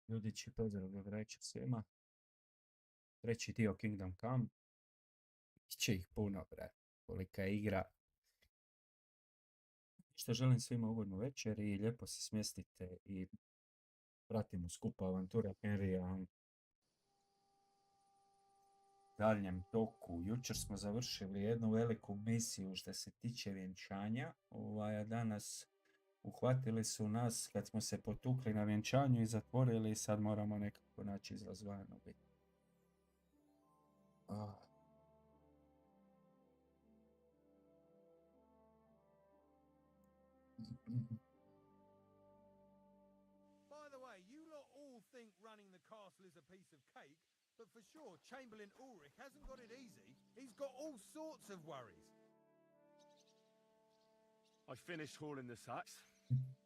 Ljudići, pozdrav, dobro večer svima. Treći dio Kingdom Come. Iće ih puno, brate. Kolika je igra. Što želim svima ugodnu večer i lijepo se smjestite i pratimo skupa avanture Henrya u daljnjem toku. Jučer smo završili jednu veliku misiju što se tiče vjenčanja. A danas uhvatili su nas kad smo se potukli na vjenčanju i zatvorili i sad moramo nekako naći izlaz van. By the way, you lot all think running the castle is a piece of cake, but for sure Chamberlain Ulrich hasn't got it easy. He's got all sorts of worries. I finished hauling the sacks.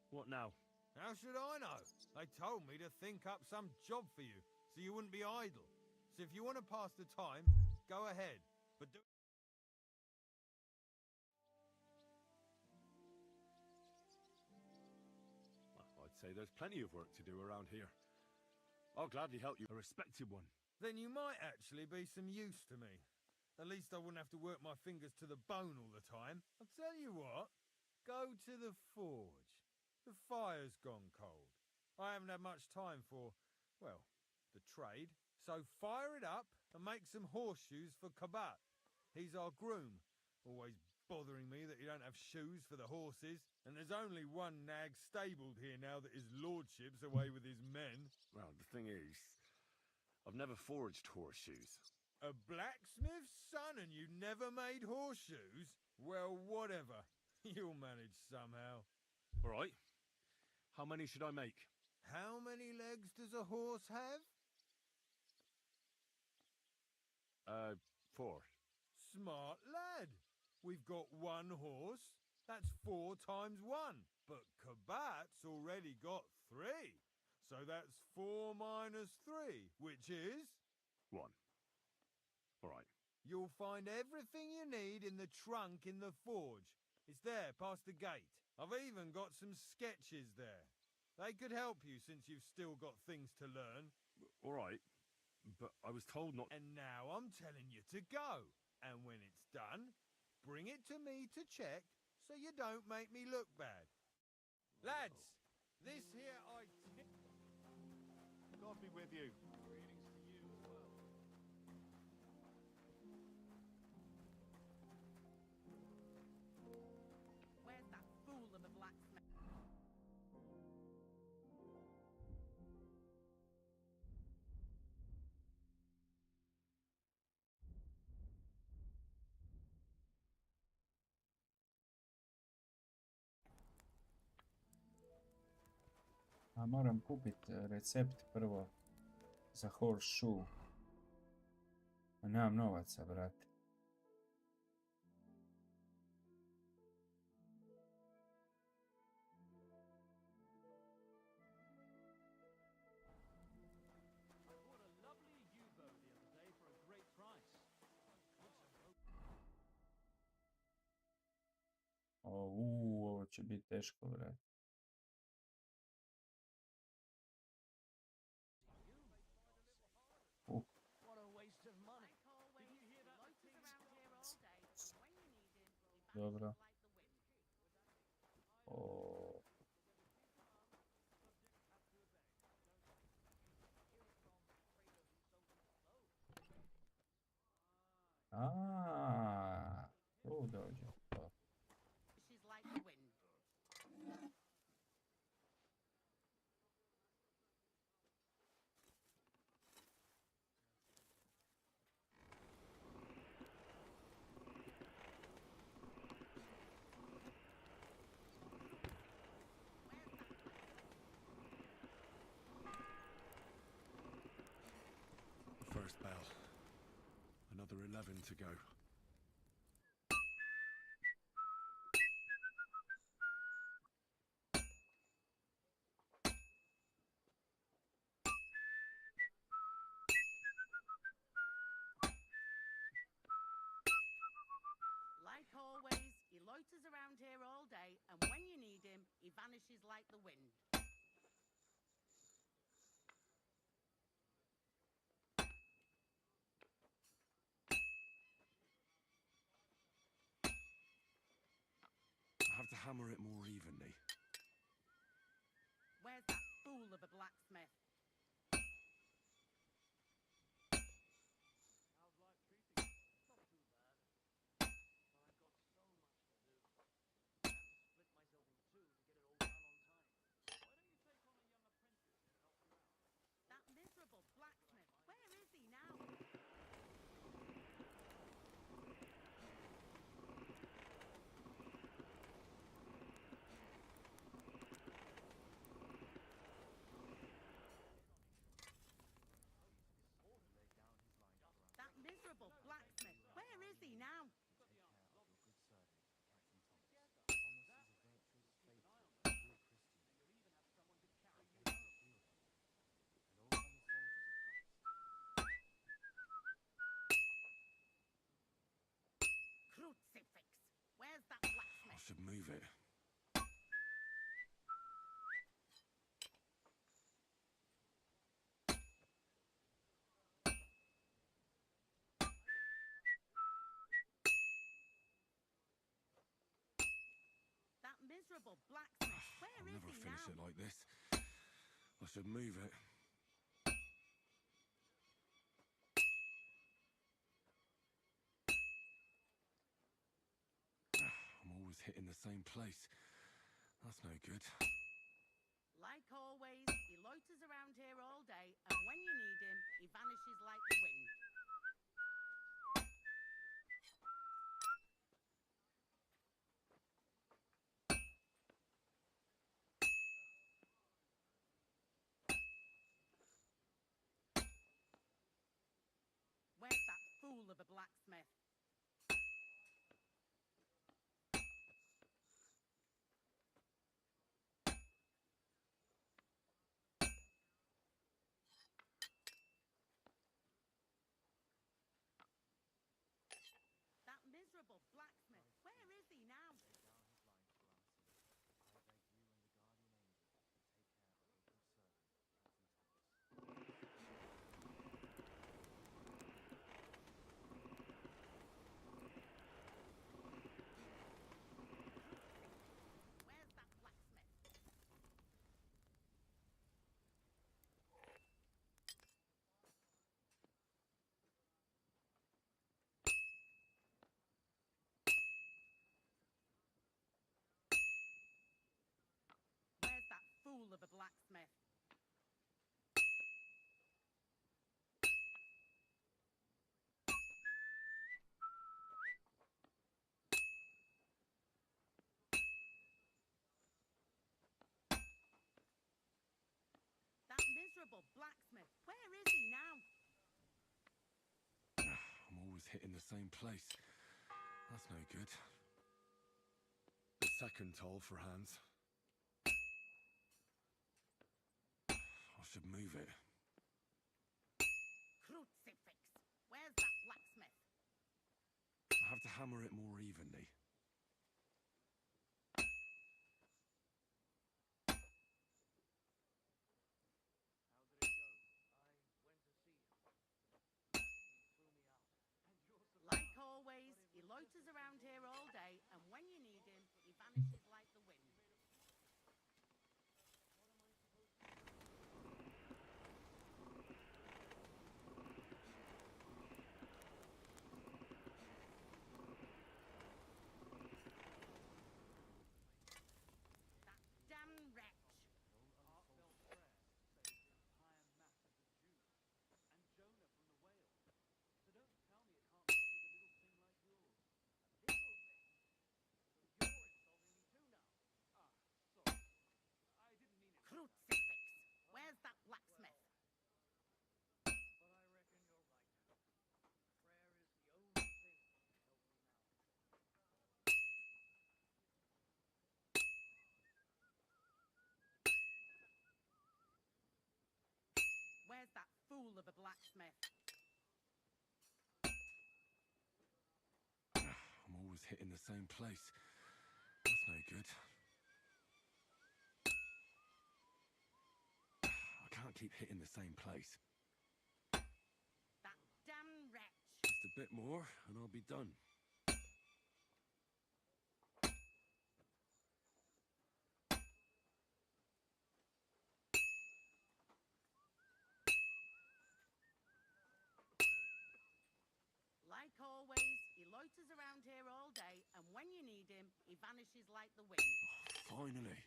What now? How should I know? They told me to think up some job for you, so you wouldn't be idle. So if you want to pass the time, go ahead. But do... I'd say there's plenty of work to do around here. I'll gladly help you, a respected one. Then you might actually be some use to me. At least I wouldn't have to work my fingers to the bone all the time. I'll tell you what, go to the forge. The fire's gone cold. I haven't had much time for, well, the trade. So fire it up and make some horseshoes for Kabat. He's our groom, always bothering me that you don't have shoes for the horses. And there's only one nag stabled here now that his lordship's away with his men. Well, the thing is, I've never forged horseshoes. A blacksmith's son and you never made horseshoes? Well, whatever. You'll manage somehow. All right. How many should I make? How many legs does a horse have? 4. Smart lad. We've got one horse. That's 4 times 1. But Kabat's already got 3. So that's 4 minus 3, which is... 1. All right. You'll find everything you need in the trunk in the forge. It's there, past the gate. I've even got some sketches there. They could help you since you've still got things to learn. All right. But I was told not... And now I'm telling you to go. And when it's done, bring it to me to check so you don't make me look bad. Lads, this here God be with you. Greetings to you as well. Where's that fool of a blacksmith? A moram kupiti recept prvo za horseshoe. A nemam novaca, brate. Bought a lovely U-boat the other day for a great price. Ovo će biti teško, brate. What a waste of money. Did you hear that? Dobro. O... Tu dođe. She's like the wind. First bell. Another 11 to go. Like always, he loiters around here all day, and when you need him, he vanishes like the wind. I have to hammer it more evenly. Where's that fool of a blacksmith? That miserable blacksmith. Where is he now? That miserable blacksmith. Where is he now? Crucifix. Where's that I blacksmith? should move it. That miserable blacksmith. Where I'll is never he finish now? it like this. I should move it. I'm always hitting the same place. That's no good. Like always, he loiters around here all day, and when you need him, he vanishes like the wind. Where's that fool of a blacksmith? That miserable blacksmith. Where is he now? Where's that blacksmith? Where's that fool of a blacksmith? That miserable blacksmith. Where is he now? I'm always hitting the same place. That's no good. The second toll for hands. I should move it. Crucifix. Where's that blacksmith? I have to hammer it more evenly. Like always, he loiters around here all day, and when you need him, he vanishes like the wind. That damn wretch. Crucifix. Where's that blacksmith? Where's that fool of a blacksmith? I'm always hitting the same place. That's no good. I can't keep hitting the same place. That damn wretch. Just a bit more and I'll be done. always, he loiters around here all day, and when you need him, he vanishes like the wind. Finally.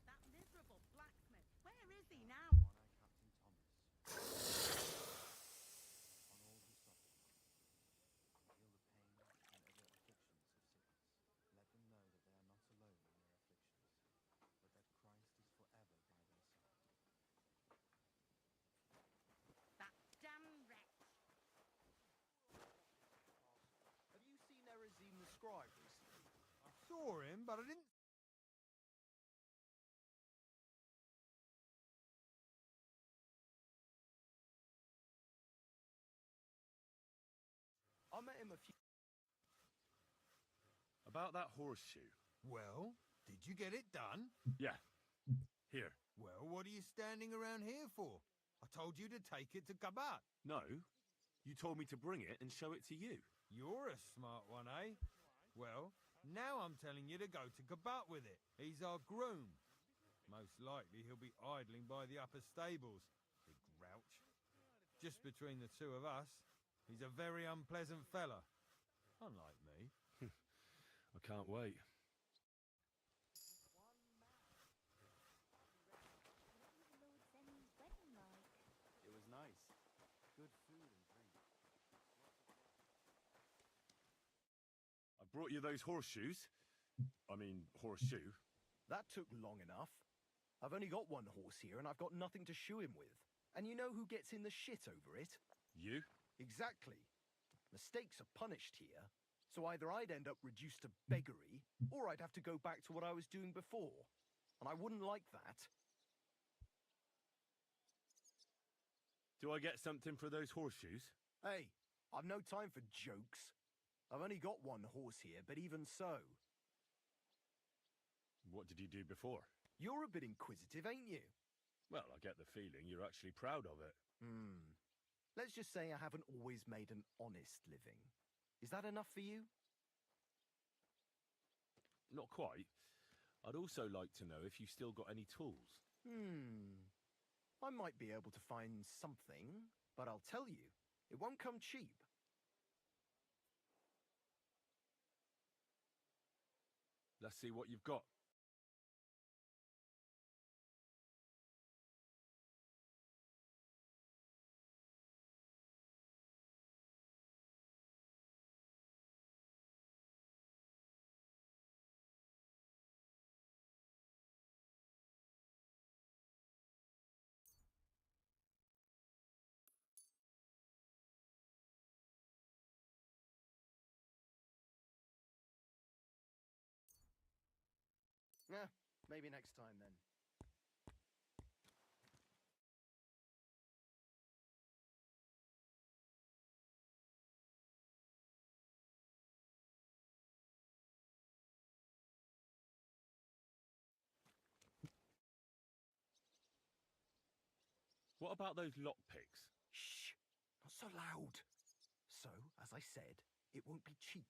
That miserable blacksmith, where is he now? That damn wretch. Have you seen Erazim the scribe recently? I saw him, but I didn't. I met him a few. About that horseshoe. Well, did you get it done? Yeah. Here. Well, what are you standing around here for? I told you to take it to Kabat. No. You told me to bring it and show it to you. You're a smart one, eh? Well, now I'm telling you to go to Kabat with it. He's our groom. Most likely he'll be idling by the upper stables. Big grouch. Just between the two of us, he's a very unpleasant fella. Unlike me. I can't wait. It was nice. Good food and drink. I brought you those horseshoes. I mean, horseshoe. That took long enough. I've only got one horse here and I've got nothing to shoe him with. And you know who gets in the shit over it? You? Exactly. Mistakes are punished here. So either I'd end up reduced to beggary, or I'd have to go back to what I was doing before. And I wouldn't like that. Do I get something for those horseshoes? Hey, I've no time for jokes. I've only got one horse here, but even so. What did you do before? You're a bit inquisitive, ain't you? Well, I get the feeling you're actually proud of it. Let's just say I haven't always made an honest living. Is that enough for you? Not quite. I'd also like to know if you still got any tools. I might be able to find something, but I'll tell you, it won't come cheap. Let's see what you've got. Yeah, maybe next time then. What about those lockpicks? Shh, not so loud. So, as I said, it won't be cheap.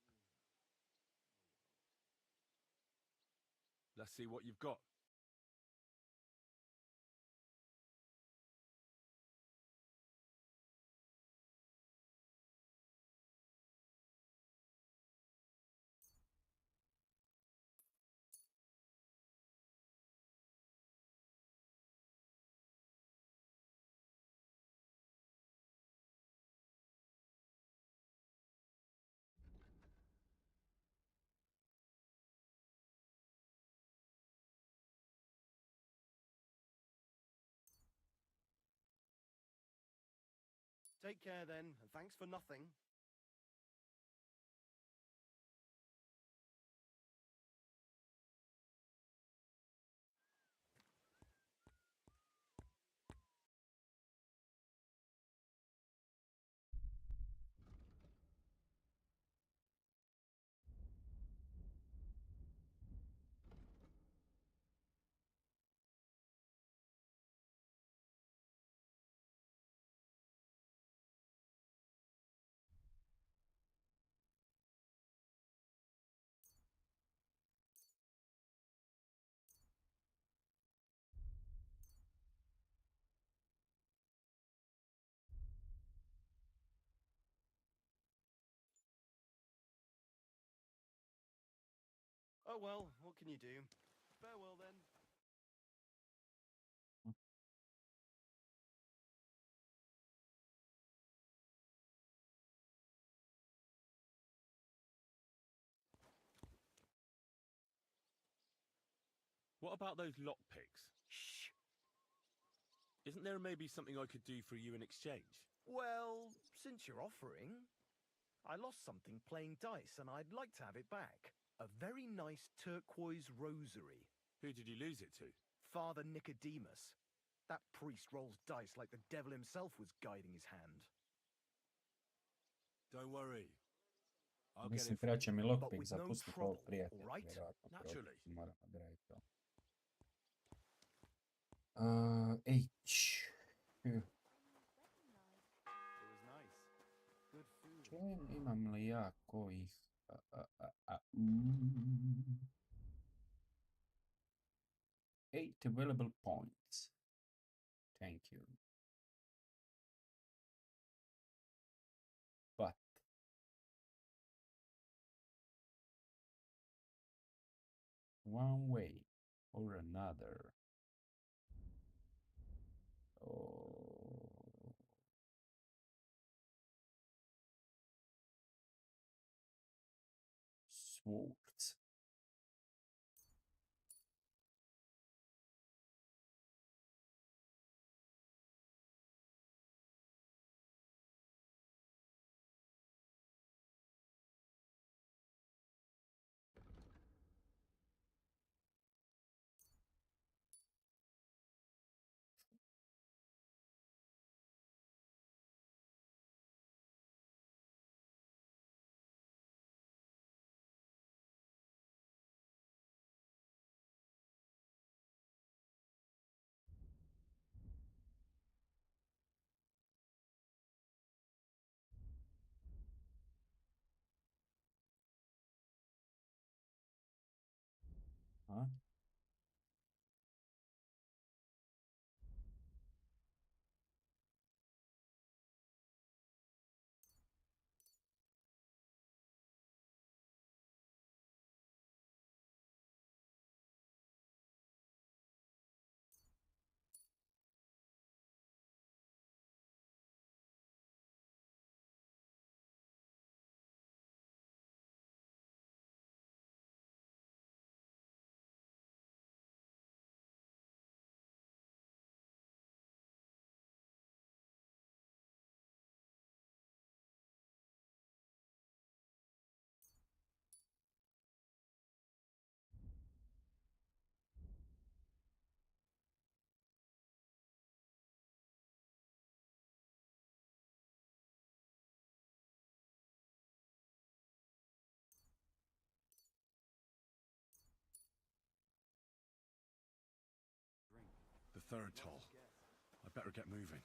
Let's see what you've got. Take care then, and thanks for nothing. Oh well, what can you do? Farewell then. What about those lockpicks? Shh. Isn't there maybe something I could do for you in exchange? Well, since you're offering, I lost something playing dice and I'd like to have it back. A very nice turquoise rosary. Who did you lose it to? Father Nicodemus. That priest rolls dice like the devil himself was guiding his hand. Don't worry. I'll get Mislim, it for trebat će mi But lockpick with za no pustiti trouble, ovog prijatelja. all right? Vjerojatno Naturally. moram odraditi to. H. It was nice. Good food. Čujem, imam li ja kojih... 8 available points. Thank you. But one way or another. Oh. Swords. Huh? The third toll. I better get moving.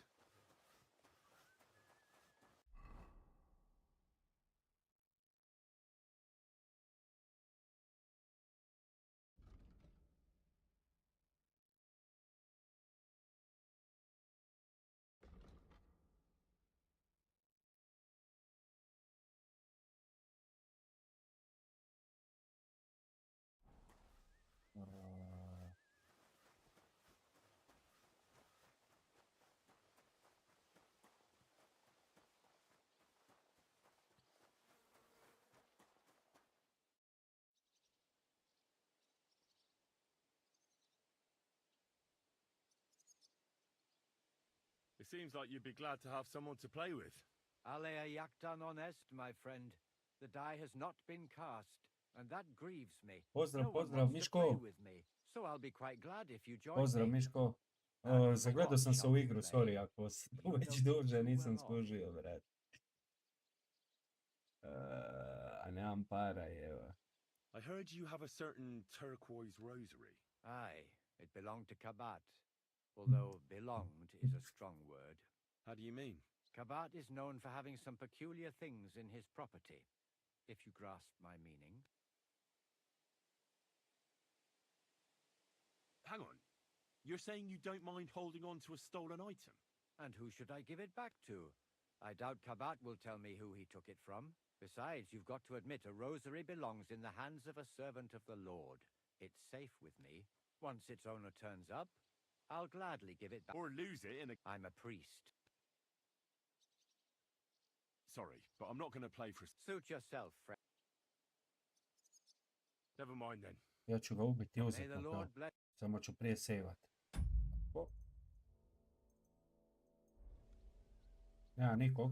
It seems like you'd be glad to have someone to play with. Alea jactan honest, my friend. The die has not been cast, and that grieves me. Pozdrav, No one pozdrav, wants to play Miško. with me, so I'll be quite glad if you join Pozdrav, me. Miško. And Zagledao sam what se shall u we igru, play? sorry ako si You već don't duže, seem nisam well off. skužio, brat. A nemam para, evo. I heard you have a certain turquoise rosary. Aye, it belonged to Kabat, although belonged is a strong word. How do you mean? Kabat is known for having some peculiar things in his property, if you grasp my meaning. Hang on. You're saying you don't mind holding on to a stolen item? And who should I give it back to? I doubt Kabat will tell me who he took it from. Besides, you've got to admit a rosary belongs in the hands of a servant of the Lord. It's safe with me. Once its owner turns up, I'll gladly give it back. Or lose it in a... I'm a priest. Sorry, but I'm not going to play for... Suit yourself, friend. Never mind then. Ja ću ga ubiti i May uzeti the mu to. Lord bless. Samo ću prije sejvat. O. Nema nikog.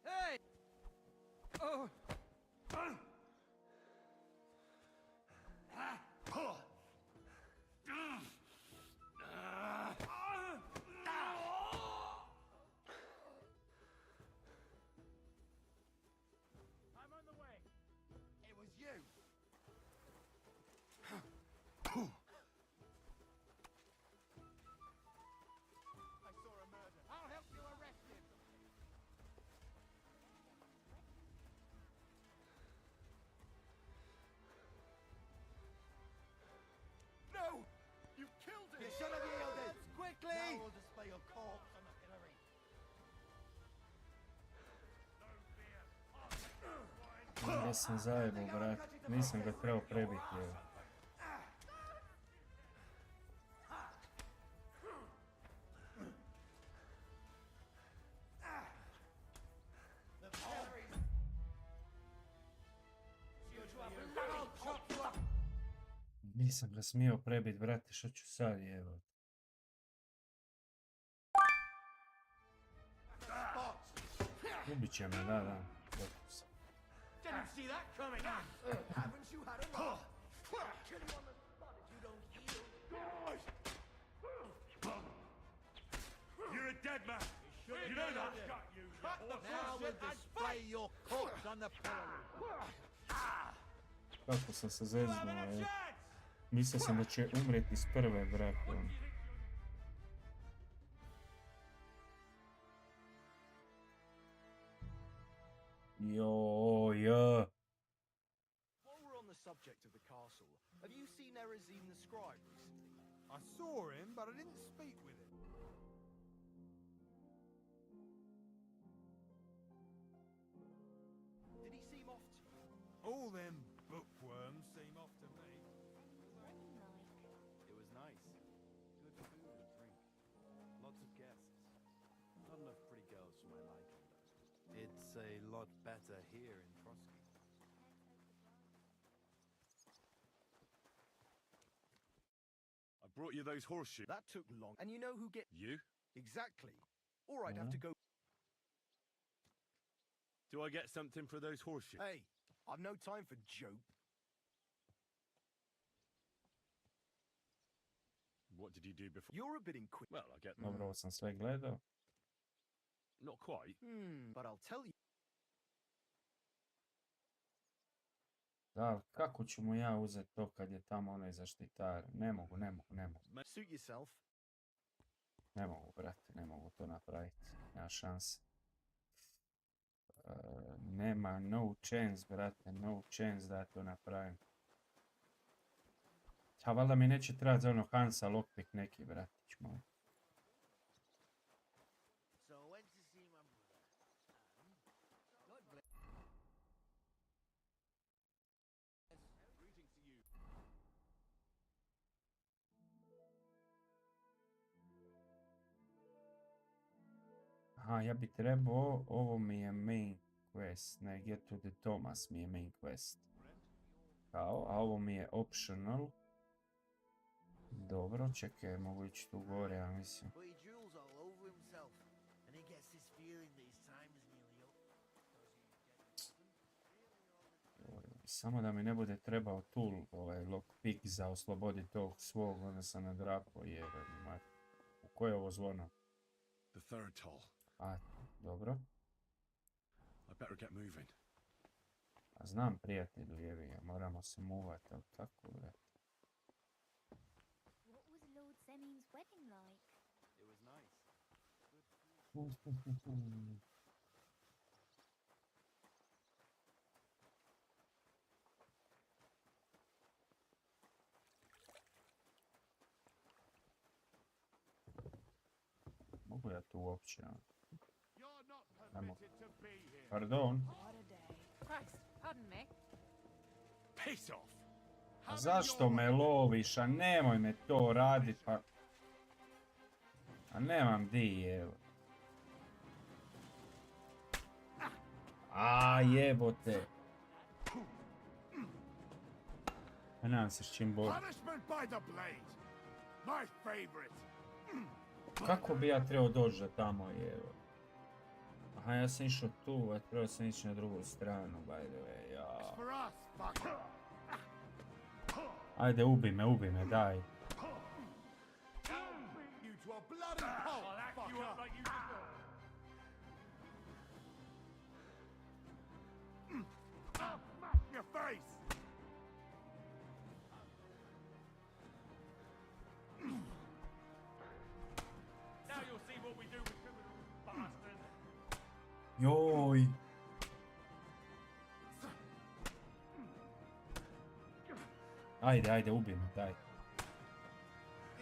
Hey! Oh! I'm on the way. It was you. I saw a murder. I'll help you arrest him. No! You've killed him! You should have yielded! Quickly! Now we'll display your corpse on the pillory. Ja sam zajebao, brat. Nisam ga trebao prebiti, evo. The pillary's... I'll chop you up! Nisam ga smio prebiti, brate, što ću sad, evo. Ubit će me, da. Gotovo sam. Didn't see that coming. Haven't you had enough? Kill you on the spot if you don't heal. You're a dead man. You know that? Now we'll display your corpse on the pillory. Kako sam se zeznuo, evo. Mislio sam da će umreti s prve, brate. Jo. While we're on the subject of the castle, have you seen Erazine the scribe recently? I saw him, but I didn't speak with him. Did he seem off to you? All them bookworms seem off to me. It was nice. Good food and drink. Lots of guests. Not enough pretty girls for my liking, though. It's a lot better here in Trotsky. I brought you those horseshoes. That took long. And you know who get... You? Exactly. Or I'd have to go... Do I get something for those horseshoes? Hey, I've no time for joke. What did you do before? You're a bit inquisitive. Well, I get... Dobro, ovo sam sve gledao. Not quite. But I'll tell you. Da, ali kako ću mu ja uzeti to kad je tamo onaj zaštitar? Ne mogu. Suit yourself. Ne mogu, brate, ne mogu to napraviti. Nema šanse. Nema no chance, brate, no chance da to napravim. A valjda mi neće trebati za ono Hansa lockpick neki, bratić moj. So I went to see my brother, and God bless. Greetings to you. Aha, ja bi trebao, ovo mi je main quest, ne, Get to the Thomas mi je main quest. Kao, a ovo mi je optional. Dobro, čekaj, mogu ići tu gore, ja mislim. But he drools all over himself, and he gets this feeling that his time is nearly up. Samo da mi ne bude trebao tool, ovaj lockpick za osloboditi tog svog, onda sam nadrapao, jebe, mat. U koje je ovo zvono? The third toll. A, dobro. I better get moving. A znam, prijatelju, jevi, moramo se movati, ali kako, bre? What was Lord Semin's wedding like? It was nice. šuljati uopće. You're not Ne mogu. permitted to be here. Pardon? What a day. Christ, pardon me. Piss off. A zašto me loviš? A nemoj me to radit, pa... A nemam di, evo. A jebote. A nemam se s čim boriti. Punishment by the blade. My favorite. Kako bi ja trebao doći do tamo, evo? Aha, ja sam išao tu, a trebao sam ići na drugu stranu, by the way, ja. For us, fucker. Ajde, ubi me, daj. You to a bloody pulp, fucker. Your face. Now you'll see what we do with criminals, bastard. Joj. Ajde, ubi me, daj.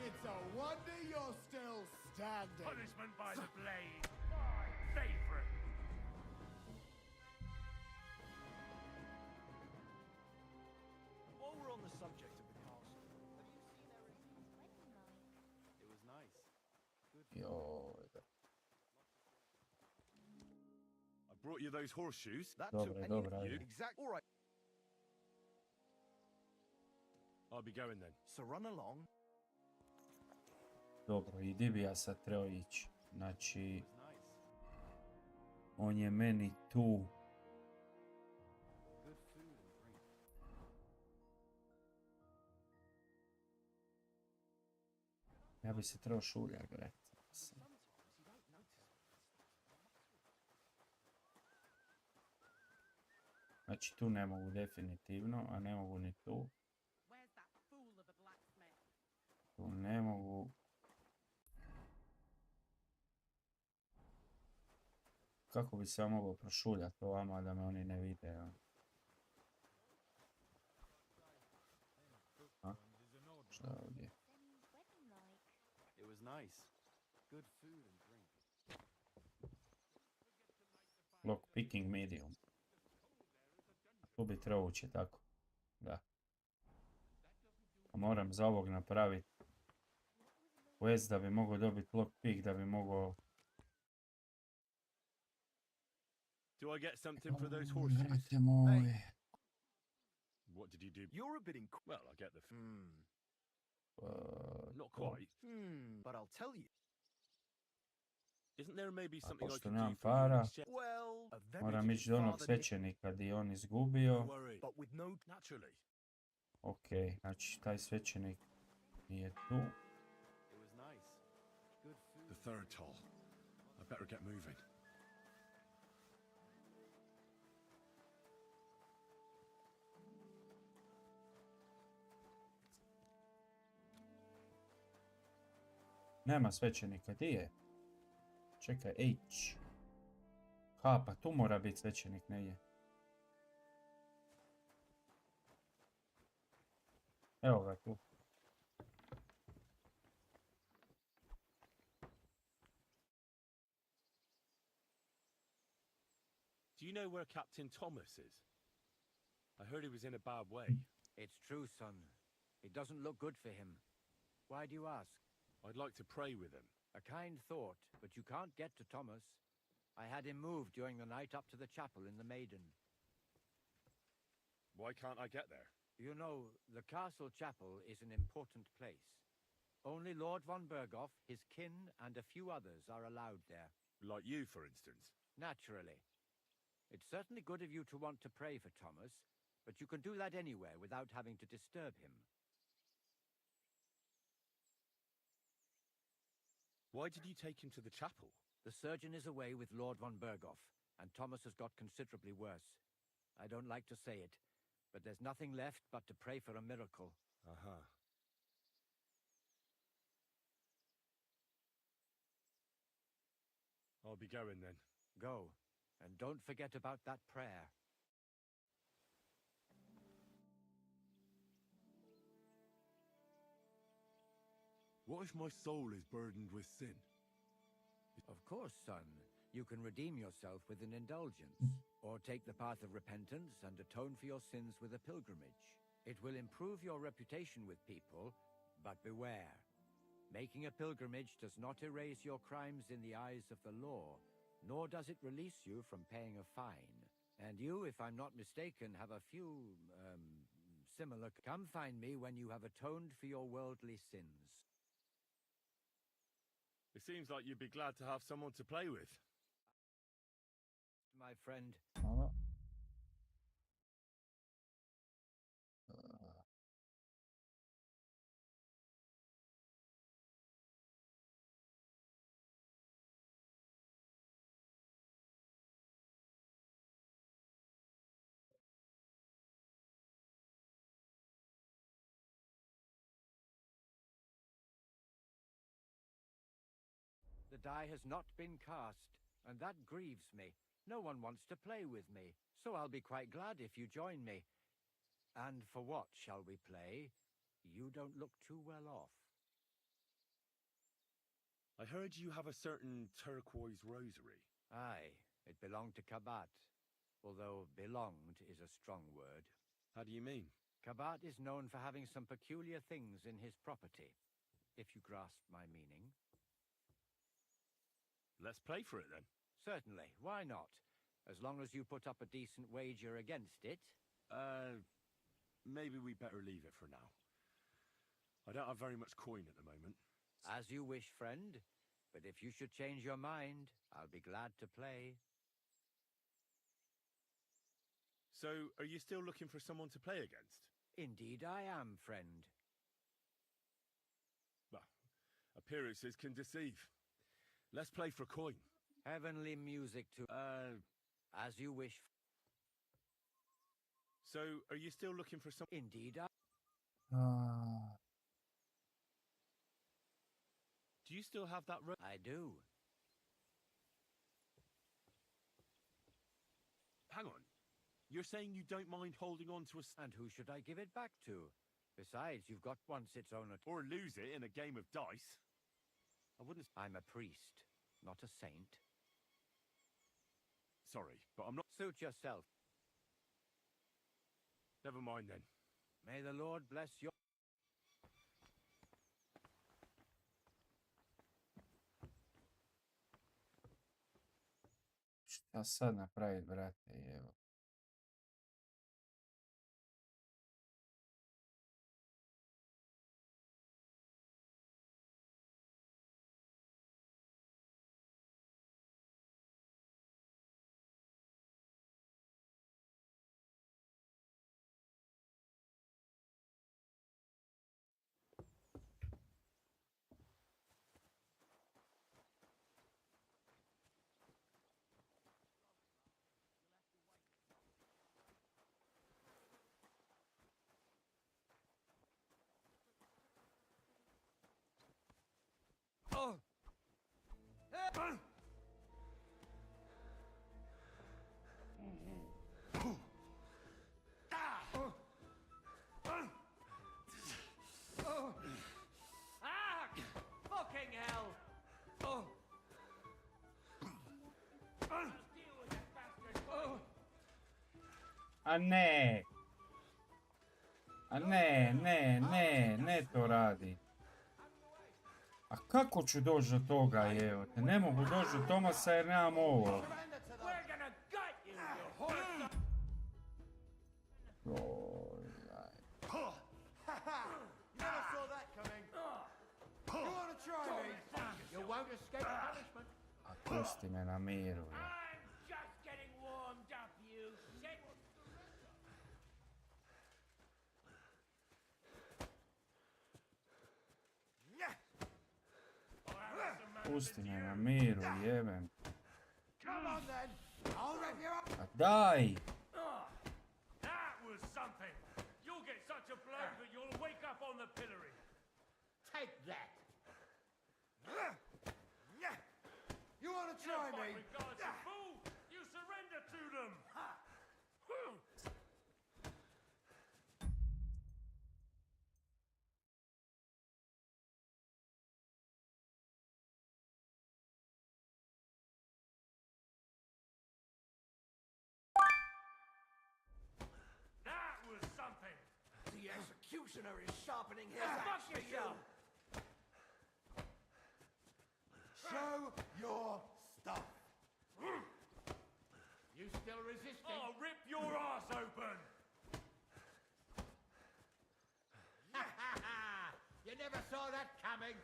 It's a wonder you're still standing. Punishment by the blade. My favorite. While we're on the subject of the castle, have you seen What's Emmy's wedding like? It was nice. Joj. I brought you those horseshoes. That Dobra, took dobra, any ajde. exact. All right. I'll be going then. So run along. Dobro, i di bi ja sad trebao ići? Znači, It was nice. on je meni tu. Good food and drink. Ja bi se trebao šuljati, gledaj. Sometimes you don't notice Znači, tu ne mogu definitivno, a ne mogu ni tu. Where's that fool of a blacksmith? Tu ne mogu. Kako bi se ja mogao prošuljati ovama da me oni ne vide? Ja? A? Šta je ovdje? What's Emmy's wedding like? It was nice. Good food and drink. Lock picking medium. Tu bi trebao ući, tako. Da. A moram za ovog napraviti quest da bi mogao dobiti lock pick, da bi mogao... Do I get something for those horseshoes? Brate moj. What did you do? You're a bit Well, I get the... Not to- quite. But I'll tell you. Isn't there maybe something I pošto could nemam do for you in para, exchange? Well, a very moram good ići do onog father did- svećenika di je on izgubio. Don't worry. But with no Naturally. Ok, znači taj svećenik nije tu. It was nice. Good food. The third toll. I better get moving. Nema svećenika, di je? Čekaj, H. Ha, pa tu mora biti svećenik, negdje. Evo ga tu. Do you know where Captain Thomas is? I heard he was in a bad way. It's true, son. It doesn't look good for him. Why do you ask? I'd like to pray with him. A kind thought, but you can't get to Thomas. I had him moved during the night up to the chapel in the Maiden. Why can't I get there? You know, the castle chapel is an important place. Only Lord von Berghoff, his kin, and a few others are allowed there. Like you, for instance. Naturally. It's certainly good of you to want to pray for Thomas, but you can do that anywhere without having to disturb him. Why did you take him to the chapel? The surgeon is away with Lord von Berghoff, and Thomas has got considerably worse. I don't like to say it, but there's nothing left but to pray for a miracle. Uh-huh. I'll be going then. Go, and don't forget about that prayer. What if my soul is burdened with sin? Of course, son. You can redeem yourself with an indulgence, or take the path of repentance and atone for your sins with a pilgrimage. It will improve your reputation with people, but beware. Making a pilgrimage does not erase your crimes in the eyes of the law, nor does it release you from paying a fine. And you, if I'm not mistaken, have a few, similar... Come find me when you have atoned for your worldly sins. It seems like you'd be glad to have someone to play with. My friend. Hvala. The die has not been cast, and that grieves me. No one wants to play with me, so I'll be quite glad if you join me. And for what shall we play? You don't look too well off. I heard you have a certain turquoise rosary. Aye, it belonged to Kabat, although belonged is a strong word. How do you mean? Kabat is known for having some peculiar things in his property, if you grasp my meaning. Let's play for it then. Certainly, why not? As long as you put up a decent wager against it. Maybe we better leave it for now. I don't have very much coin at the moment. As you wish, friend. But if you should change your mind, I'll be glad to play. So, are you still looking for someone to play against? Indeed I am, friend. Well, appearances can deceive. Let's play for coin. Heavenly music to... As you wish. So, are you still looking for some... Indeed I... Do you still have that... I do. Hang on. You're saying you don't mind holding on to a... And who should I give it back to? Besides, you've got once its own... Or lose it in a game of dice. I wouldn't... I'm a priest, not a saint. Sorry, but I'm not... Suit yourself. Never mind then. May the Lord bless your... Šta sad napraviti, brate, evo. Fucking hell! A ne! A ne, ne to radi. A kako ću doći do toga, evo te? Ne mogu doći do Tomasa jer nemam ovo. A pusti me na miru. Pusti me na miru, jebem. A daj! That was something. You'll get such a blow that you'll wake up on the pillory. Take that. You want to try me? Regards to fool, you surrender to them. executioner is sharpening his Fuck axe for you. yourself! Show your stuff. You still resisting? I'll rip your ass open! You never saw that coming.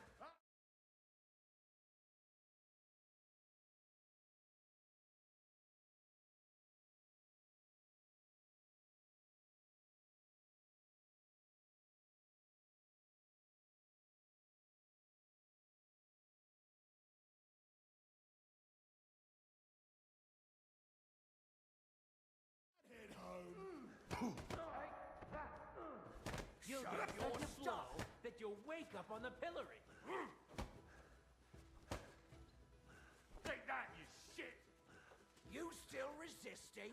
You'll get such a blow that you'll wake up on the pillory. Take that, you shit! You still resisting?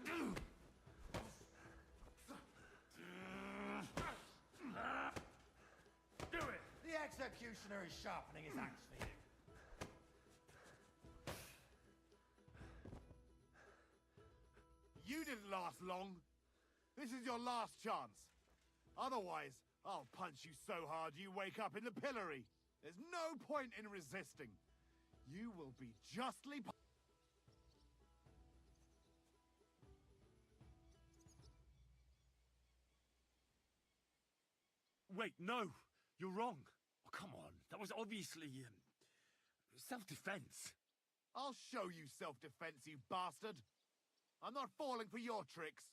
Do it! The executioner is sharpening his axe for you. You didn't last long. This is your last chance. Otherwise, I'll punch you so hard you wake up in the pillory. There's no point in resisting. You will be justly... Wait, no! You're wrong. Oh, come on. That was obviously, self-defense. I'll show you self-defense, you bastard. I'm not falling for your tricks.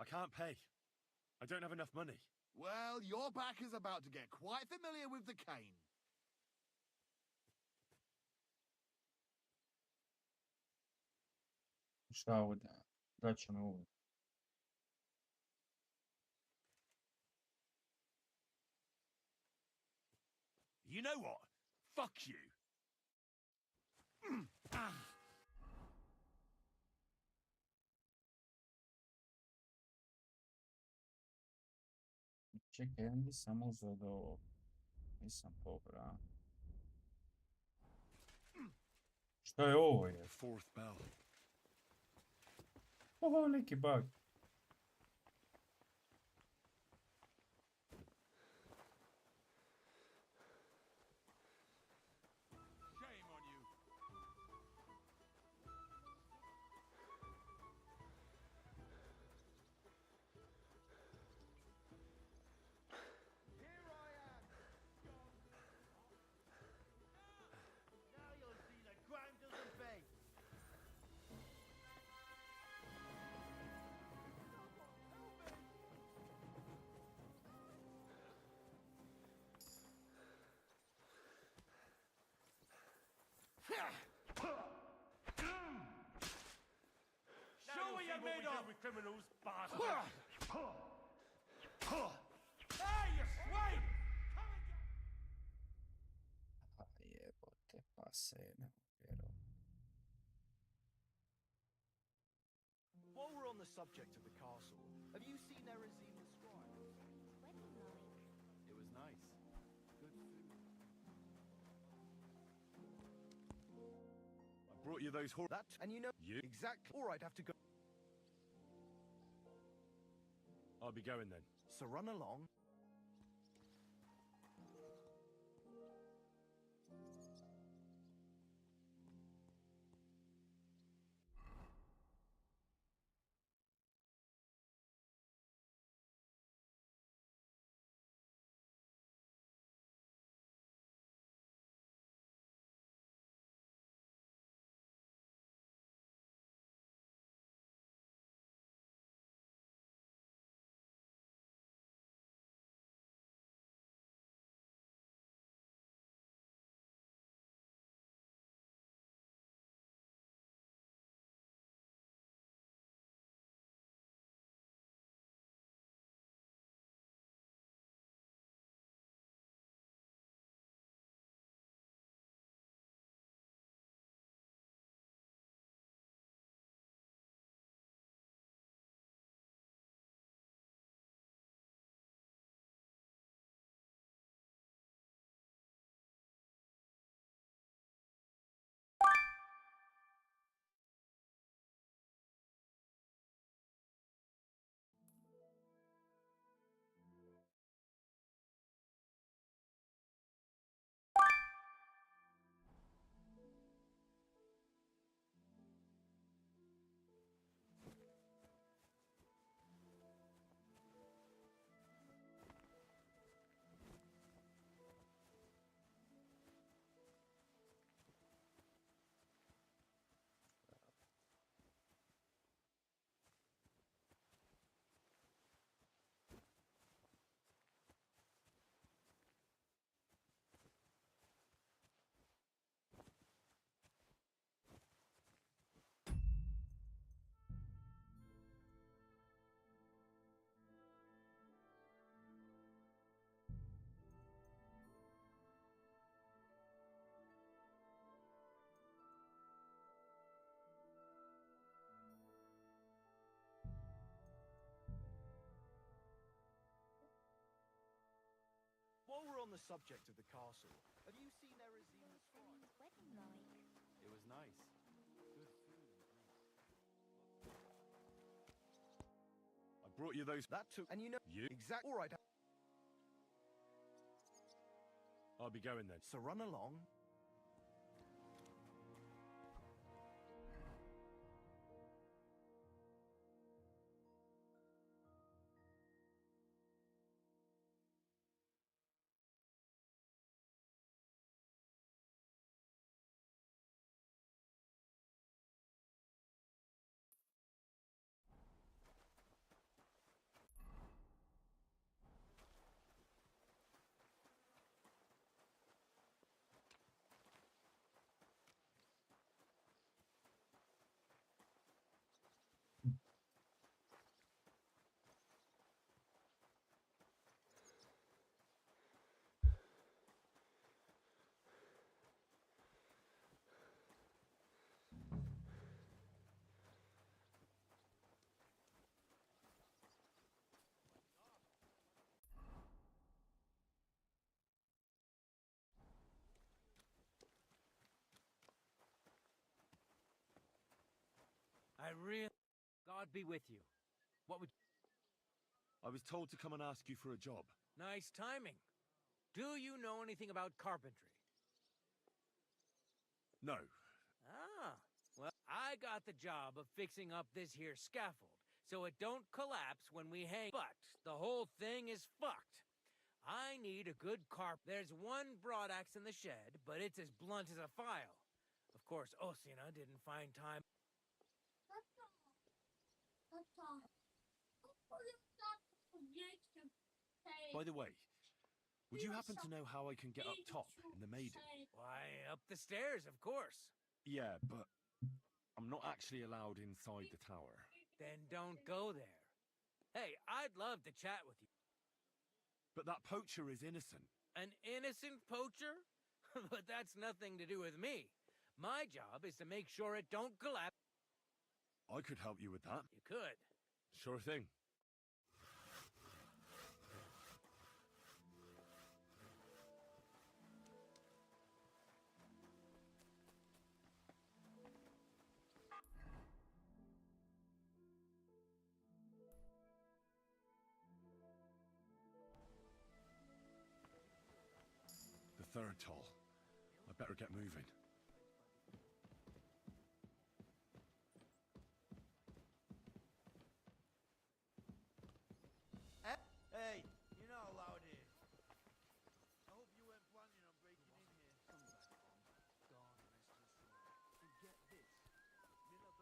I can't pay. I don't have enough money. Well, your back is about to get quite familiar with the cane. Šta ovdje? Daće mi ovo. You know what? Fuck you. Čekaj, ja nisam uzeo do ovog. Nisam pobrao. Šta je ovo je? Fourth bell. Ovo neki bug. Shame on you. Here I am, now you'll see that crime doesn't pay. Show what you're made of! With criminals, bastard! Hey, you swine! A jebote, pa se ne vjerujem. While we're on the subject of the castle, have you seen Erezine the Scribe? Wedding like. It was nice. Good food. I brought you those horse... That, and you know... You? Exactly. Or I'd have to go... I'll be going then. So run along. on the subject of the castle, have you seen Erazin's Semin's wedding like? It was nice. Good food and drink. I brought you those. That took... And you know... You? Exactly. All right. I'll be going then. So run along. I really... God be with you. What would... I was told to come and ask you for a job. Nice timing. Do you know anything about carpentry? No. Ah, well, I got the job of fixing up this here scaffold, so it don't collapse when we hang. But the whole thing is fucked. I need a good There's one broadaxe in the shed, but it's as blunt as a file. Of course, Osina didn't find time. By the way, would you happen to know how I can get up top in the maiden? Why, up the stairs, of course. Yeah, but I'm not actually allowed inside the tower. Then don't go there. Hey, I'd love to chat with you. But that poacher is innocent. An innocent poacher? But that's nothing to do with me. My job is to make sure it don't collapse. I could help you with that. You could. Sure thing. The third toll. I better get moving. Hey, you're not allowed here. I hope you weren't planning on breaking in here. Come back, Tom. God rest his soul. And get this. Miller Bolt.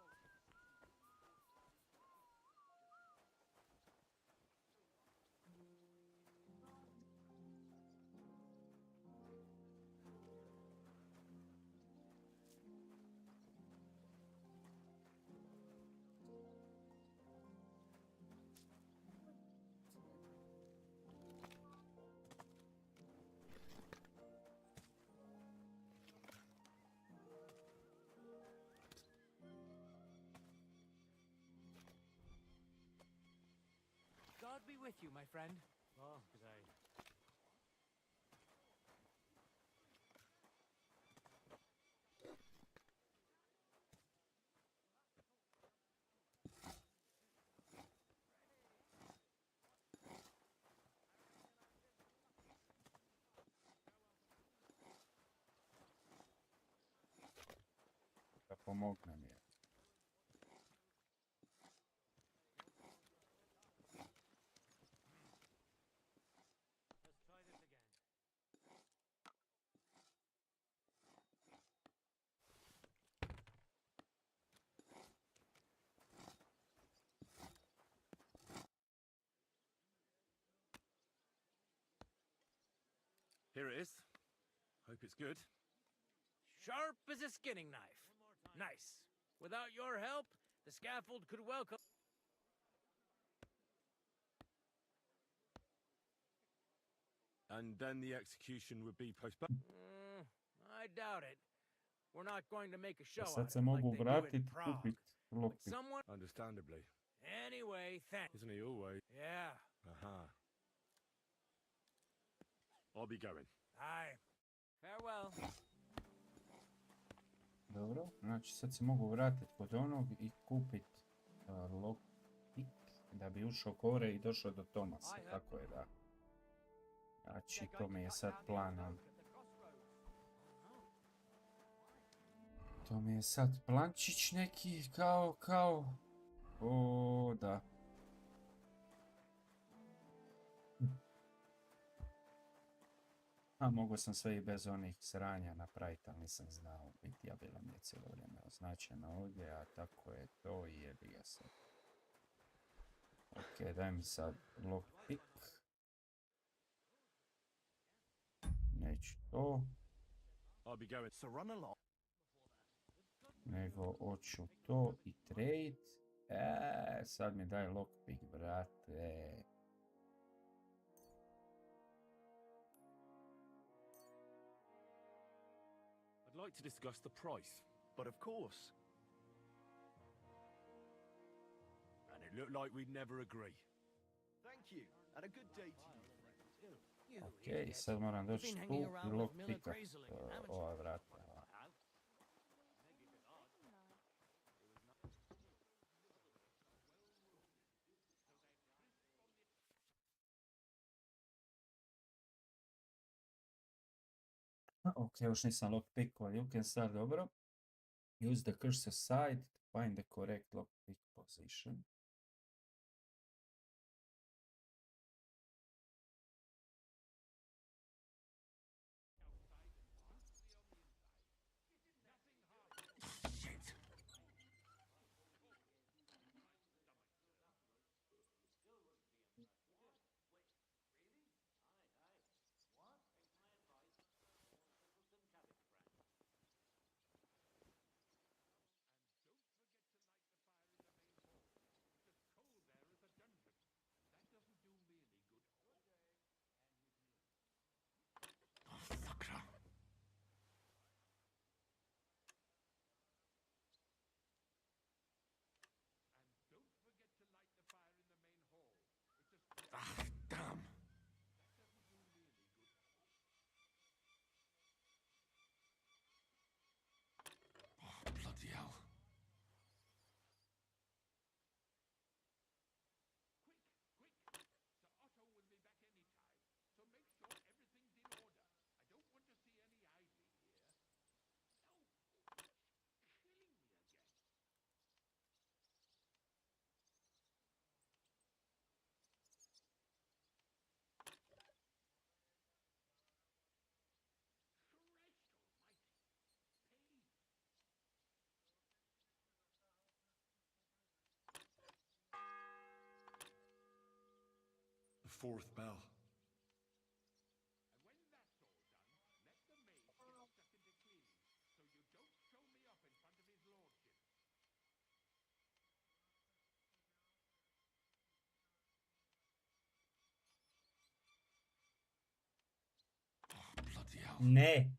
God be with you, my friend. Oh, good day. Da pomognem je. Let's try this again. Here it is. Hope it's good. Sharp as a skinning knife. Nice. Without your help, the scaffold could welcome... And then the execution would be postponed. I doubt it. We're not going to make a show Sad out se of it like mogu they do vratiti, in Prague. kupit, But lopit. someone... Understandably. Anyway, thanks. Isn't he always? Yeah. Aha. I'll be going. Aye. Farewell. Dobro, znači sad se mogu vratiti kod onog i kupit lockpick da bi ušao gore i došao do Thomasa, tako je da. Znači to mi je sad plan. To mi je sad plančić neki kao. O, da. A mogu sam sve i bez onih sranja napraviti, ali nisam znao. Biti ja bila mi je cijelo vrijeme označeno ovdje, a tako je to i jebi ga sad. Ok, daj mi sad lockpick. Neću to. Nego hoću to i trade. Sad mi daj lockpick, brate. I'd like to discuss the price. But of course. And it looked like we'd never agree. Thank you, and a good day to you. Ok, sad moram doći tu i lockpickat ova vrata. Ok, još nisam lockpickao, you can start, dobro. Use the cursor side to find the correct lockpick position. Fourth bell. Ne.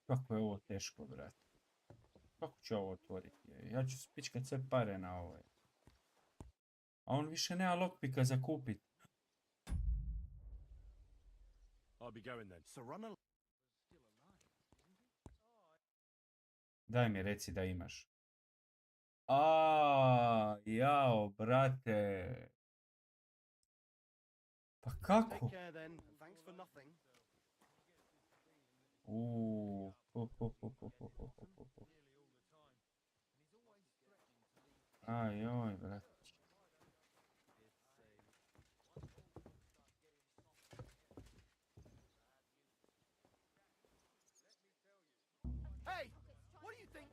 Kako je ovo teško, brate. Kako ću ovo otvoriti? Ja ću spičkat sve pare na ovo. A on više nema lockpicka za kupit. Daj mi reci da imaš. Jao, brate. Pa kako? Ajoj, brate. Hey, what do you think?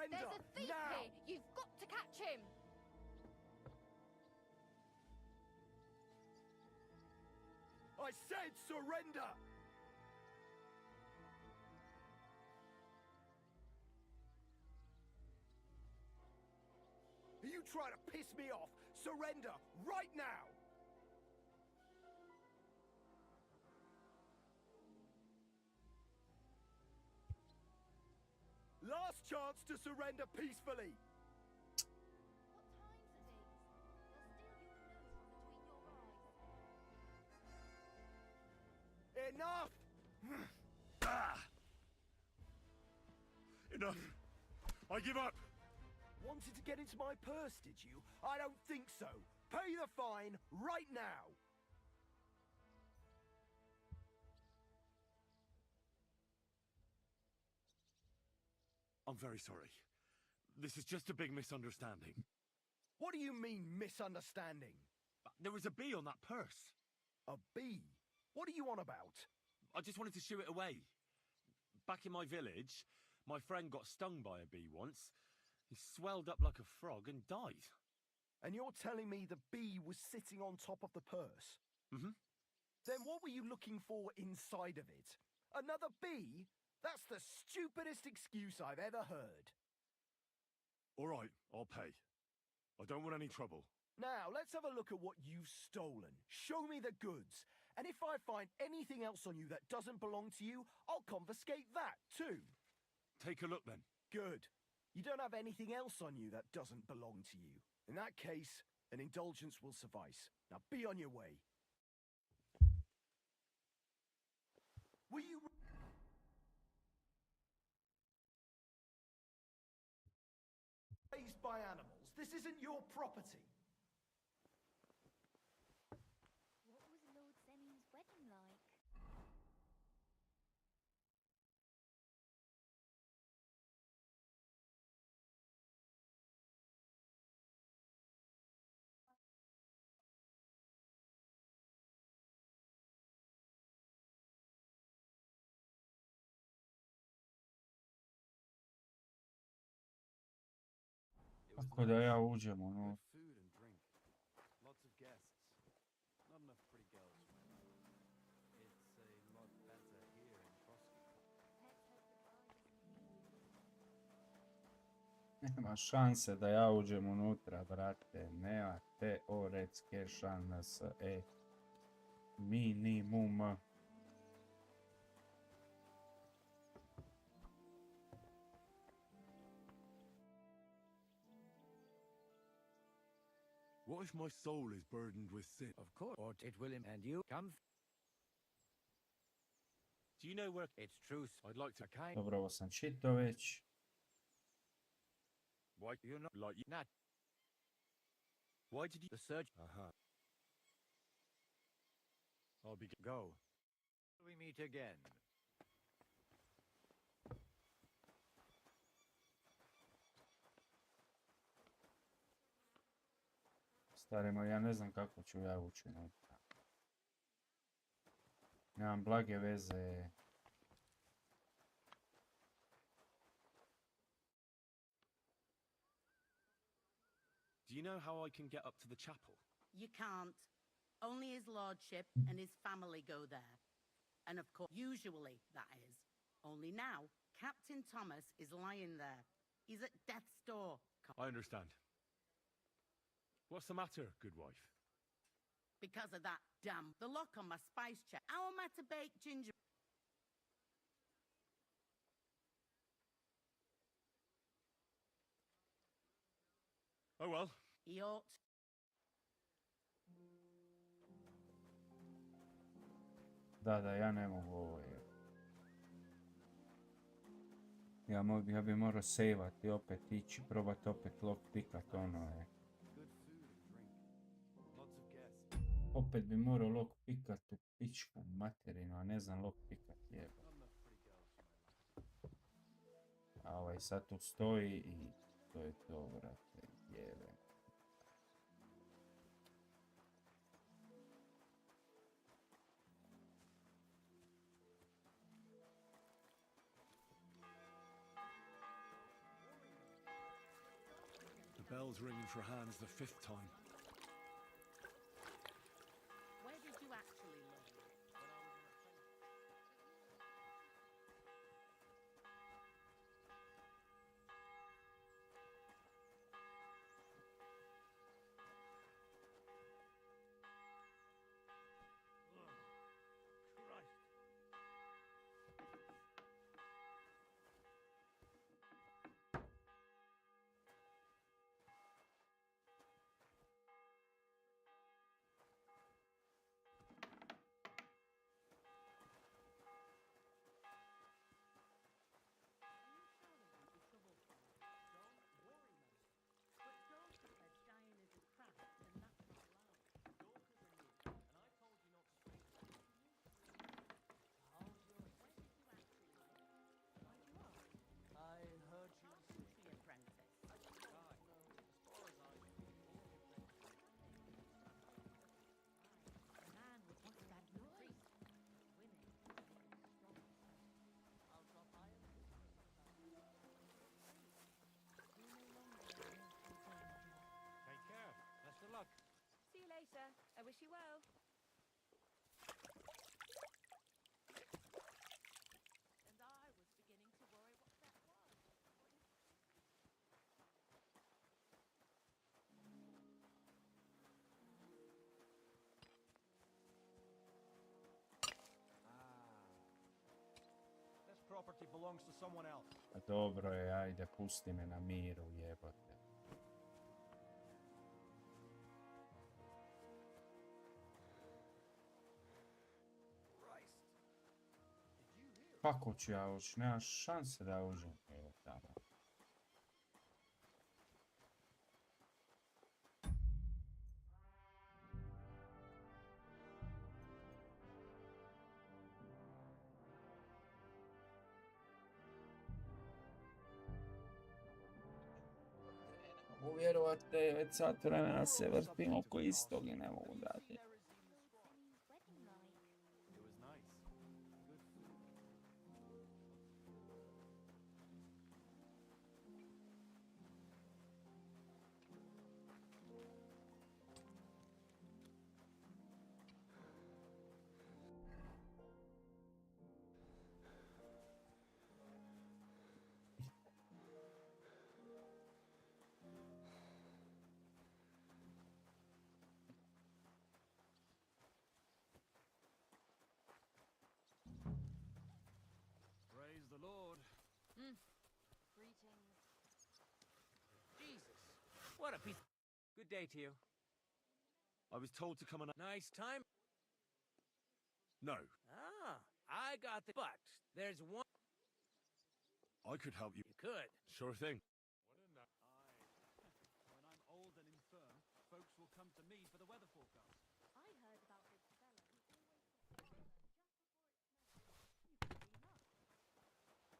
Surrender! There's a thief now! here! You've got to catch him! I said surrender! Are you trying to piss me off? Surrender right now! Last chance to surrender peacefully! Enough! Enough! I give up! Wanted to get into my purse, did you? I don't think so. Pay the fine right now! I'm very sorry. This is just a big misunderstanding. What do you mean, misunderstanding? There was a bee on that purse. A bee? What are you on about? I just wanted to shoo it away. Back in my village, my friend got stung by a bee once. He swelled up like a frog and died. And you're telling me the bee was sitting on top of the purse? Mm-hmm. Then what were you looking for inside of it? Another bee? That's the stupidest excuse I've ever heard. All right, I'll pay. I don't want any trouble. Now, let's have a look at what you've stolen. Show me the goods. And if I find anything else on you that doesn't belong to you, I'll confiscate that too. Take a look then. Good. You don't have anything else on you that doesn't belong to you. In that case, an indulgence will suffice. Now be on your way. Were you... raised by animals? This isn't your property. What was Lord Semi's wedding like? Kako da ja uđem unutra? Food and drink. Lots of guests. Not enough pretty girls for my liking. It's a lot better here in Koristite. Nema šanse da ja uđem unutra, brate. Nema teoretske šanse. Minimum. What if my soul is burdened with sin? Of course, or it will and you come. Do you know where... It's true. I'd like to... Dobro, ovo sam čitao već. Why? You know, Like... not. Why did you... The search. Uh-huh. I'll be... Go. We meet again. Starimo, ja ne znam kako ću ja ući unutra. Nemam blage veze. Do you know how I can get up to the chapel? You can't. Only his lordship and his family go there. And of course, usually, that is. Only now, Captain Thomas is lying there. He's at death's door. I understand. What's the matter, good wife? Because of that damn... The lock on my spice chest. How am I to bake ginger... Oh well. He ought... Da, ja ne mogu ovo je. Ja bi morao sejvati, opet ići, probati opet lockpikat, ono je. Good food and drink. Lots of guests. Opet bi morao lockpikat u pičku materinu, a ne znam lockpikat je. Not enough pretty girls for my liking. A ovaj sad tu stoji i to je to, brate, jebe. bell's ringing for hands the 5th time. Where did you actually live? See you later. I wish you well. And I was beginning to worry what that was. This property belongs to someone else. A dobro je, ajde, pusti me na miru, jebote. Kako ću ja ući? Nema šanse da uđem. Evo tamo. Ne mogu vjerovati, već sat vremena se vrtim oko istog i ne mogu dati. Praise the Lord. Greetings. Jesus. What a piece. Good day to you. I was told to come and... Nice time. No, Ah, I got the... But there's one... I could help you. You could. Sure thing. When I'm old and infirm, folks will come to me for the weather forecast. I heard about this fella who always gets the weather just before it's snowing. You can beam up.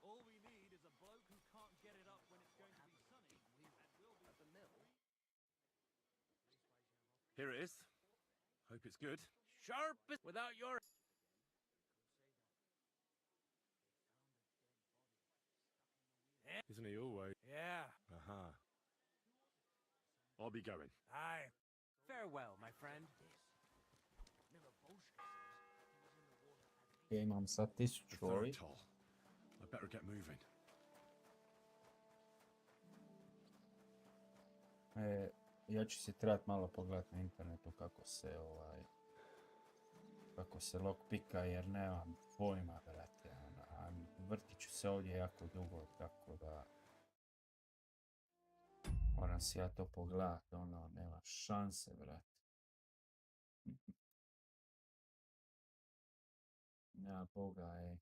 All we need is a bloke who can't get it up when it's going to be sunny, and we'll be at the mill. Here it is. Hope it's good. Sharp as... Without your... Isn't he always? Yeah. Aha. I'll be going. Aye. Farewell, my friend. Ja imam sad 1000 Third ori. toll. I better get moving. Ja ću si trebat malo pogledat na internetu kako se lockpika jer nemam pojma, brate. A vrtit ću se ovdje jako dugo, tako da moram si ja to pogledat, nema šanse, brate. Ja, boga, ej.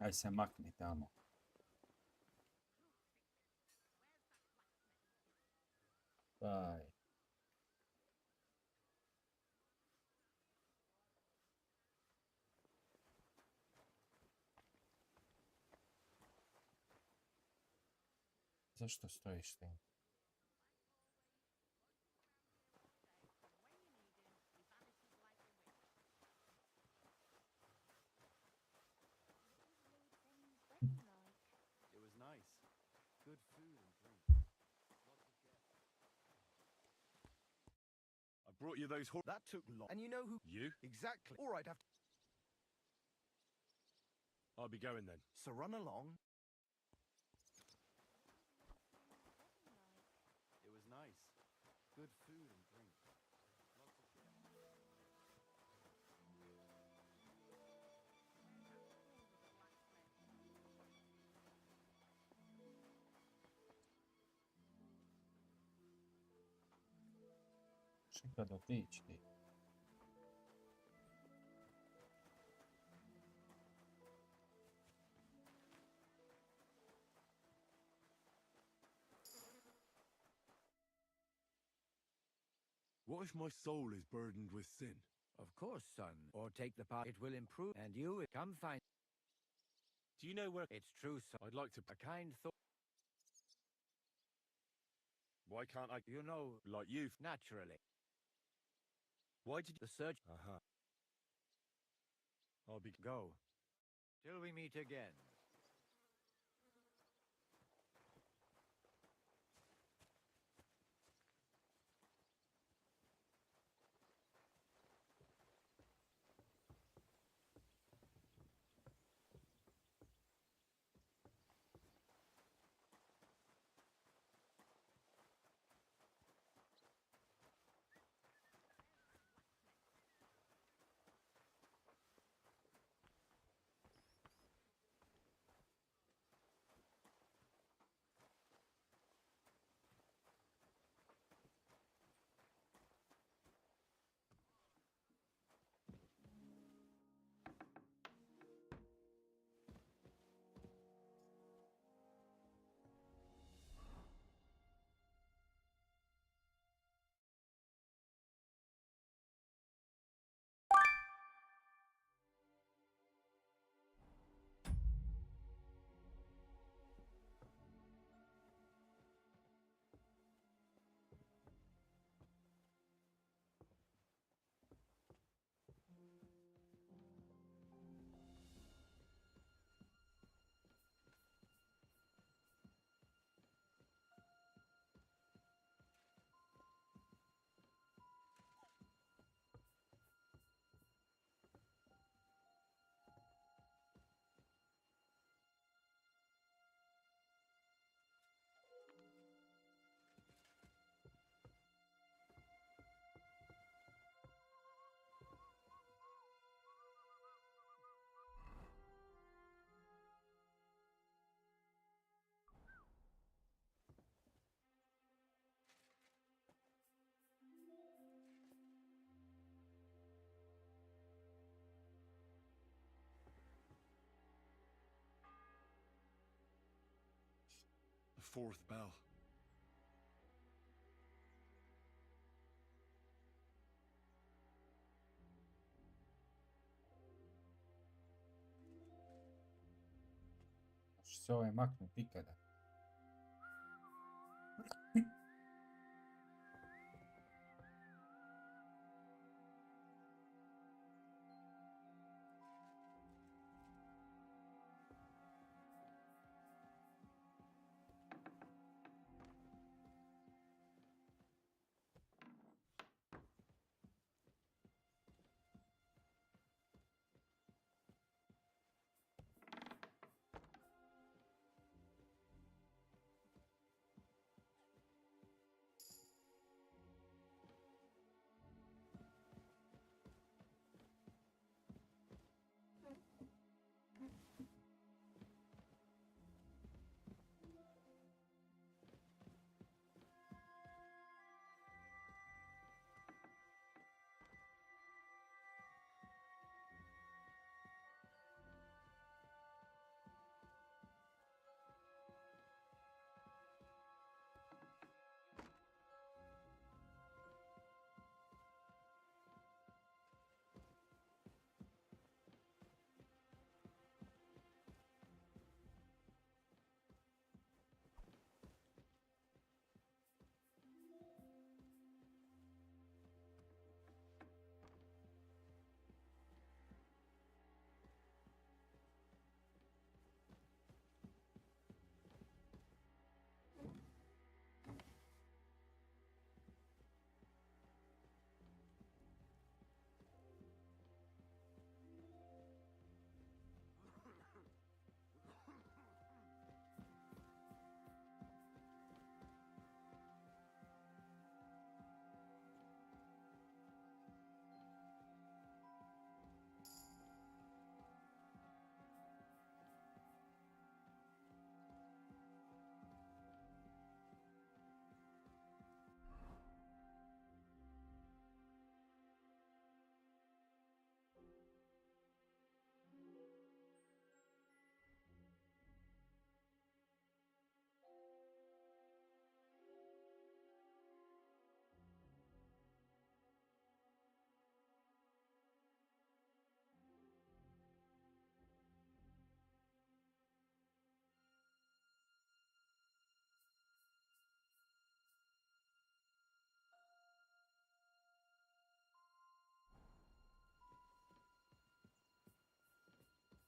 Aj se makni tamo. Aj. Zašto stojiš tim? It was nice. Good food and drink. Lots of guests. I brought you those That took long. And you know who? You? Exactly. Or I'd have to. I'll be going then. So run along. It was nice. Good food and drink. Lots of guests. Čekaj da otići ti. What if my soul is burdened with sin? Of course, son. Or take the part. It will improve. And you come find. Do you know where... It's true, son. I'd like to... A kind thought. Why can't I... You know, Like you... naturally. Why did you... The search. Uh-huh. I'll be... Go. Till we meet again. The fourth bell. Hoće se ovaj maknut ikada.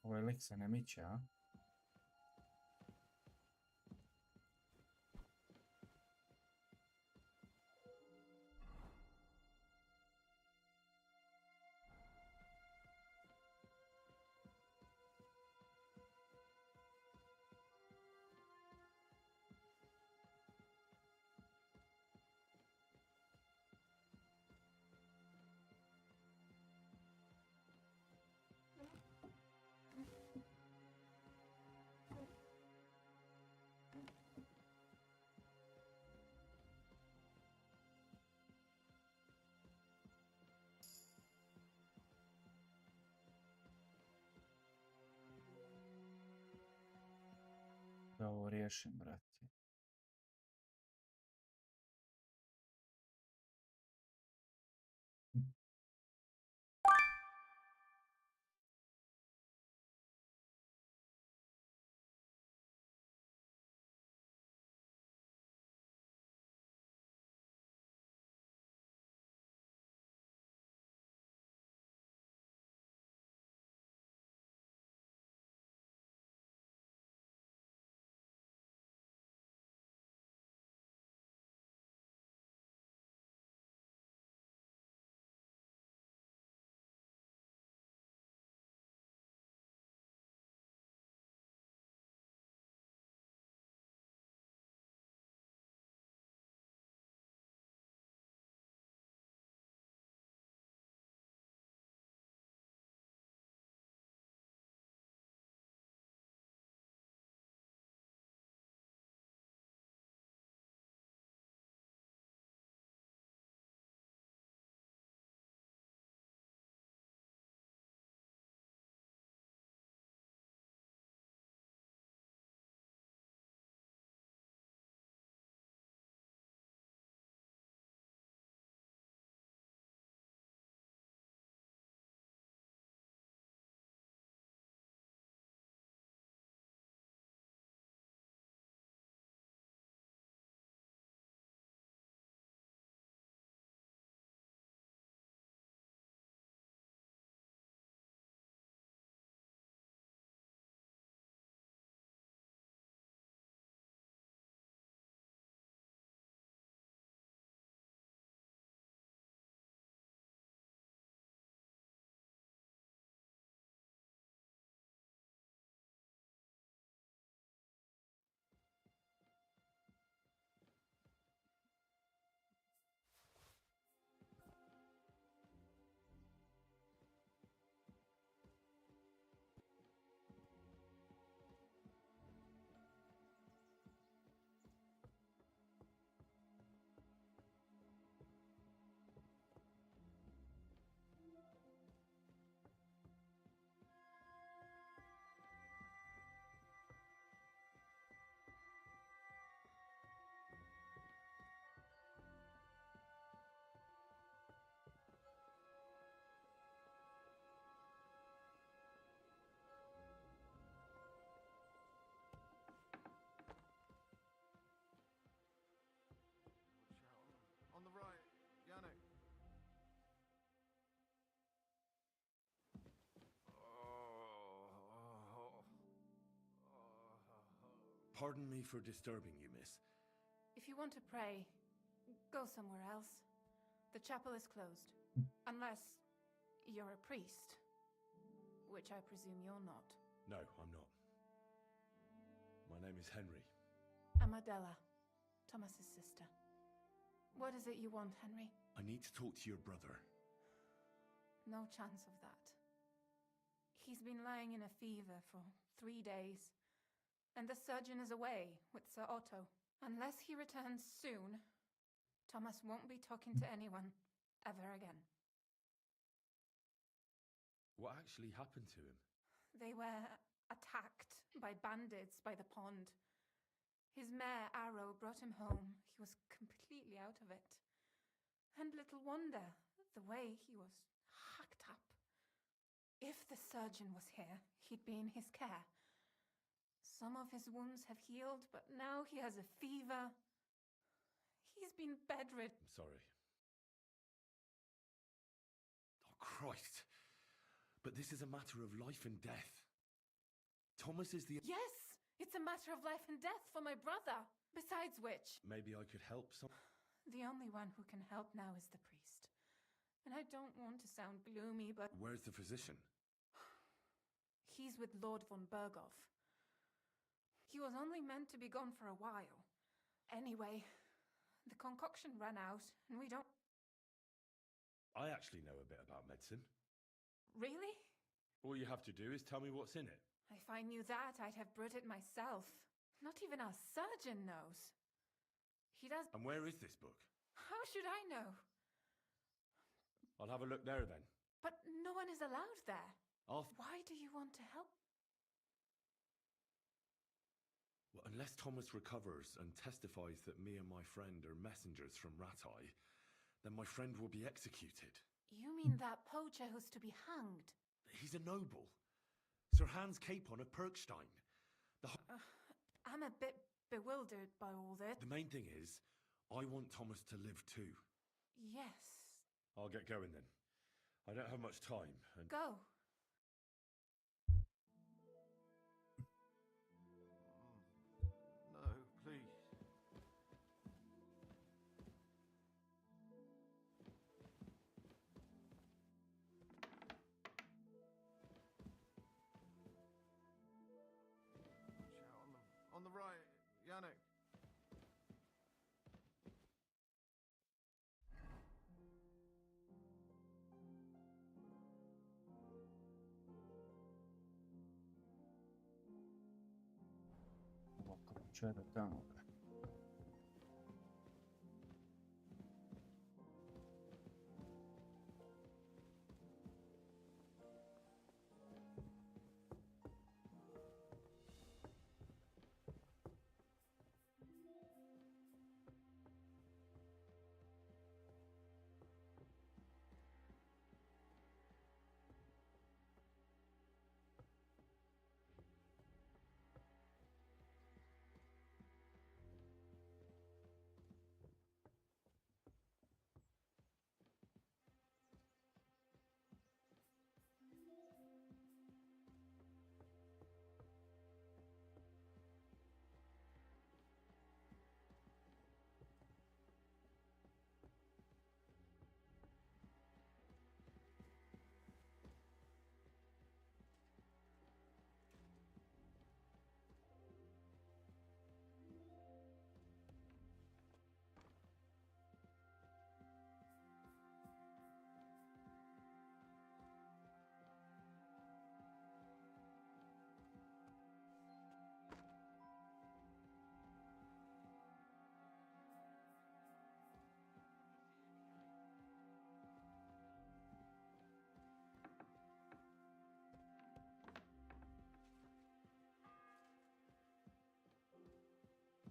Ovaj lik se ne miče, a? Da ovo riješim, brate. On the right, Yannick. Pardon me for disturbing you, miss. If you want to pray, go somewhere else. The chapel is closed. Unless you're a priest. Which I presume you're not. No, I'm not. My name is Henry. I'm Adela, Thomas's sister. What is it you want, Henry? I need to talk to your brother. No chance of that. He's been lying in a fever for 3 days. And the surgeon is away with Sir Otto. Unless he returns soon, Thomas won't be talking to anyone ever again. What actually happened to him? They were attacked by bandits by the pond. His mare, Arrow, brought him home. He was completely out of it. And little wonder, the way he was hacked up. If the surgeon was here, he'd be in his care. Some of his wounds have healed, but now he has a fever. He's been bedridden. I'm sorry. Oh, Christ. But this is a matter of life and death. Thomas is the... Yes! It's a matter of life and death for my brother. Besides which, Maybe I could help some... the only one who can help now is the priest. And I don't want to sound gloomy, but Where's the physician? he's with Lord von Berghoff. He was only meant to be gone for a while. Anyway, the concoction ran out, and we don't... I actually know a bit about medicine. Really? All you have to do is tell me what's in it. If I knew that, I'd have brewed it myself. Not even our surgeon knows. He does... And where is this book? How should I know? I'll have a look there then. But no one is allowed there. I'll... Why do you want to help? Well, unless Thomas recovers and testifies that me and my friend are messengers from Ratai, then my friend will be executed. You mean that poacher who's to be hanged? He's a noble. Sir Hans Capon of Perkstein. I'm a bit bewildered by all this. The main thing is, I want Thomas to live too. Yes. I'll get going then. I don't have much time, and... Go. No, please. On the right, Yannick. Ovako, čera tamo.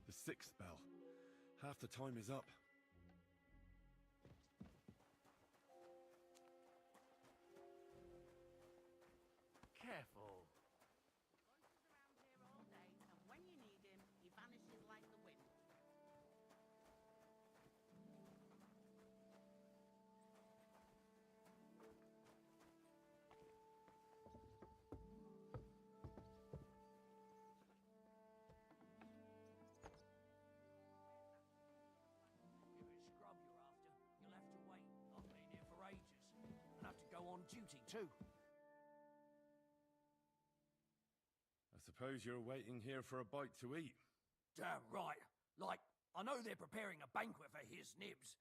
The sixth bell. Half the time is up. Careful. Royster's around here all day, and when you need him, he vanishes like the wind. On duty too. I suppose you're waiting here for a bite to eat. Damn right. Like, I know they're preparing a banquet for his nibs,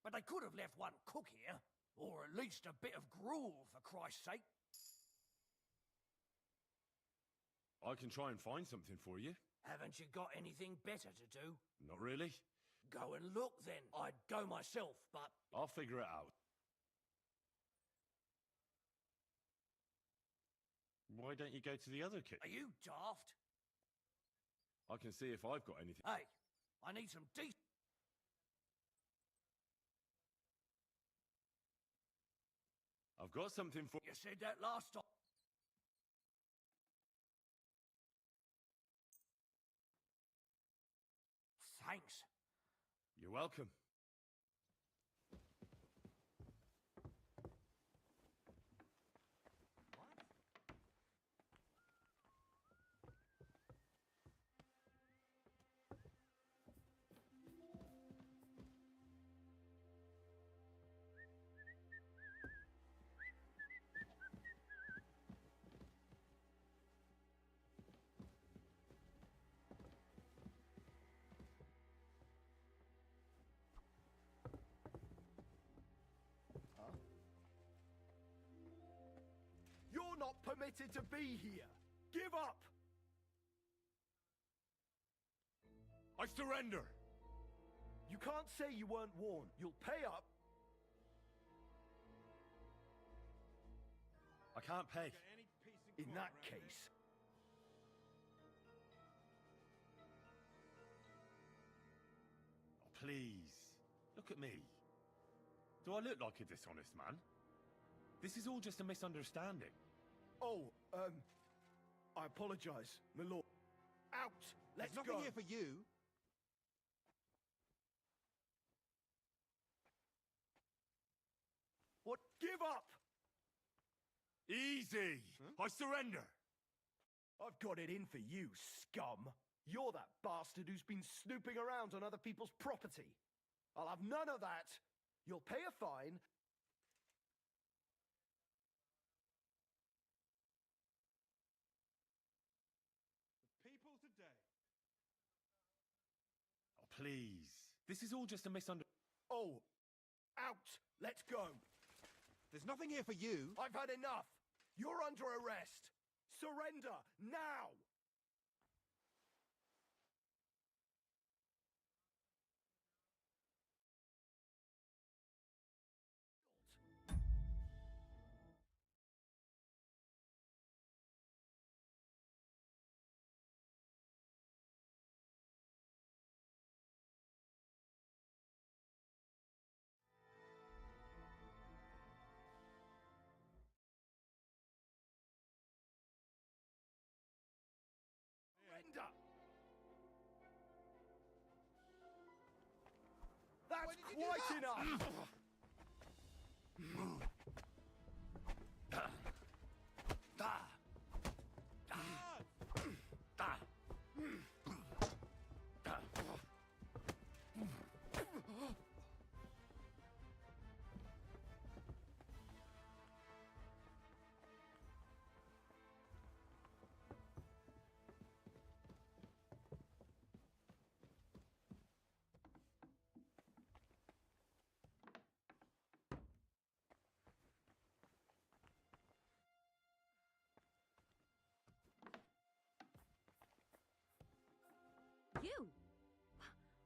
but they could have left one cook here, or at least a bit of gruel, for Christ's sake. I can try and find something for you. Haven't you got anything better to do? Not really. Go and look then. I'd go myself, but... I'll figure it out. Why don't you go to the other kitchen? Are you daft? I can see if I've got anything. Hey, I need some decent... I've got something for... You said that last time. Thanks. You're welcome. permitted to be here. Give up! I surrender! You can't say you weren't warned. You'll pay up. I can't pay. In that case... Oh, please, look at me. Do I look like a dishonest man? This is all just a misunderstanding. Oh, I apologize, my lord. Out! Let's There's go! nothing here for you. What? Give up! Easy! I surrender! I've got it in for you, scum. You're that bastard who's been snooping around on other people's property. I'll have none of that. You'll pay a fine. People today. Oh, please. This is all just a misunderstanding. Oh, out! Let's go! There's nothing here for you. I've had enough! You're under arrest! Surrender, now! Surrender! That's quite enough! You?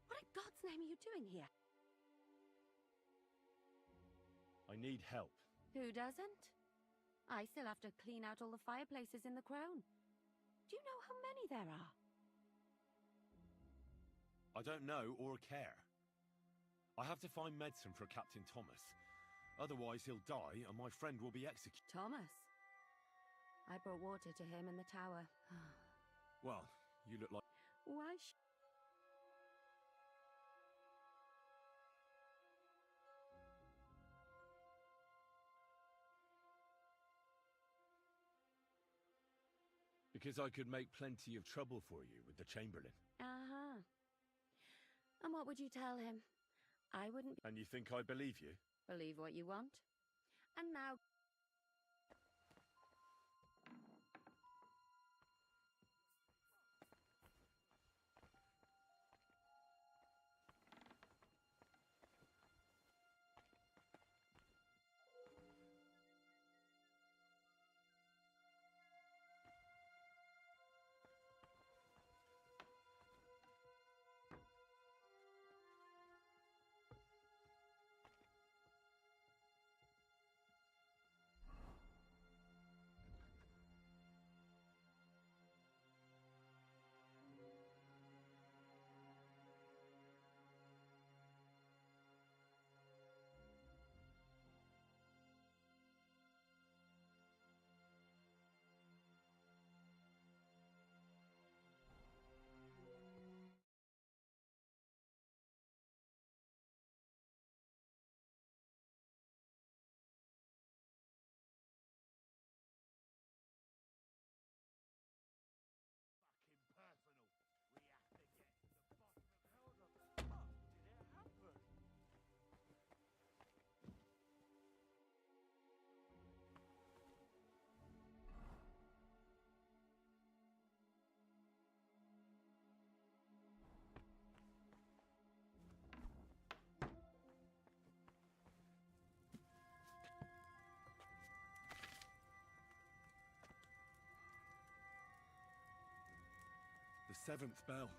What in God's name are you doing here? I need help. Who doesn't? I still have to clean out all the fireplaces in the crown. Do you know how many there are? I don't know or care. I have to find medicine for Captain Thomas. Otherwise he'll die and my friend will be executed. Thomas? I brought water to him in the tower. Well, you look like... Why Because I could make plenty of trouble for you with the Chamberlain. Uh-huh. And what would you tell him? I wouldn't And you think I believe you? believe what you want. And now... 7th bell.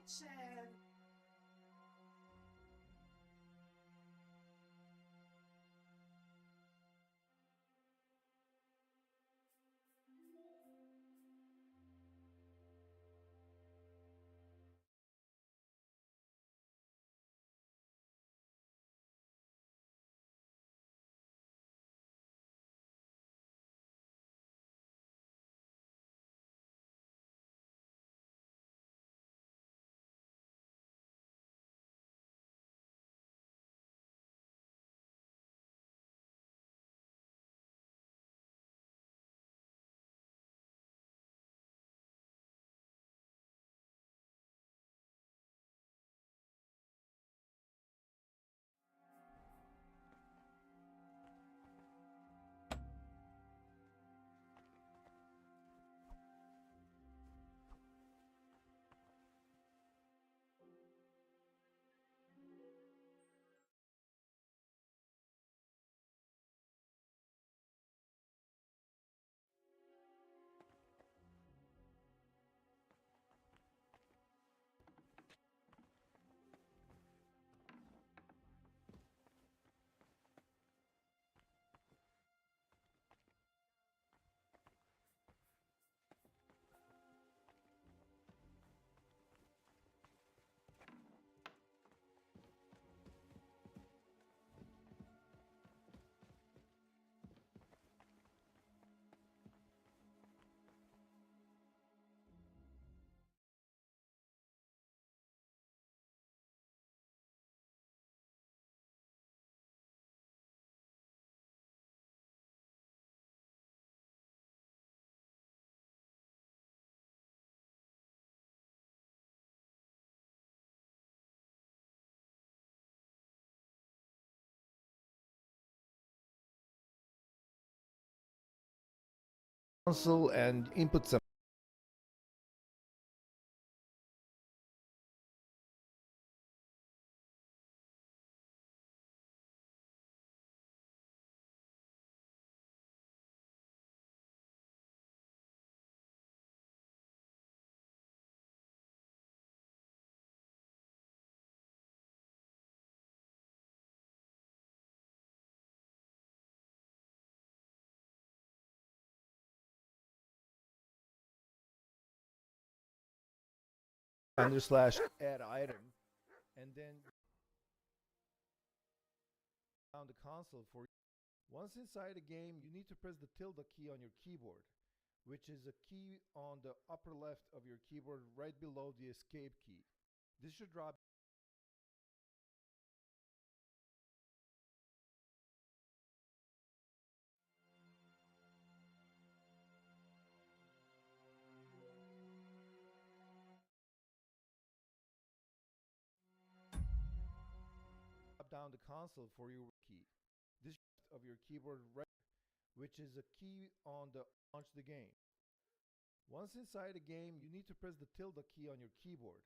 Richard! Console and input some /add item, and then down the console for you. Once inside the game, you need to press the tilde key on your keyboard, which is a key on the upper left of your keyboard right below the escape key. This should drop down the console for your key. This of your keyboard right, which is a key on the launch the game. Once inside the game, you need to press the tilde key on your keyboard,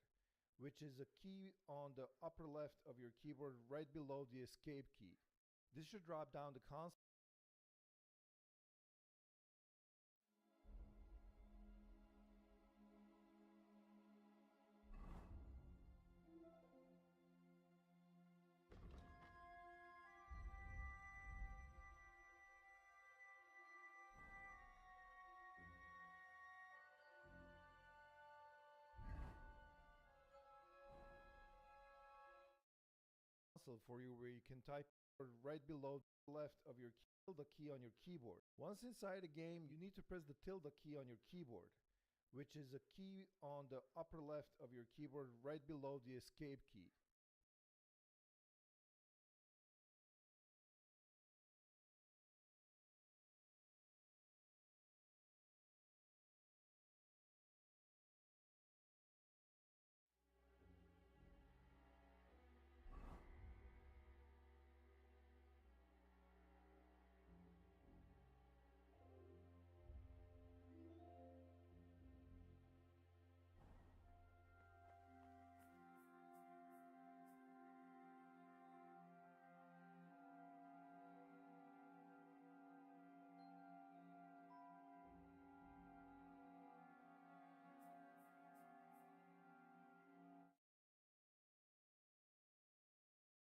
which is a key on the upper left of your keyboard right below the escape key. This should drop down the console. For you where you can type right below the left of your tilde key on your keyboard. Once inside the game, you need to press the tilde key on your keyboard, which is a key on the upper left of your keyboard right below the escape key.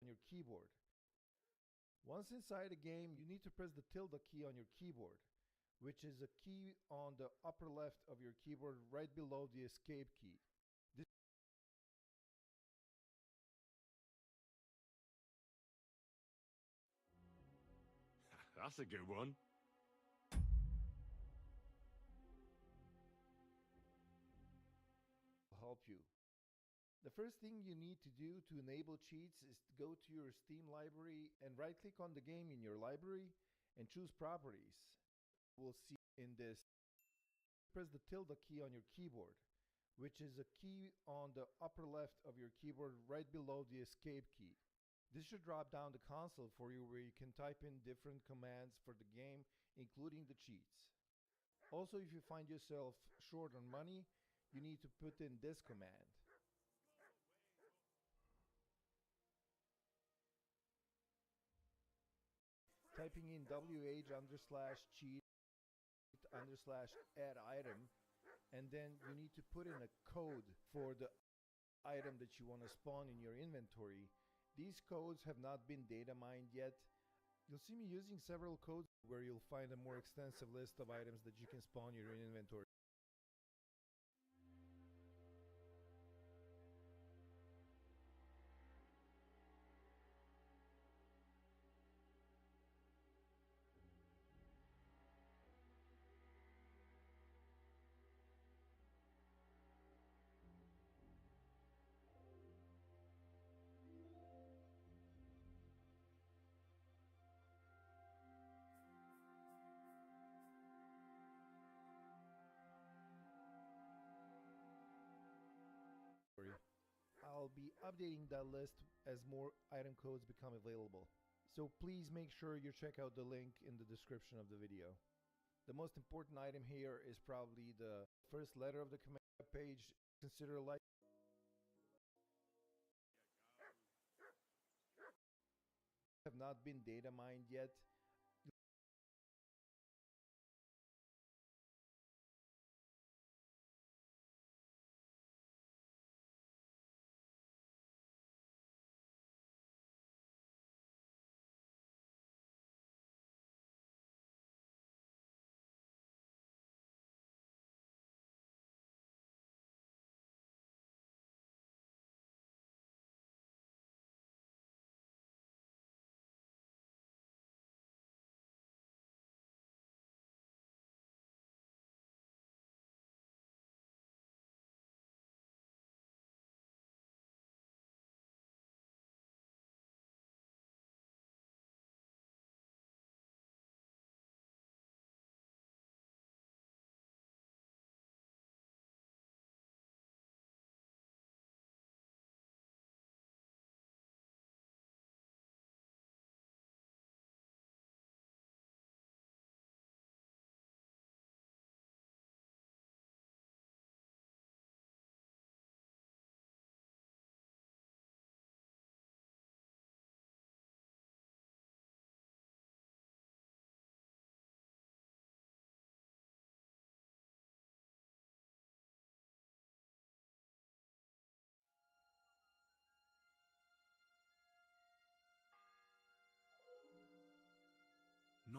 Your keyboard. Once inside the game, you need to press the tilde key on your keyboard, which is a key on the upper left of your keyboard right below the escape key. That's a good one. Help you. The first thing you need to do to enable cheats is to go to your Steam library and right-click on the game in your library and choose Properties. We'll see in this. Press the tilde key on your keyboard, which is a key on the upper left of your keyboard right below the escape key. This should drop down the console for you where you can type in different commands for the game, including the cheats. Also, if you find yourself short on money, you need to put in this command. Typing in wh_cheat_add item, and then you need to put in a code for the item that you want to spawn in your inventory. These codes have not been data mined yet. You'll see me using several codes where you'll find a more extensive list of items that you can spawn in your inventory. I'll be updating that list as more item codes become available. So please make sure you check out the link in the description of the video. The most important item here is probably the first letter of the command page. Consider like have not been data mined yet.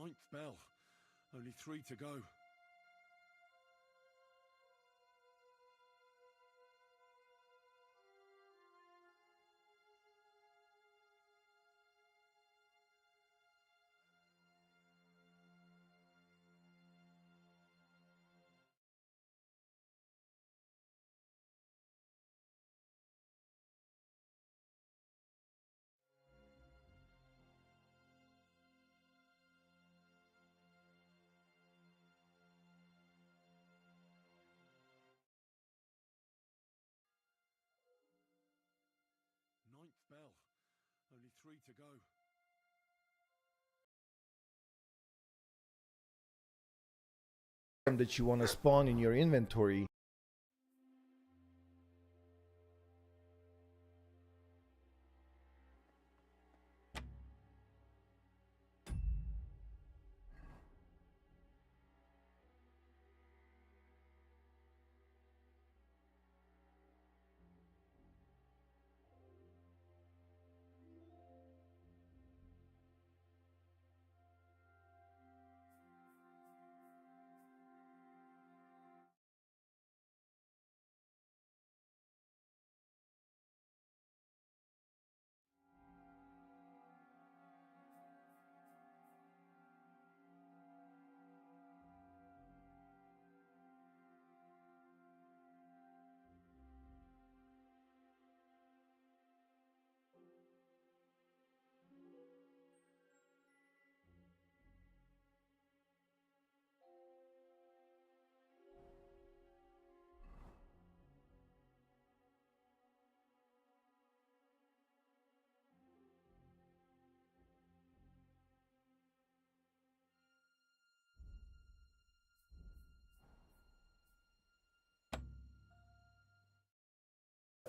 Ninth bell. Only 3 to go. Ninth bell. Only 3 to go. That you want to spawn in your inventory.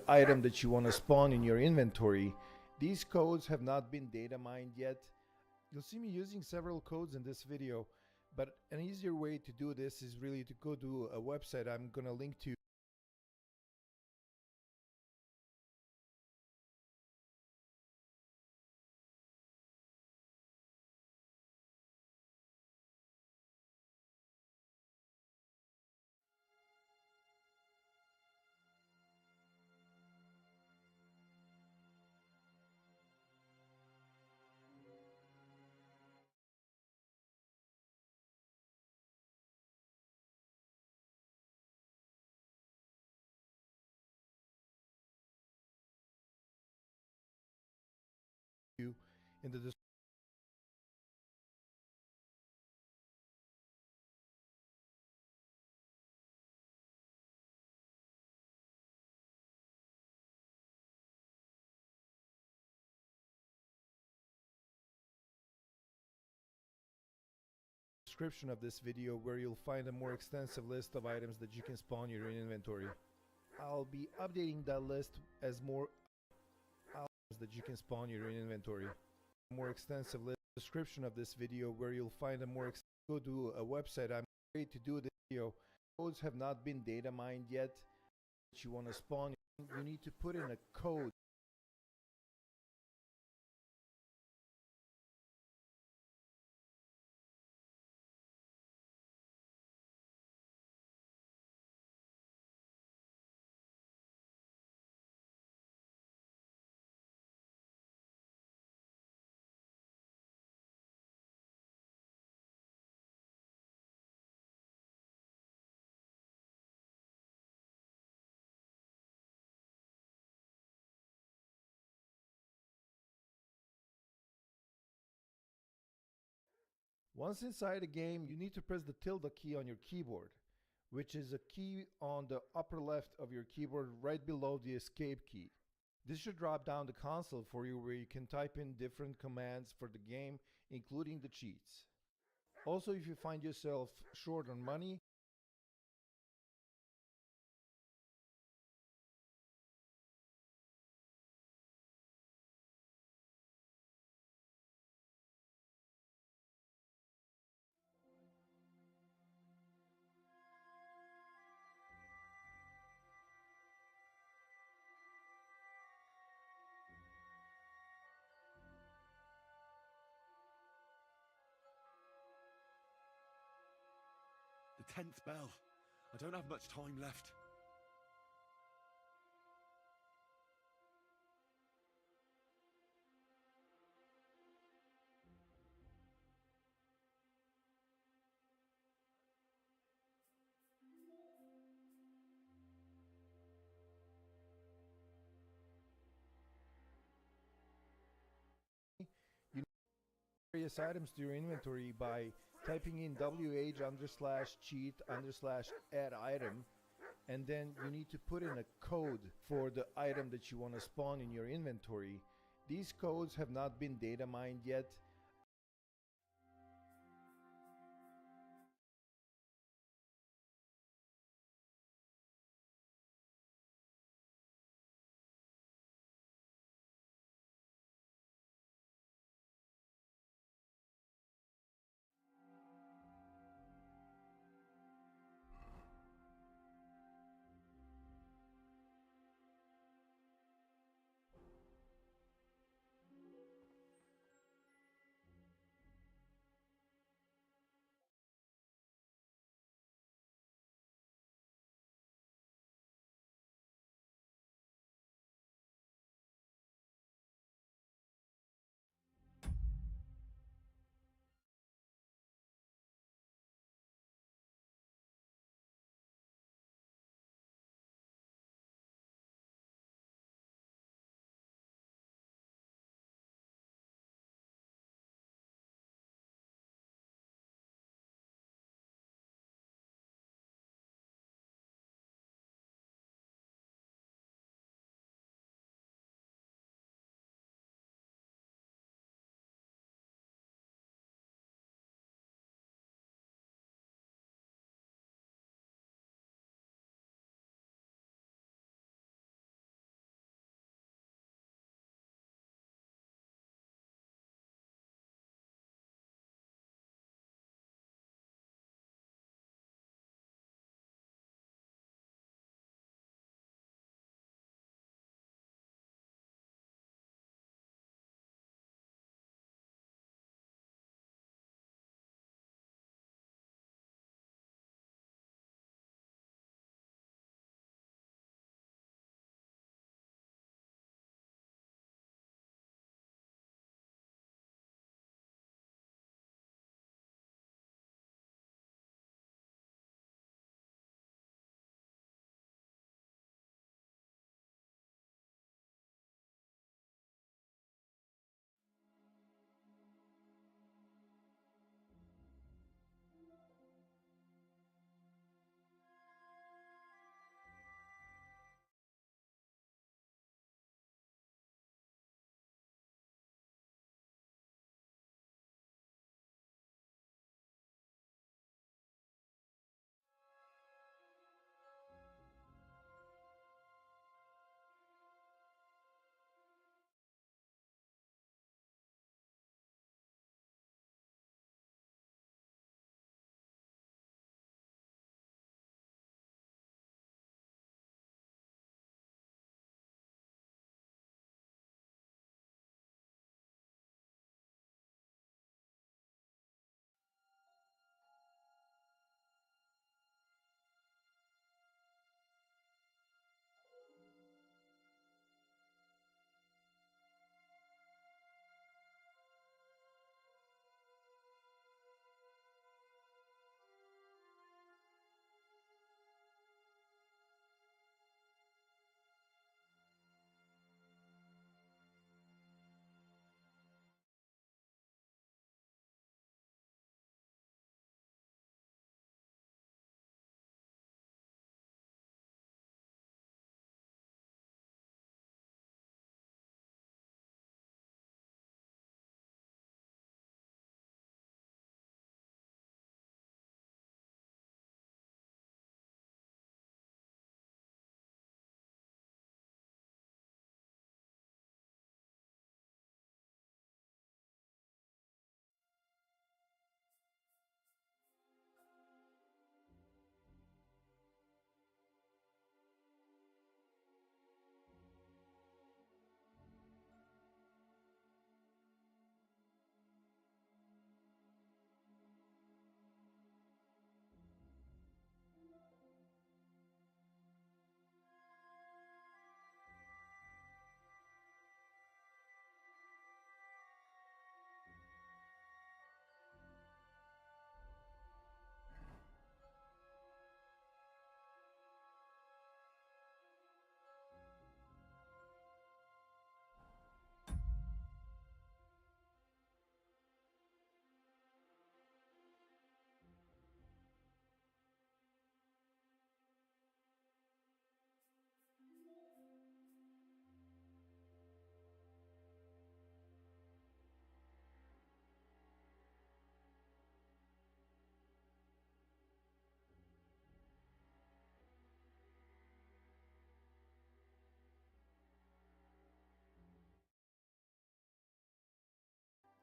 Item that you want to spawn in your inventory. These codes have not been data mined yet. You'll see me using several codes in this video, but an easier way to do this is really to go to a website I'm gonna link to. In the description of this video, where you'll find a more extensive list of items that you can spawn in your inventory. I'll be updating that list as more items that you can spawn in your inventory. More extensive list description of this video, where you'll find a more go to a website I'm ready to do this video. Codes have not been data mined yet. That you want to spawn, you need to put in a code. Once inside the game, you need to press the tilde key on your keyboard, which is a key on the upper left of your keyboard right below the escape key. This should drop down the console for you, where you can type in different commands for the game, including the cheats. Also, if you find yourself short on money, 10th bell. I don't have much time left. Various items to your inventory by typing in wh_cheat_add item, and then you need to put in a code for the item that you want to spawn in your inventory. These codes have not been data mined yet.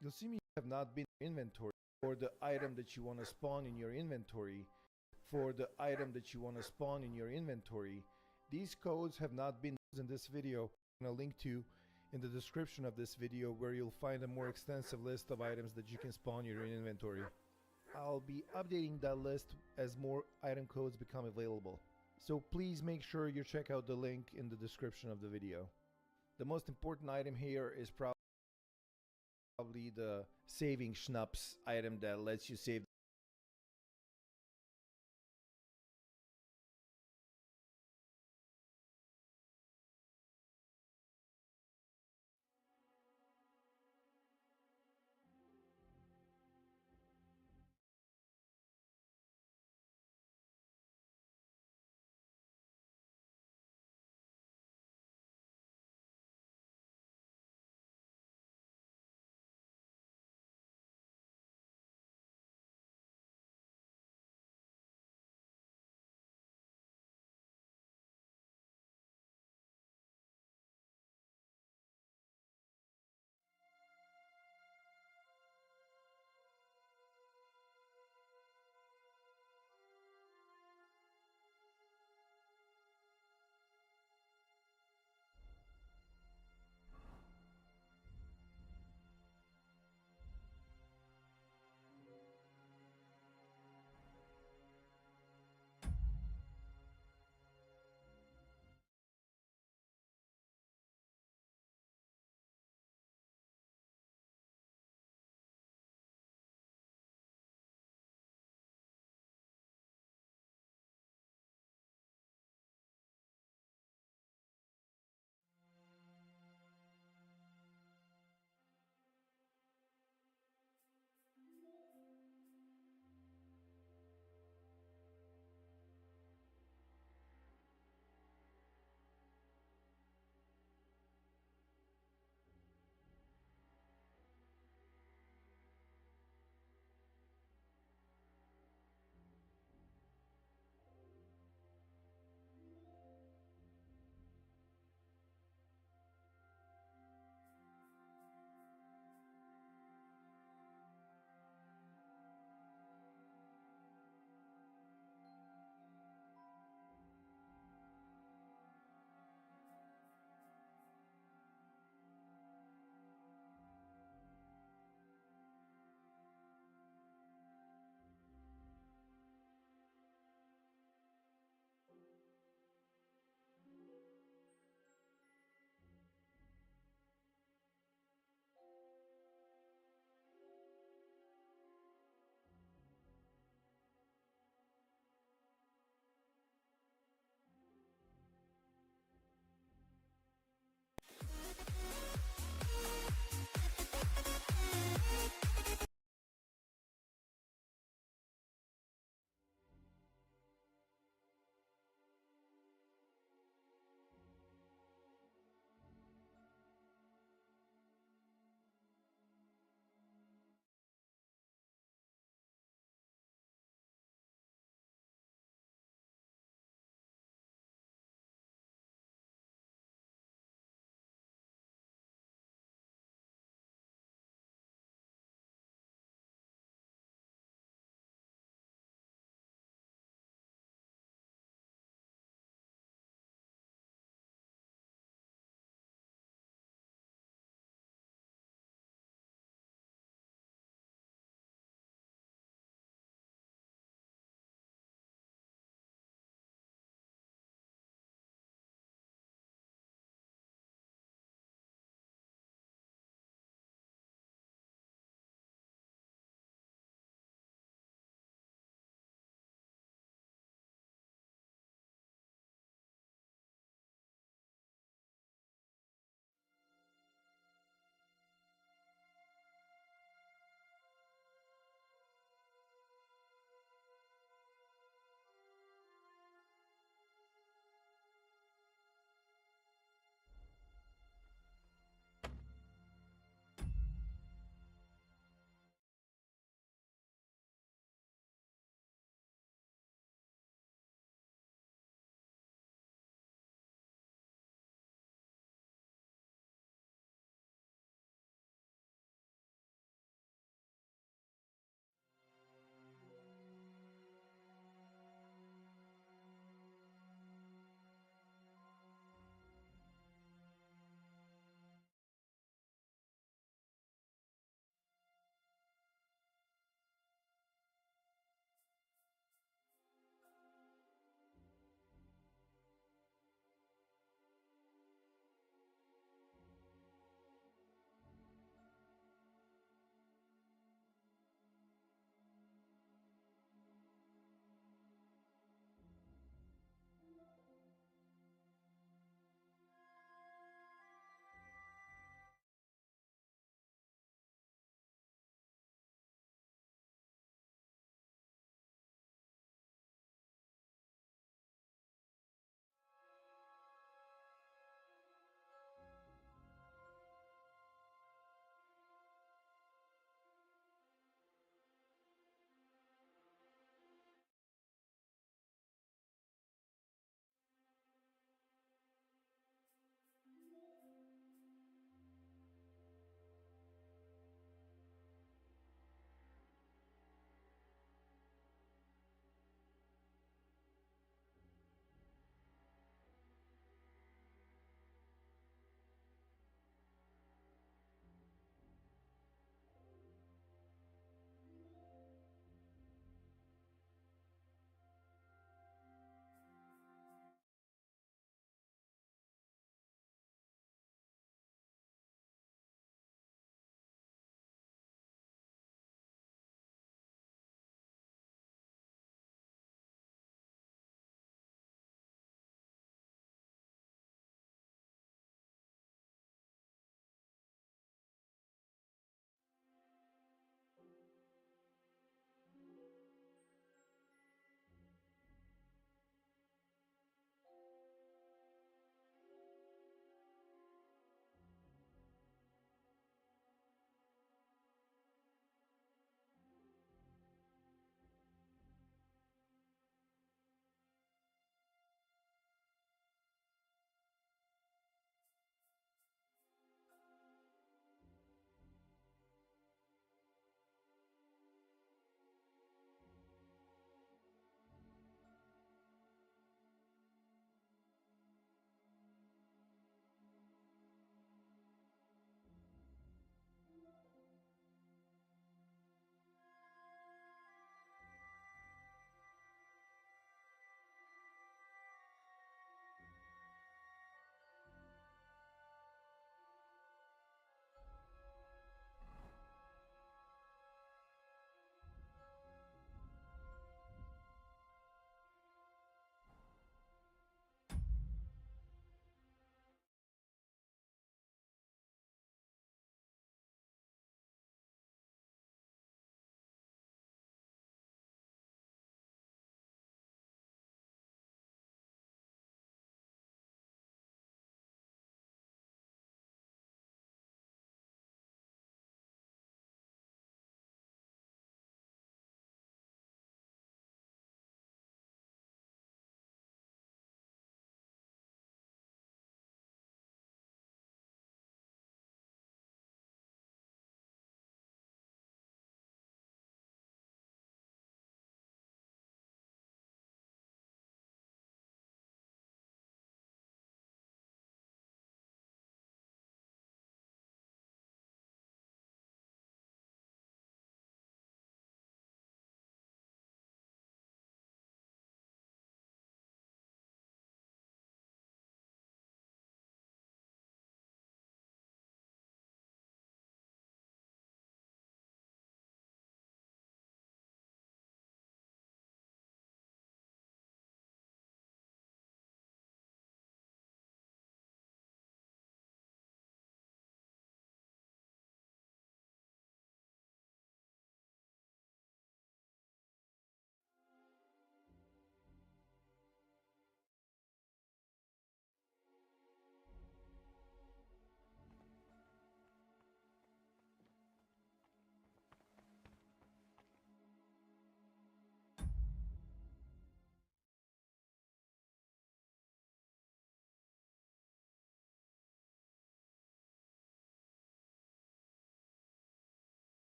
you'll see me have not been in inventory for the item that you want to spawn in your inventory. For the item that you want to spawn in your inventory, these codes have not been used in this video. I'm going to link to in the description of this video, where you'll find a more extensive list of items that you can spawn in your inventory. I'll be updating that list as more item codes become available. So please make sure you check out the link in the description of the video. The most important item here is probably the saving schnapps item that lets you save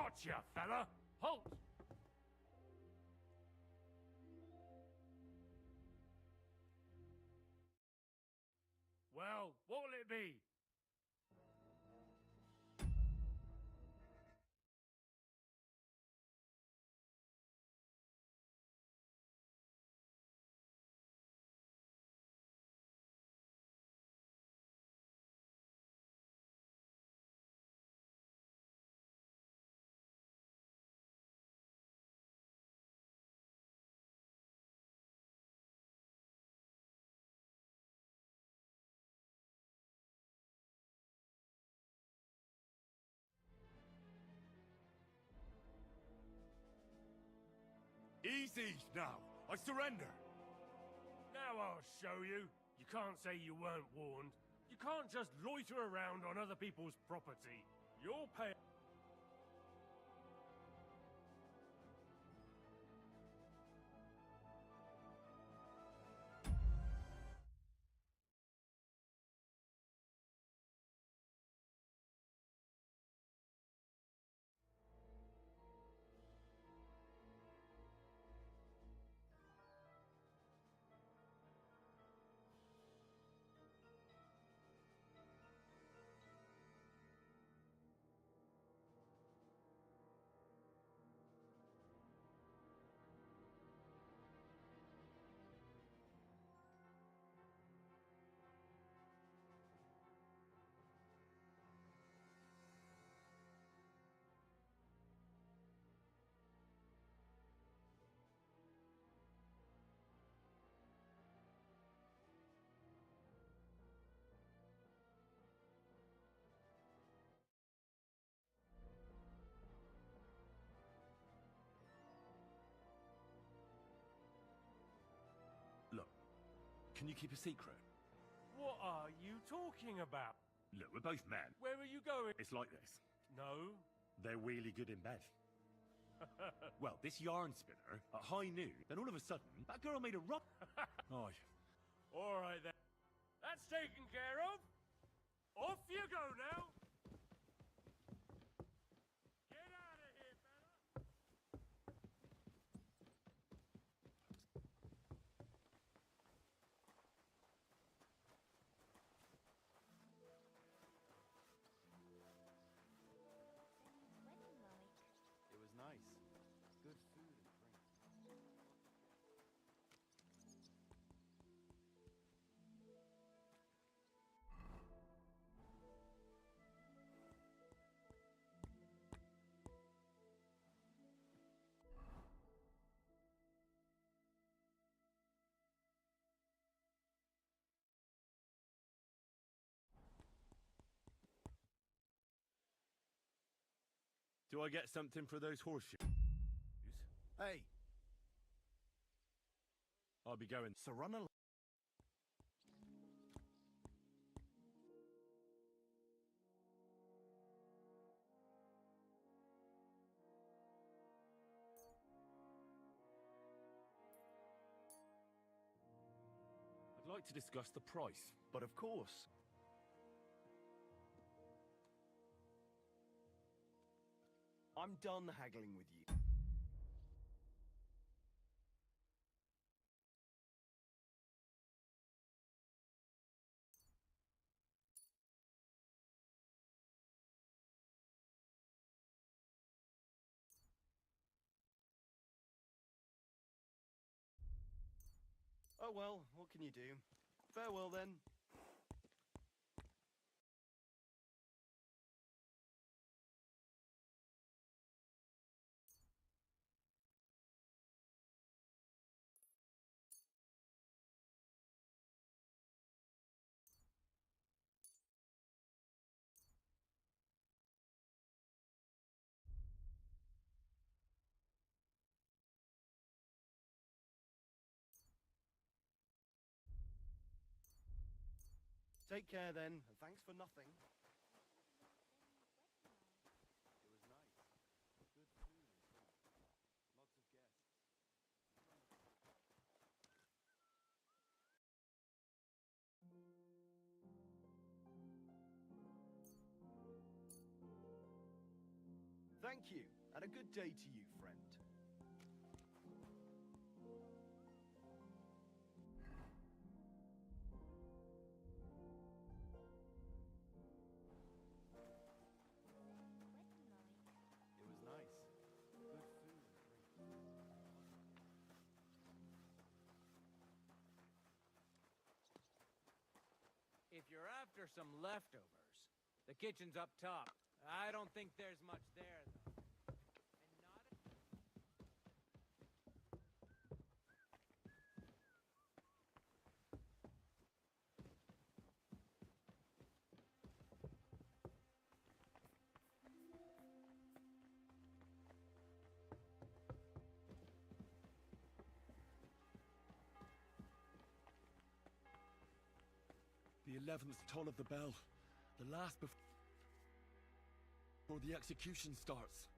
Gotcha, fella! Halt! Well, what'll it be? Easy now. I surrender. Now I'll show you. You can't say you weren't warned. You can't just loiter around on other people's property. You'll pay. Can you keep a secret? What are you talking about? Look, we're both men. Where are you going? It's like this. No. They're really good in bed. Well, this yarn spinner, at high noon, then all of a sudden, that girl made a run. Oh. All right then. That's taken care of. Off you go now. Get out of here, fella. It was nice. Good food and drink. Do I get something for those horseshoes? Hey, I'll be going. so run along. I'd like to discuss the price. But of course. I'm done haggling with you. Oh well, what can you do? Farewell then. Take care then, and thanks for nothing. It was nice. Good food and drink. Lots of guests. Thank you, and a good day to you, friend. It was nice. Good food and drink. If you're after some leftovers, the kitchen's up top. I don't think there's much there, though. The 11th toll of the bell. The last before the execution starts.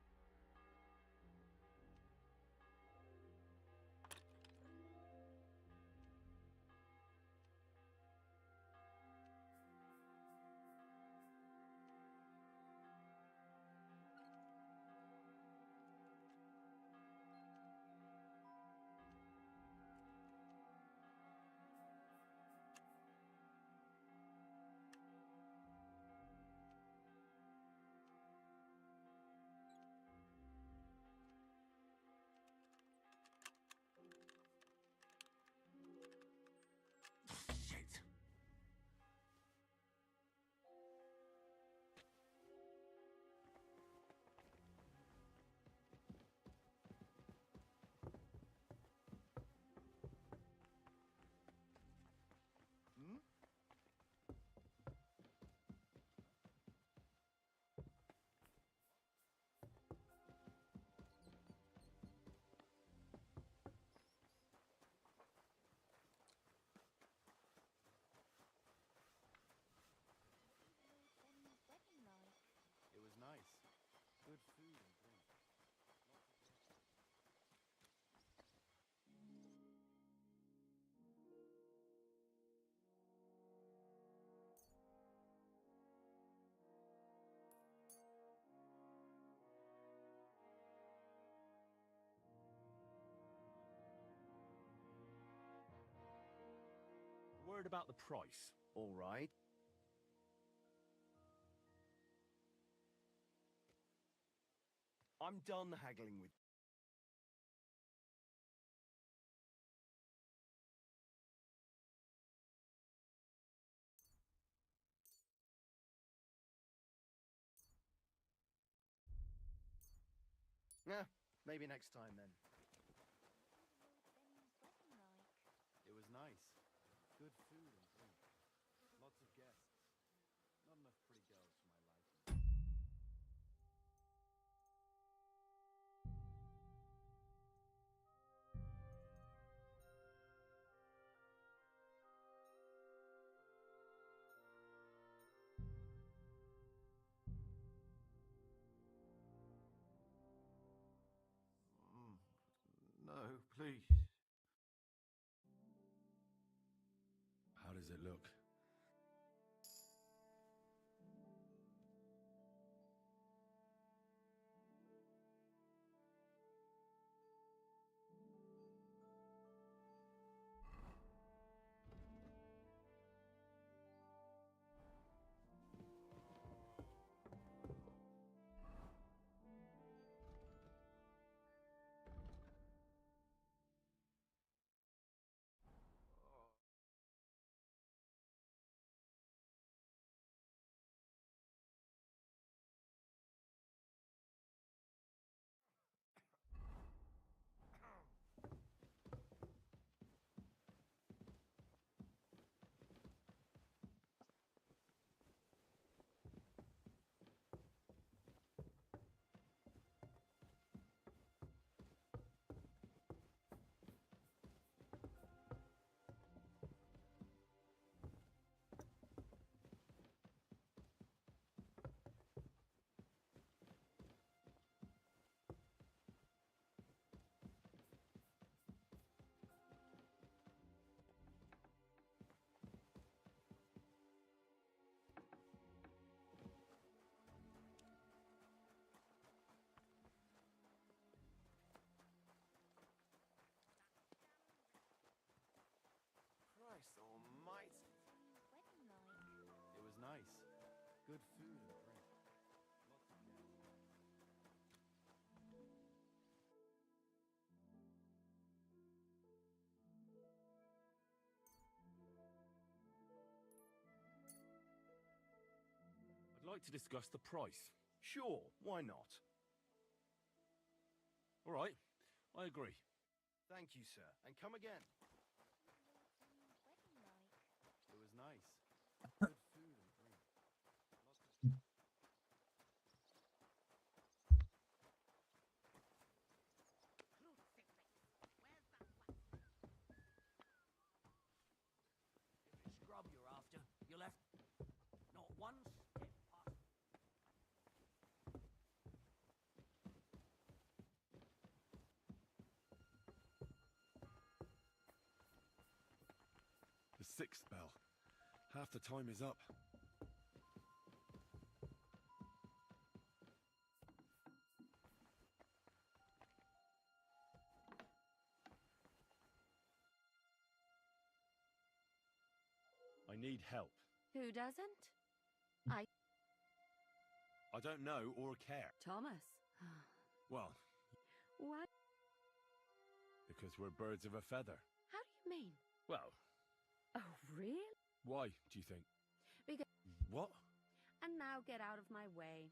It was nice. Good food and drink. Word about the price. All right. I'm done haggling with. Yeah, maybe next time then. It was nice. Good food and drink. Lots of guests. Not enough pretty girls for my liking. like to discuss the price. Sure, why not? All right, I agree. Thank you, sir, and come again. It was nice. Good food and drink. Scrub you're after. You left not one step past. The sixth bell. Half the time is up. I need help. Who doesn't? I don't know or care. Thomas. Well, What? because we're birds of a feather. How do you mean? Well, Oh, really? why, do you think? Because. What? And now get out of my way.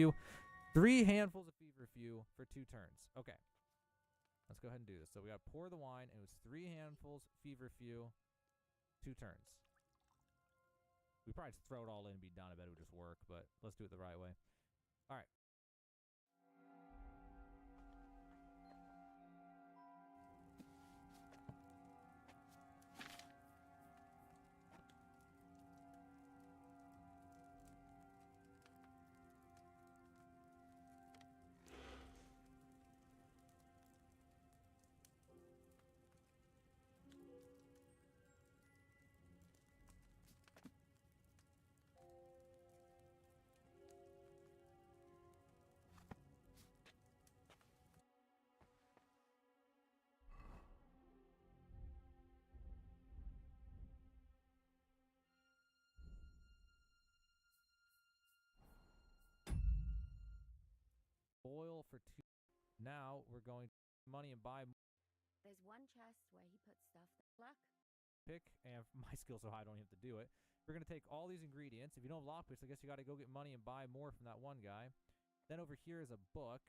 you 3 handfuls of feverfew for 2 turns. Okay. Let's go ahead and do this. So we got pour the wine. It was 3 handfuls, feverfew, 2 turns. We probably just throw it all in and be done. I bet it would just work, but let's do it the right way. All right. skill for 2. Now we're going to money and buy There's one chest where he puts stuff that luck. pick, and my skill's so high I don't even have to do it. We're going to take all these ingredients. If you don't have lockpicks, I guess you got to go get money and buy more from that one guy. Then over here is a book.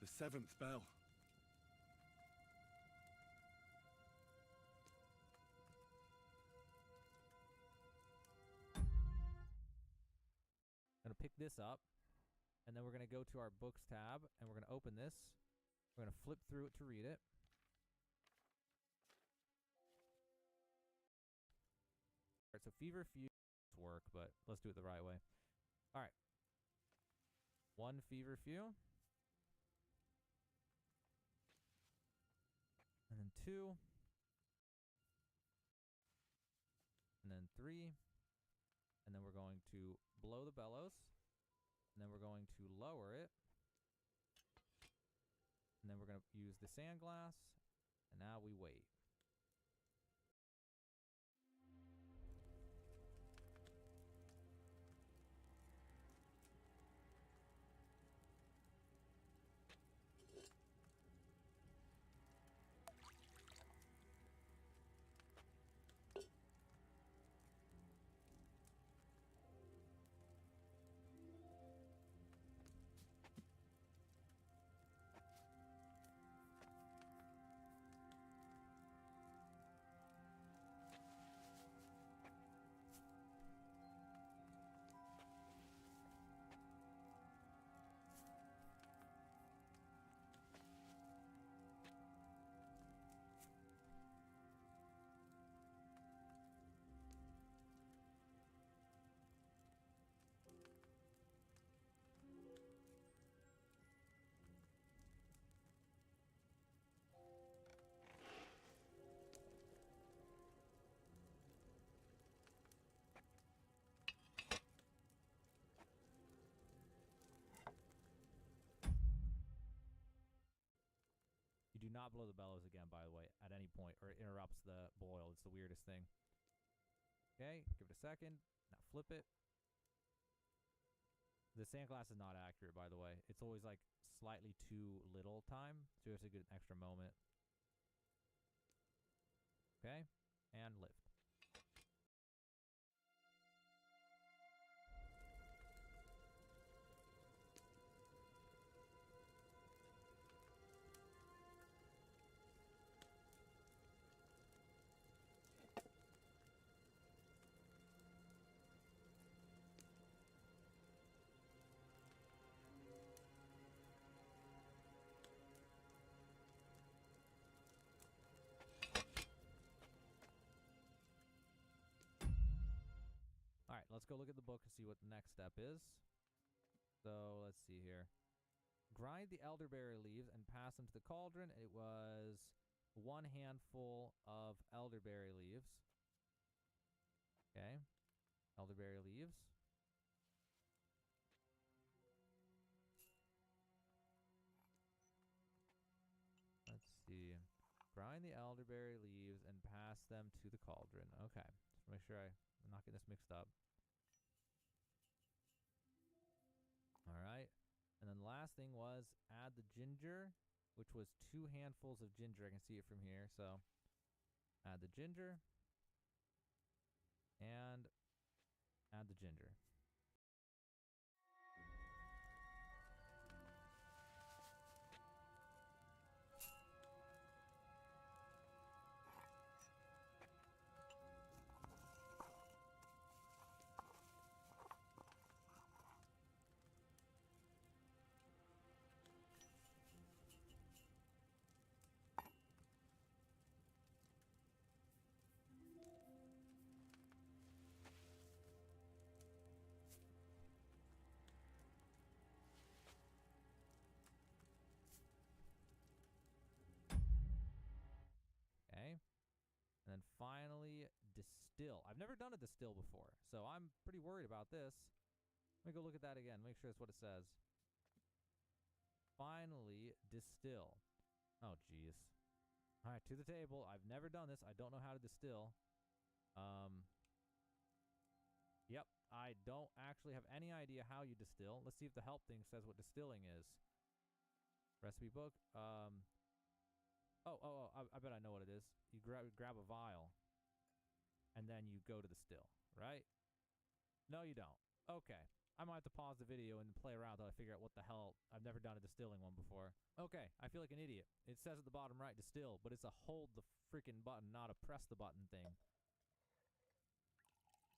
The 7th bell. Gonna pick this up, and then we're gonna go to our books tab, and we're gonna open this. We're gonna flip through it to read it. Alright, so feverfew work, but let's do it the right way. Alright. 1 feverfew. And then 2. And then 3. And then we're going to blow the bellows. And then we're going to lower it. And then we're going to use the sandglass. And now we wait. Do not blow the bellows again, by the way, at any point, or it interrupts the boil. It's the weirdest thing. Okay, give it a second. Now flip it. The sandglass is not accurate, by the way. It's always like slightly too little time, so you have to get an extra moment. Okay, and lift. let's go look at the book and see what the next step is. So let's see here. Grind the elderberry leaves and pass them to the cauldron. It was 1 handful of elderberry leaves. Okay. Elderberry leaves. Let's see. Grind the elderberry leaves and pass them to the cauldron. Okay. Just make sure I'm not getting this mixed up. Alright. And then the last thing was add the ginger, which was 2 handfuls of ginger. I can see it from here. So add the ginger. And add the ginger. And then finally, distill. I've never done a distill before, so I'm pretty worried about this. Let me go look at that again, make sure that's what it says. Finally, distill. Oh, jeez. All right, to the table. I've never done this. I don't know how to distill. Yep, I don't actually have any idea how you distill. Let's see if the help thing says what distilling is. Recipe book. I bet I know what it is. You grab a vial, and then you go to the still, right? No, you don't. Okay. I might have to pause the video and play around until I figure out what the hell. I've never done a distilling one before. Okay, I feel like an idiot. It says at the bottom right, distill, but it's a hold the freaking button, not a press the button thing.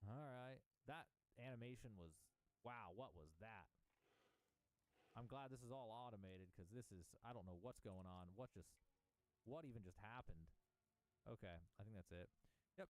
Alright. That animation was... Wow, what was that? I'm glad this is all automated, because this is... I don't know what's going on. What even just happened? Okay, I think that's it. Yep.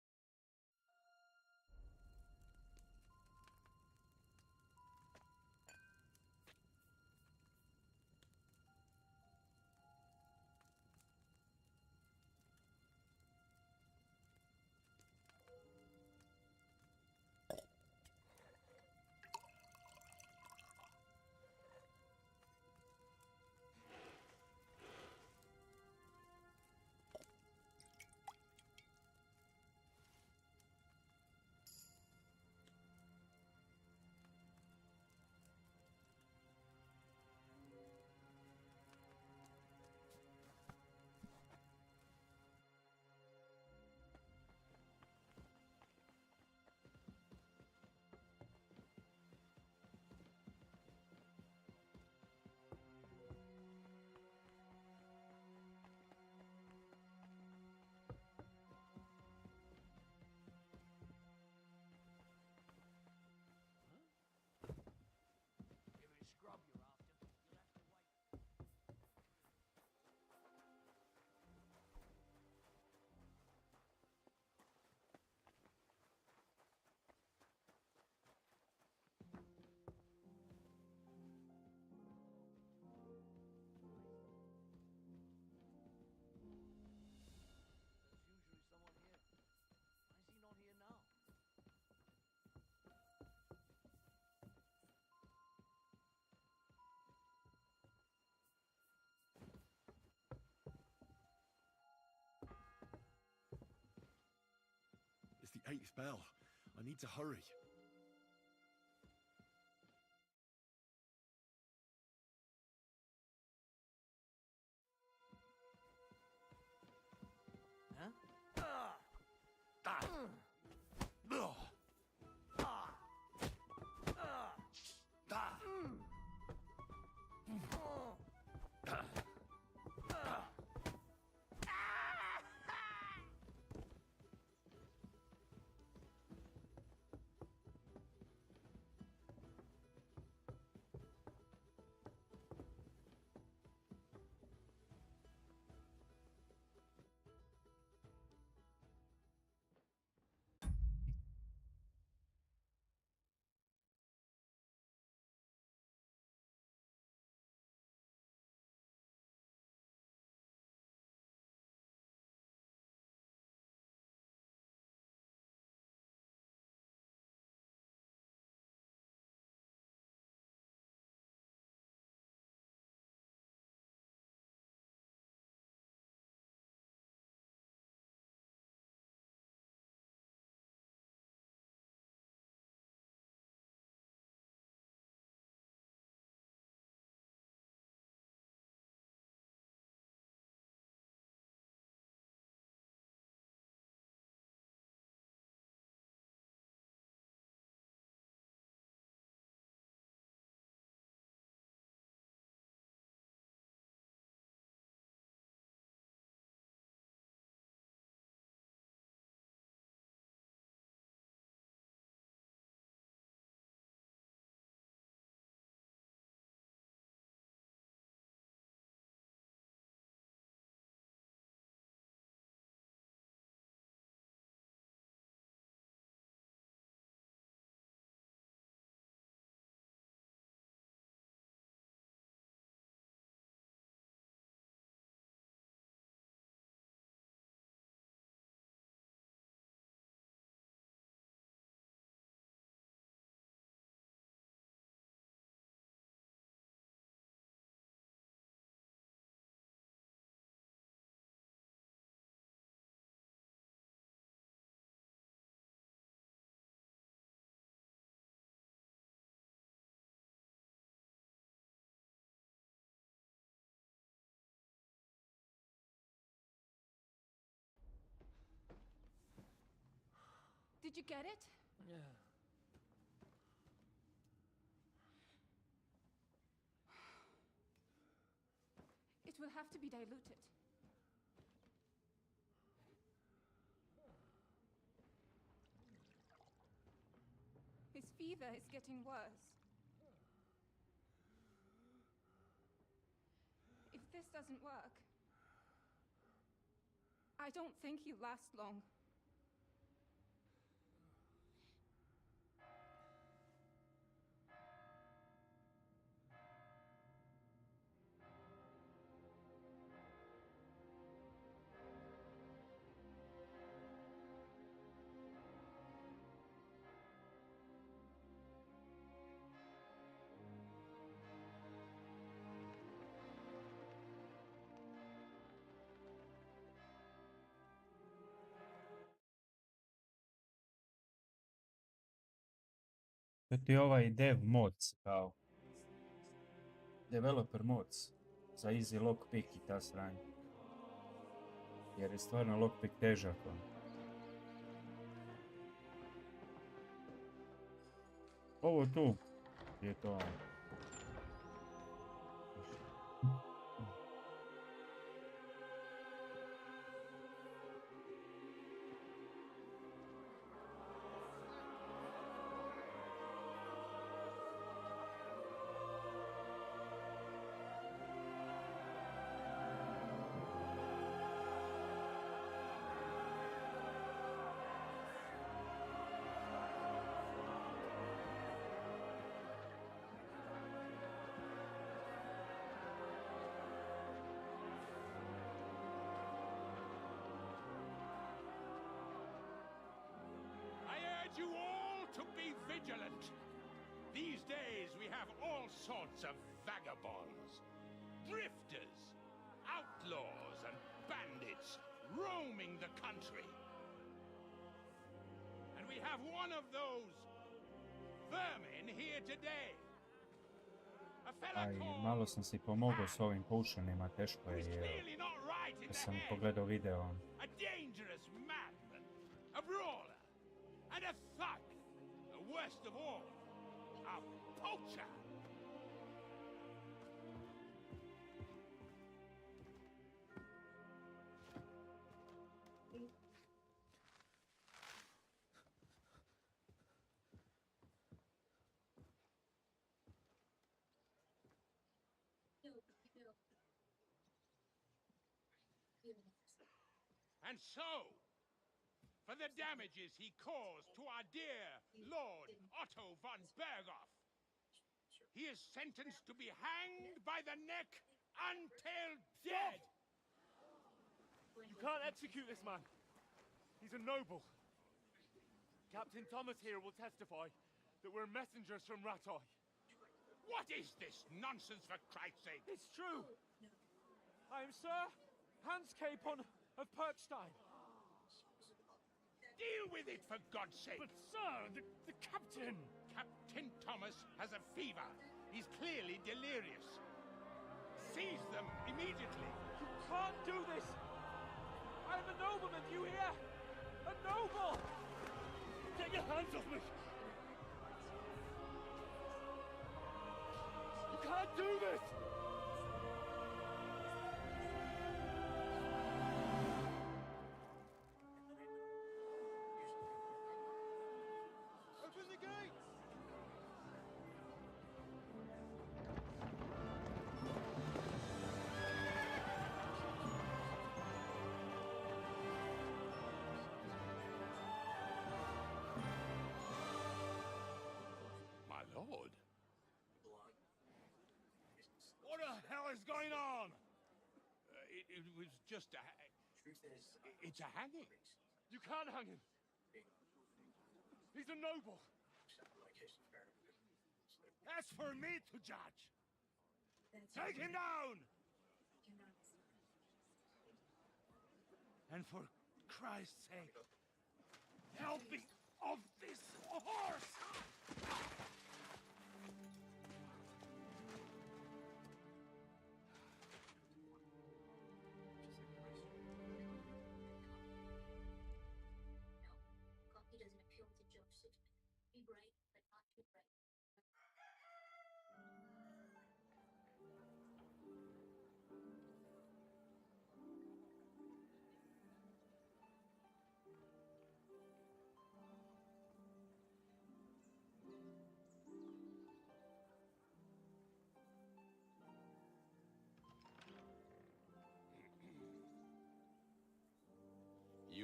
It's the 8th bell. I need to hurry. Did you get it? Yeah. It will have to be diluted. His fever is getting worse. If this doesn't work, I don't think he'll last long. To ti je ovaj dev mods, kao developer mods za easy lockpick i ta sranja. Jer je stvarno lockpick težak. Ovo tu je to. You all to be vigilant. These days we have all sorts of vagabonds, drifters, outlaws and bandits roaming the country. And we have one of those vermin here today. A fella Aj, called malo sam si pomogao s ovim potionima, teško je, clearly not right in jer the sam head. pogledao video. A dangerous madman, a brawler, and a thug, the worst of all, a poacher. And so, for the damages he caused to our dear Lord Otto von Berghoff, he is sentenced to be hanged by the neck until dead. You can't execute this man. He's a noble. Captain Thomas here will testify that we're messengers from Ratoi. What is this nonsense, for Christ's sake? It's true. I am Sir Hans Capon of Perchstein. Deal with it, for God's sake. But sir, the captain... Captain Thomas has a fever. He's clearly delirious. Seize them immediately. You can't do this. I am a nobleman, you hear? A noble! Get your hands off me! You can't do this! Open the gates! My lord. What the hell is going on? It was just a... It's a hanging. You can't hang him. He's a noble. That's for me to judge. Take him down! And for Christ's sake, help me off this horse! He doesn't appeal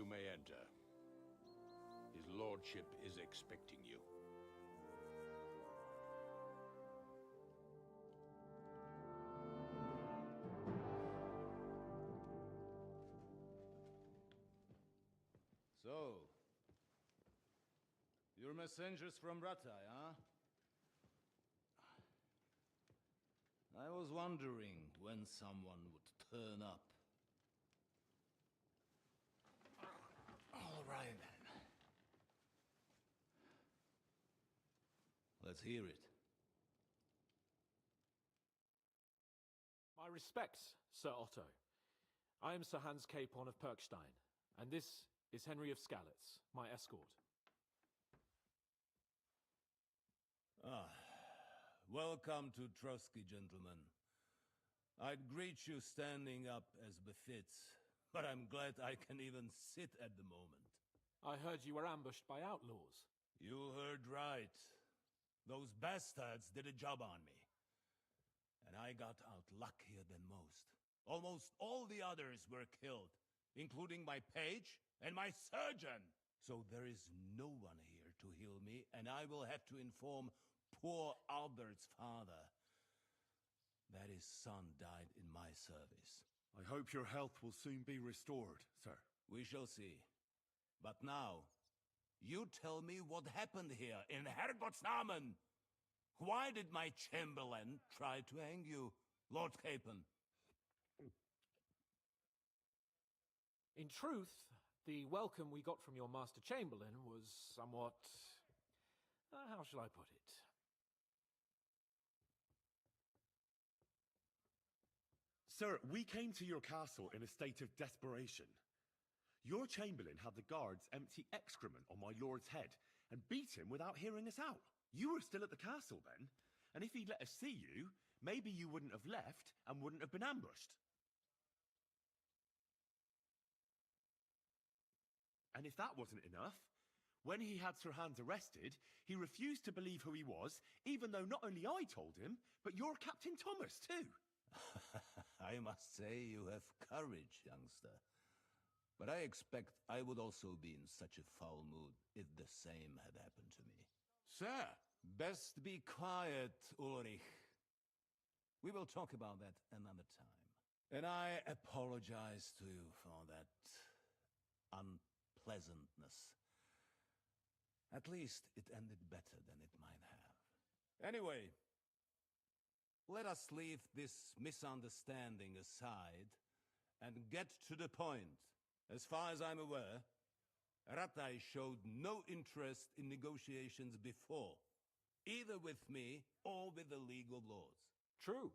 You may enter. His lordship is expecting you. So, you're messengers from Ratai, huh? I was wondering when someone would turn up. All right, then. Let's hear it. My respects, Sir Otto. I am Sir Hans Capon of Perkstein, and this is Henry of Skalitz, my escort. Welcome to Trotsky, gentlemen. I'd greet you standing up as befits, but I'm glad I can even sit at the moment. I heard you were ambushed by outlaws. You heard right. Those bastards did a job on me. And I got out luckier than most. Almost all the others were killed, including my page and my surgeon. So there is no one here to heal me, and I will have to inform poor Albert's father that his son died in my service. I hope your health will soon be restored, sir. We shall see. But now, you tell me what happened here in Herrgottsnamen. Why did my chamberlain try to hang you, Lord Capon? In truth, the welcome we got from your Master Chamberlain was somewhat... how shall I put it? Sir, we came to your castle in a state of desperation. Your chamberlain had the guards empty excrement on my lord's head and beat him without hearing us out. You were still at the castle then, and if he'd let us see you, maybe you wouldn't have left and wouldn't have been ambushed. And if that wasn't enough, when he had Sir Hans arrested, he refused to believe who he was, even though not only I told him, but your Captain Thomas too. I must say you have courage, youngster. But I expect I would also be in such a foul mood if the same had happened to me. Sir! Best be quiet, Ulrich. We will talk about that another time. And I apologize to you for that unpleasantness. At least it ended better than it might have. Anyway, let us leave this misunderstanding aside and get to the point. As far as I'm aware, Ratai showed no interest in negotiations before, either with me or with the League of Lords. True.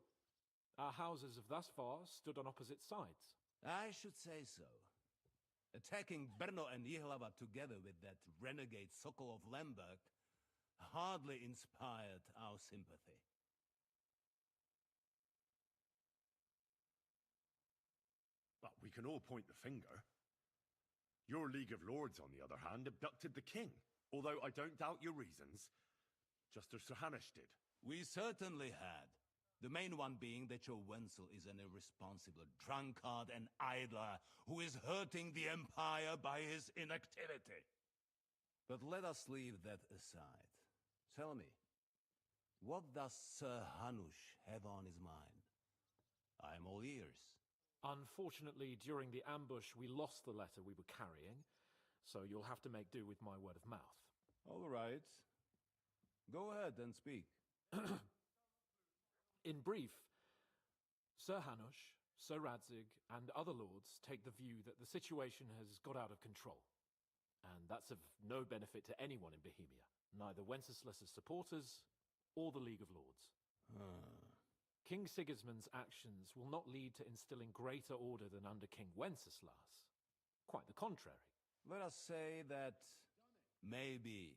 Our houses have thus far stood on opposite sides. I should say so. Attacking Brno and Jihlava together with that renegade Sokol of Lemberg hardly inspired our sympathy. But we can all point the finger. Your League of Lords, on the other hand, abducted the king, although I don't doubt your reasons, just as Sir Hanush did. We certainly had. The main one being that your Wenzel is an irresponsible drunkard and idler who is hurting the Empire by his inactivity. But let us leave that aside. Tell me, what does Sir Hanush have on his mind? I'm all ears. Unfortunately, during the ambush, we lost the letter we were carrying, so you'll have to make do with my word of mouth. All right. Go ahead and speak. In brief, Sir Hanush, Sir Radzig, and other lords take the view that the situation has got out of control, and that's of no benefit to anyone in Bohemia, neither Wenceslas's supporters or the League of Lords. King Sigismund's actions will not lead to instilling greater order than under King Wenceslas. Quite the contrary. Let us say that maybe.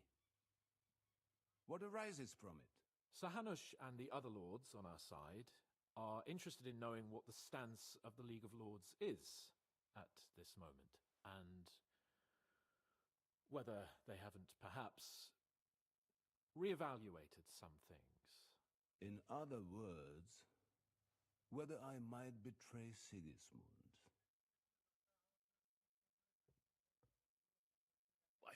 What arises from it? Sir Hanush and the other lords on our side are interested in knowing what the stance of the League of Lords is at this moment, and whether they haven't perhaps reevaluated some things. In other words, whether I might betray Sigismund.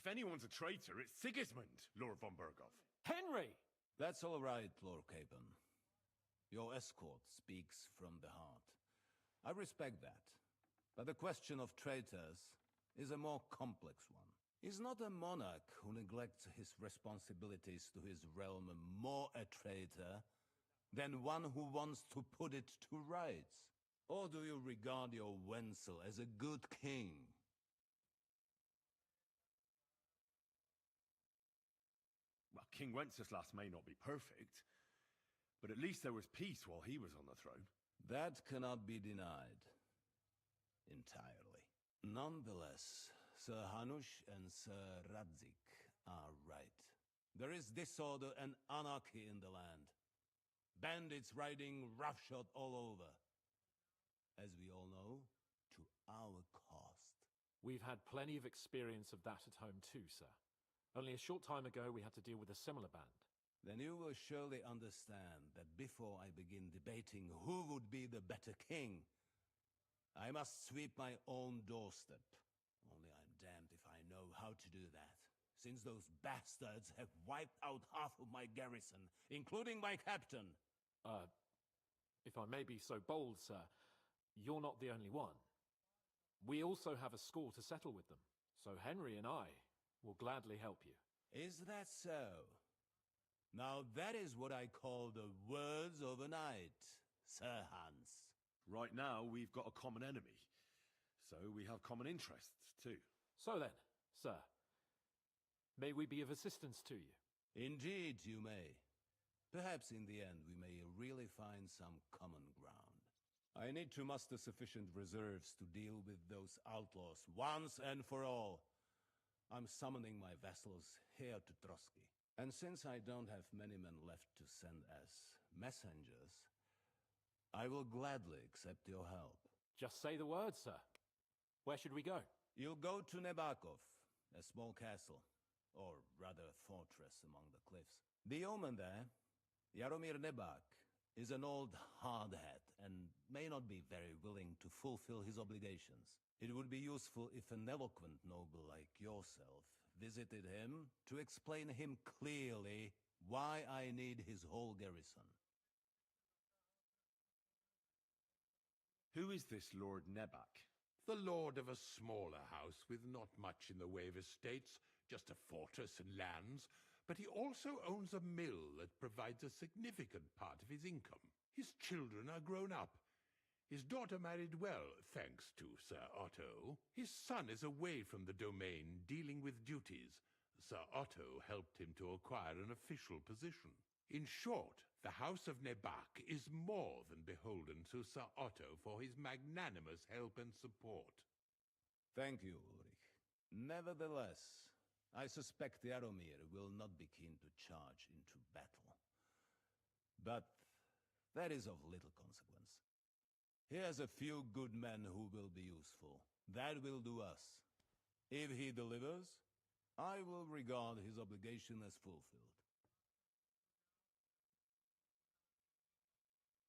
If anyone's a traitor, it's Sigismund, Lord von Berghoff. Henry! That's all right, Lord Capon. Your escort speaks from the heart. I respect that. But the question of traitors is a more complex one. Is not a monarch who neglects his responsibilities to his realm more a traitor than one who wants to put it to rights? Or do you regard your Wenzel as a good king? Well, King Wenceslas may not be perfect, but at least there was peace while he was on the throne. That cannot be denied. Entirely. Nonetheless, Sir Hanush and Sir Radzik are right. There is disorder and anarchy in the land. Bandits riding roughshod all over. As we all know, to our cost. We've had plenty of experience of that at home too, sir. Only a short time ago we had to deal with a similar band. Then you will surely understand that before I begin debating who would be the better king, I must sweep my own doorstep. Only I'm damned if I know how to do that, since those bastards have wiped out half of my garrison, including my captain. If I may be so bold, sir, you're not the only one. We also have a score to settle with them, so Henry and I will gladly help you. Is that so? Now that is what I call the words of a knight, Sir Hans. Right now, we've got a common enemy, so we have common interests too. So then, sir, may we be of assistance to you? Indeed you may. Perhaps in the end we may really find some common ground. I need to muster sufficient reserves to deal with those outlaws once and for all. I'm summoning my vassals here to Trotsky. And since I don't have many men left to send as messengers, I will gladly accept your help. Just say the word, sir. Where should we go? You'll go to Nebakov, a small castle, or rather a fortress among the cliffs. The yeoman there, Jaromir Nebak, is an old hardhat and may not be very willing to fulfill his obligations. It would be useful if an eloquent noble like yourself visited him to explain him clearly why I need his whole garrison. Who is this Lord Nebak? The lord of a smaller house with not much in the way of estates, just a fortress and lands, but he also owns a mill that provides a significant part of his income. His children are grown up. His daughter married well, thanks to Sir Otto. His son is away from the domain, dealing with duties. Sir Otto helped him to acquire an official position. In short, the House of Nebak is more than beholden to Sir Otto for his magnanimous help and support. Thank you, Ulrich. Nevertheless, I suspect Jaromir will not be keen to charge into battle. But that is of little consequence. He has a few good men who will be useful. That will do us. If he delivers, I will regard his obligation as fulfilled.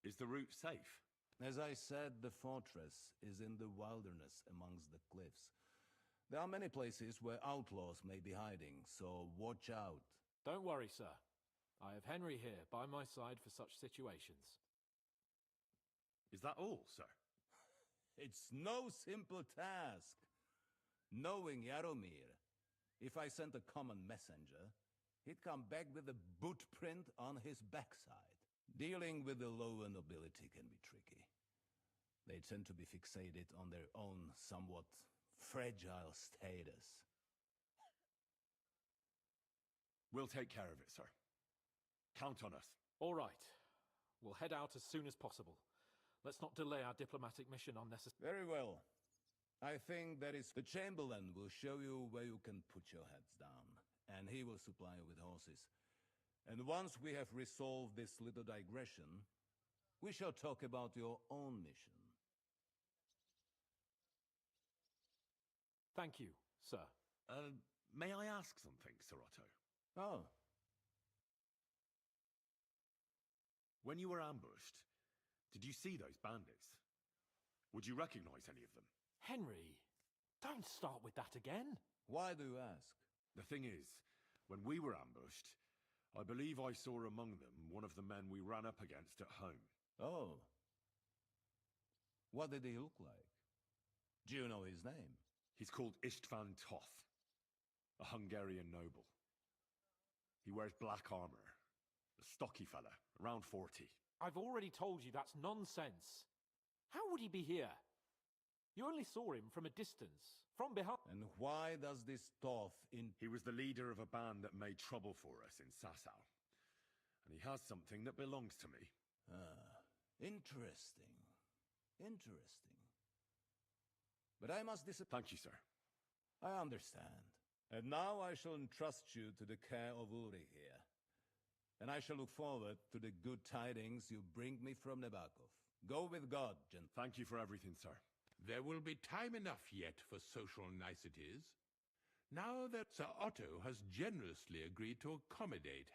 Is the route safe? As I said, the fortress is in the wilderness amongst the cliffs. There are many places where outlaws may be hiding, so watch out. Don't worry, sir. I have Henry here by my side for such situations. Is that all, sir? It's no simple task. Knowing Jaromir, if I sent a common messenger, he'd come back with a boot print on his backside. Dealing with the lower nobility can be tricky. They tend to be fixated on their own somewhat fragile status. We'll take care of it, sir. Count on us. All right. We'll head out as soon as possible. Let's not delay our diplomatic mission unnecessarily. Very well. I think that is the Chamberlain will show you where you can put your heads down, and he will supply you with horses. And once we have resolved this little digression, we shall talk about your own mission. Thank you, sir. May I ask something, Sir Otto? Oh. When you were ambushed, did you see those bandits? Would you recognize any of them? Henry, don't start with that again. Why do you ask? The thing is, when we were ambushed, I believe I saw among them one of the men we ran up against at home. Oh. What did he look like? Do you know his name? He's called Istvan Toth, a Hungarian noble. He wears black armor. A stocky fella, around 40. I've already told you that's nonsense. How would he be here? You only saw him from a distance, from behind. And why does this Toth He was the leader of a band that made trouble for us in Sasau. And he has something that belongs to me. Ah, interesting. Interesting. But I must Thank you, sir. I understand. And now I shall entrust you to the care of Uri here. And I shall look forward to the good tidings you bring me from Nebakov. Go with God, gentlemen. Thank you for everything, sir. There will be time enough yet for social niceties. Now that Sir Otto has generously agreed to accommodate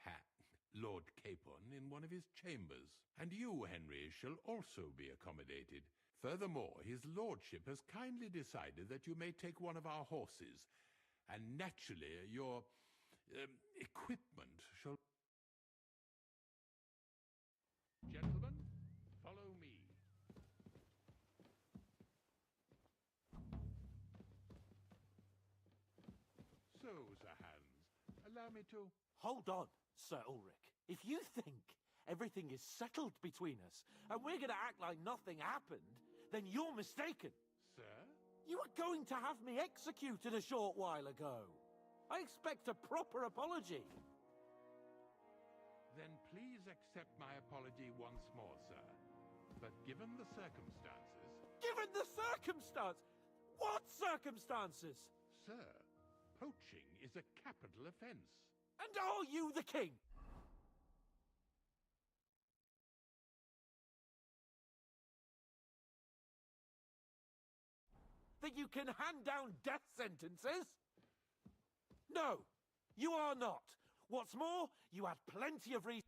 Lord Capon in one of his chambers, and you, Henry, shall also be accommodated. Furthermore, his lordship has kindly decided that you may take one of our horses, and naturally your equipment shall... Gentlemen, follow me. So, Sir Hans, allow me to... Hold on, Sir Ulrich. If you think everything is settled between us, and we're going to act like nothing happened, then you're mistaken. Sir? You were going to have me executed a short while ago. I expect a proper apology. Then please accept my apology once more, sir. But given the circumstances... Given the circumstance? What circumstances? Sir, poaching is a capital offence. And are you the king? That you can hand down death sentences? No, you are not. What's more, you had plenty of reason.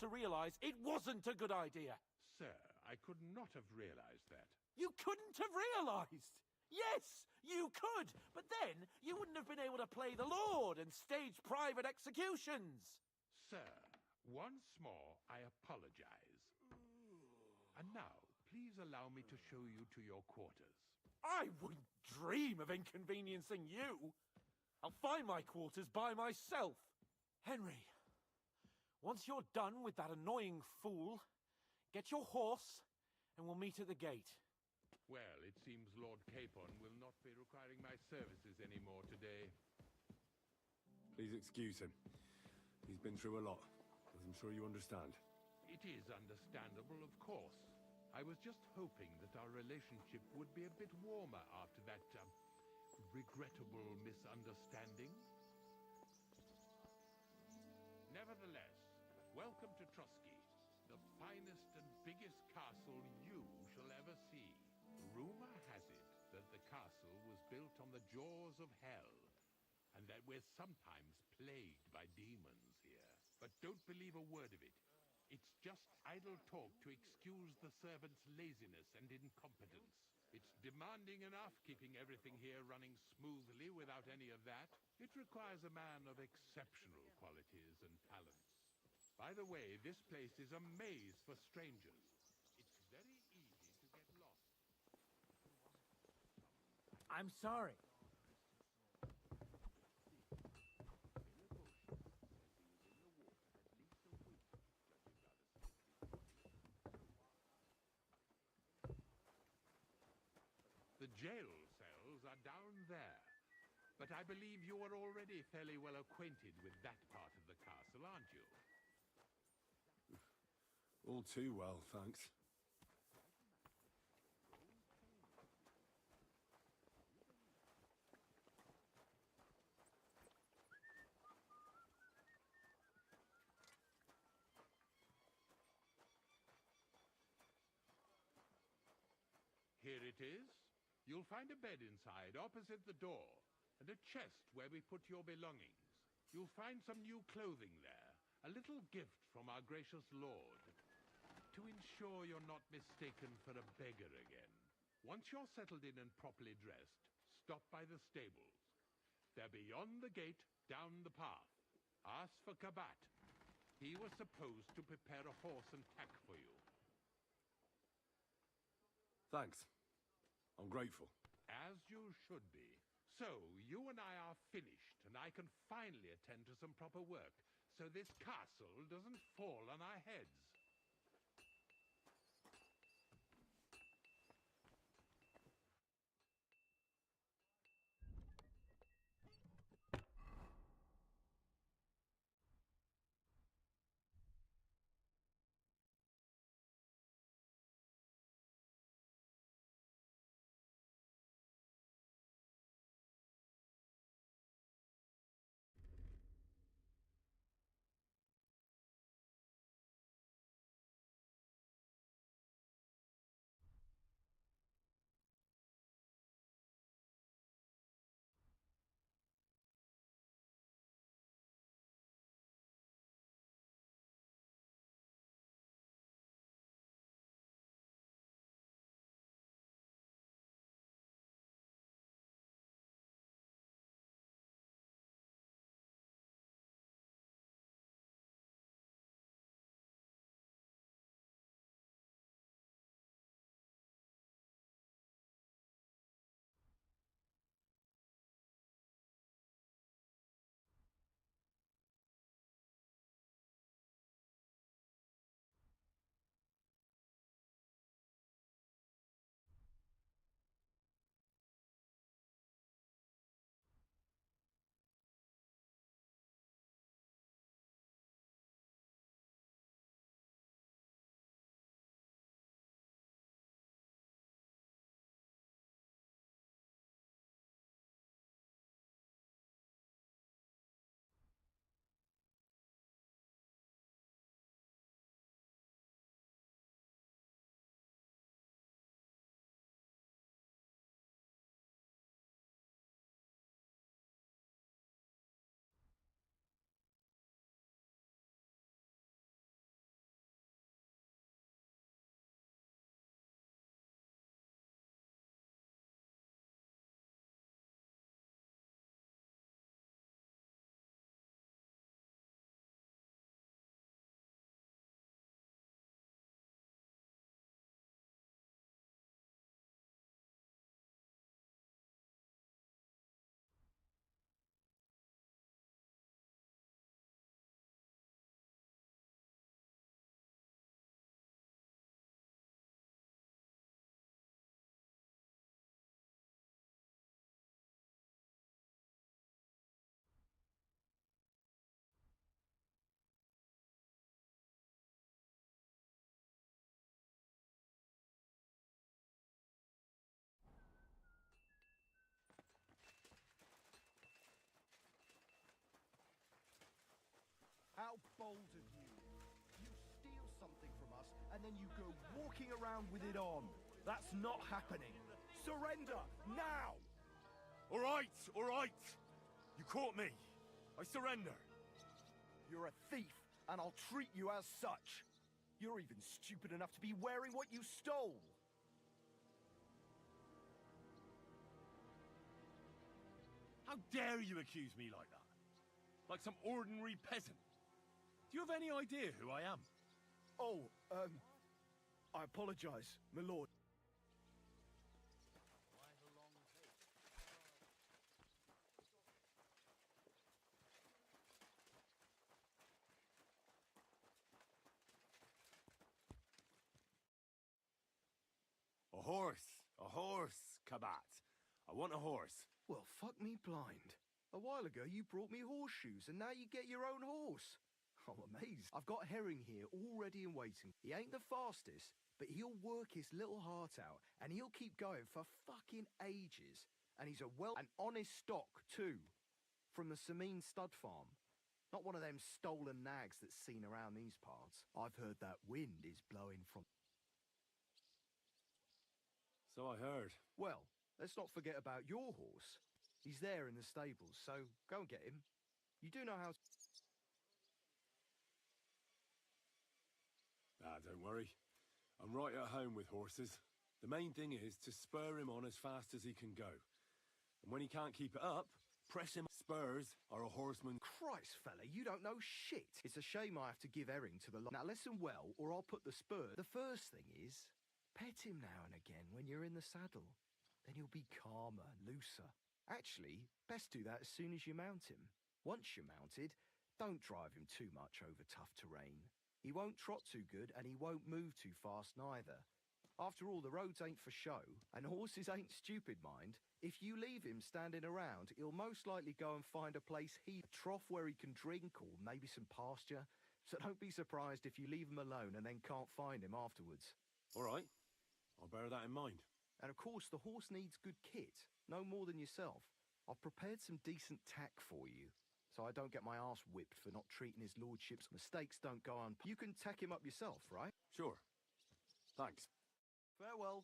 To realize it wasn't a good idea. Sir, I could not have realized that. You couldn't have realized. Yes, you could, but then you wouldn't have been able to play the Lord and stage private executions. Sir, once more, I apologize. And now, please allow me to show you to your quarters. I wouldn't dream of inconveniencing you. I'll find my quarters by myself. Henry, once you're done with that annoying fool, get your horse and we'll meet at the gate. Well, it seems Lord Capon will not be requiring my services anymore today. Please excuse him. He's been through a lot, as I'm sure you understand. It is understandable, of course. I was just hoping that our relationship would be a bit warmer after that, regrettable misunderstanding. Nevertheless, welcome to Trotsky. The finest and biggest castle you shall ever see. Rumor has it that the castle was built on the jaws of hell, and that we're sometimes plagued by demons here. But don't believe a word of it. It's just idle talk to excuse the servants' laziness and incompetence. It's demanding enough keeping everything here running smoothly without any of that. It requires a man of exceptional qualities and talents. By the way, this place is a maze for strangers. It's very easy to get lost. I'm sorry. The jail cells are down there. But I believe you are already fairly well acquainted with that part of the castle, aren't you? All too well, thanks. Here it is. You'll find a bed inside, opposite the door, and a chest where we put your belongings. You'll find some new clothing there, a little gift from our gracious lord, to ensure you're not mistaken for a beggar again. Once you're settled in and properly dressed, stop by the stables. They're beyond the gate, down the path. Ask for Kabat. He was supposed to prepare a horse and pack for you. Thanks. I'm grateful. As you should be. So, you and I are finished, and I can finally attend to some proper work, so this castle doesn't fall on our heads. How bold of you! You steal something from us, and then you go walking around with it on. That's not happening. Surrender, now! All right, all right. You caught me. I surrender. You're a thief, and I'll treat you as such. You're even stupid enough to be wearing what you stole. How dare you accuse me like that? Like some ordinary peasant. Do you have any idea who I am? Oh, I apologize, my lord. A horse, Kabat. I want a horse. Well, fuck me blind. A while ago you brought me horseshoes, and now you get your own horse. I'm amazed. I've got Herring here all ready and waiting. He ain't the fastest, but he'll work his little heart out, and he'll keep going for fucking ages. And he's an honest stock, too. From the Sameen stud farm. Not one of them stolen nags that's seen around these parts. I've heard that wind is blowing from... So I heard. Well, let's not forget about your horse. He's there in the stables, so go and get him. You do know how... Ah, don't worry. I'm right at home with horses. The main thing is to spur him on as fast as he can go. And when he can't keep it up, press him. Spurs are a horseman. Christ, fella, you don't know shit. It's a shame I have to give Herring to the... Now listen well, or I'll put the spur... The first thing is, pet him now and again when you're in the saddle. Then he'll be calmer, looser. Actually, best do that as soon as you mount him. Once you're mounted, don't drive him too much over tough terrain. He won't trot too good, and he won't move too fast neither. After all, the roads ain't for show, and horses ain't stupid, mind. If you leave him standing around, he'll most likely go and find a place a trough where he can drink, or maybe some pasture. So don't be surprised if you leave him alone and then can't find him afterwards. All right. I'll bear that in mind. And of course, the horse needs good kit, no more than yourself. I've prepared some decent tack for you, so I don't get my arse whipped for not treating his lordship's mistakes don't go on. You can tack him up yourself, right? Sure. Thanks. Farewell.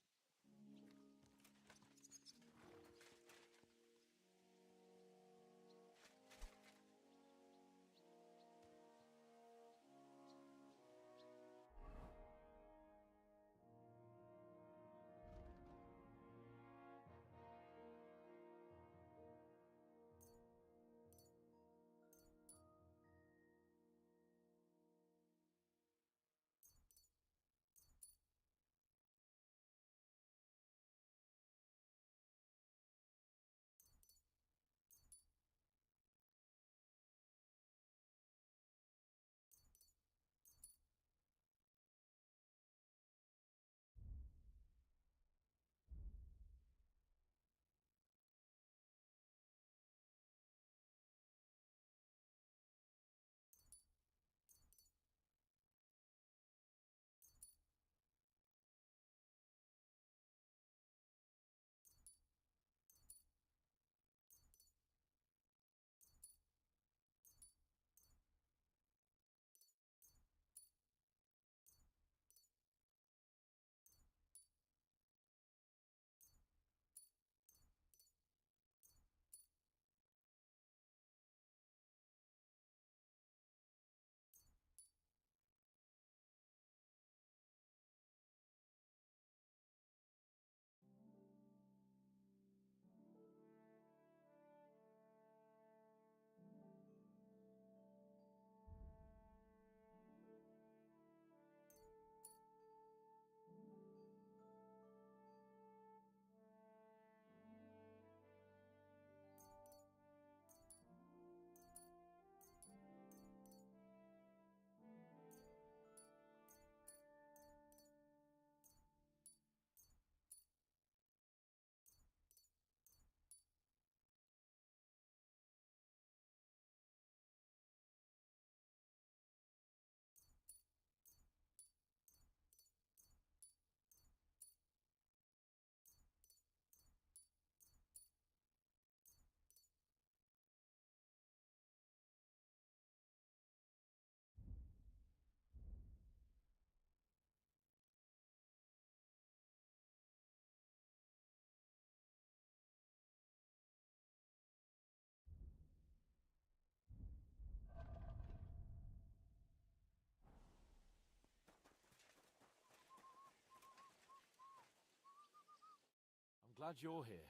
Glad you're here.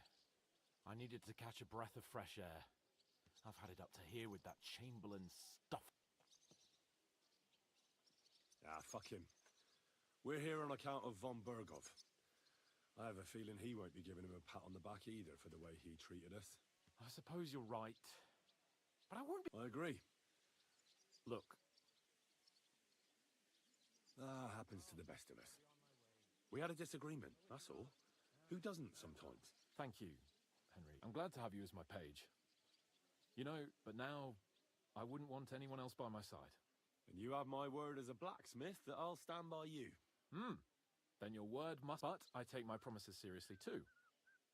I needed to catch a breath of fresh air. I've had it up to here with that Chamberlain stuff. Ah, fuck him. We're here on account of von Bergov. I have a feeling he won't be giving him a pat on the back either for the way he treated us. I suppose you're right. But I won't be... I agree. Look. Happens to the best of us. We had a disagreement, that's all. Who doesn't sometimes? Thank you, Henry. I'm glad to have you as my page. You know, but now I wouldn't want anyone else by my side. And you have my word as a blacksmith that I'll stand by you. Then your word must... But I take my promises seriously too.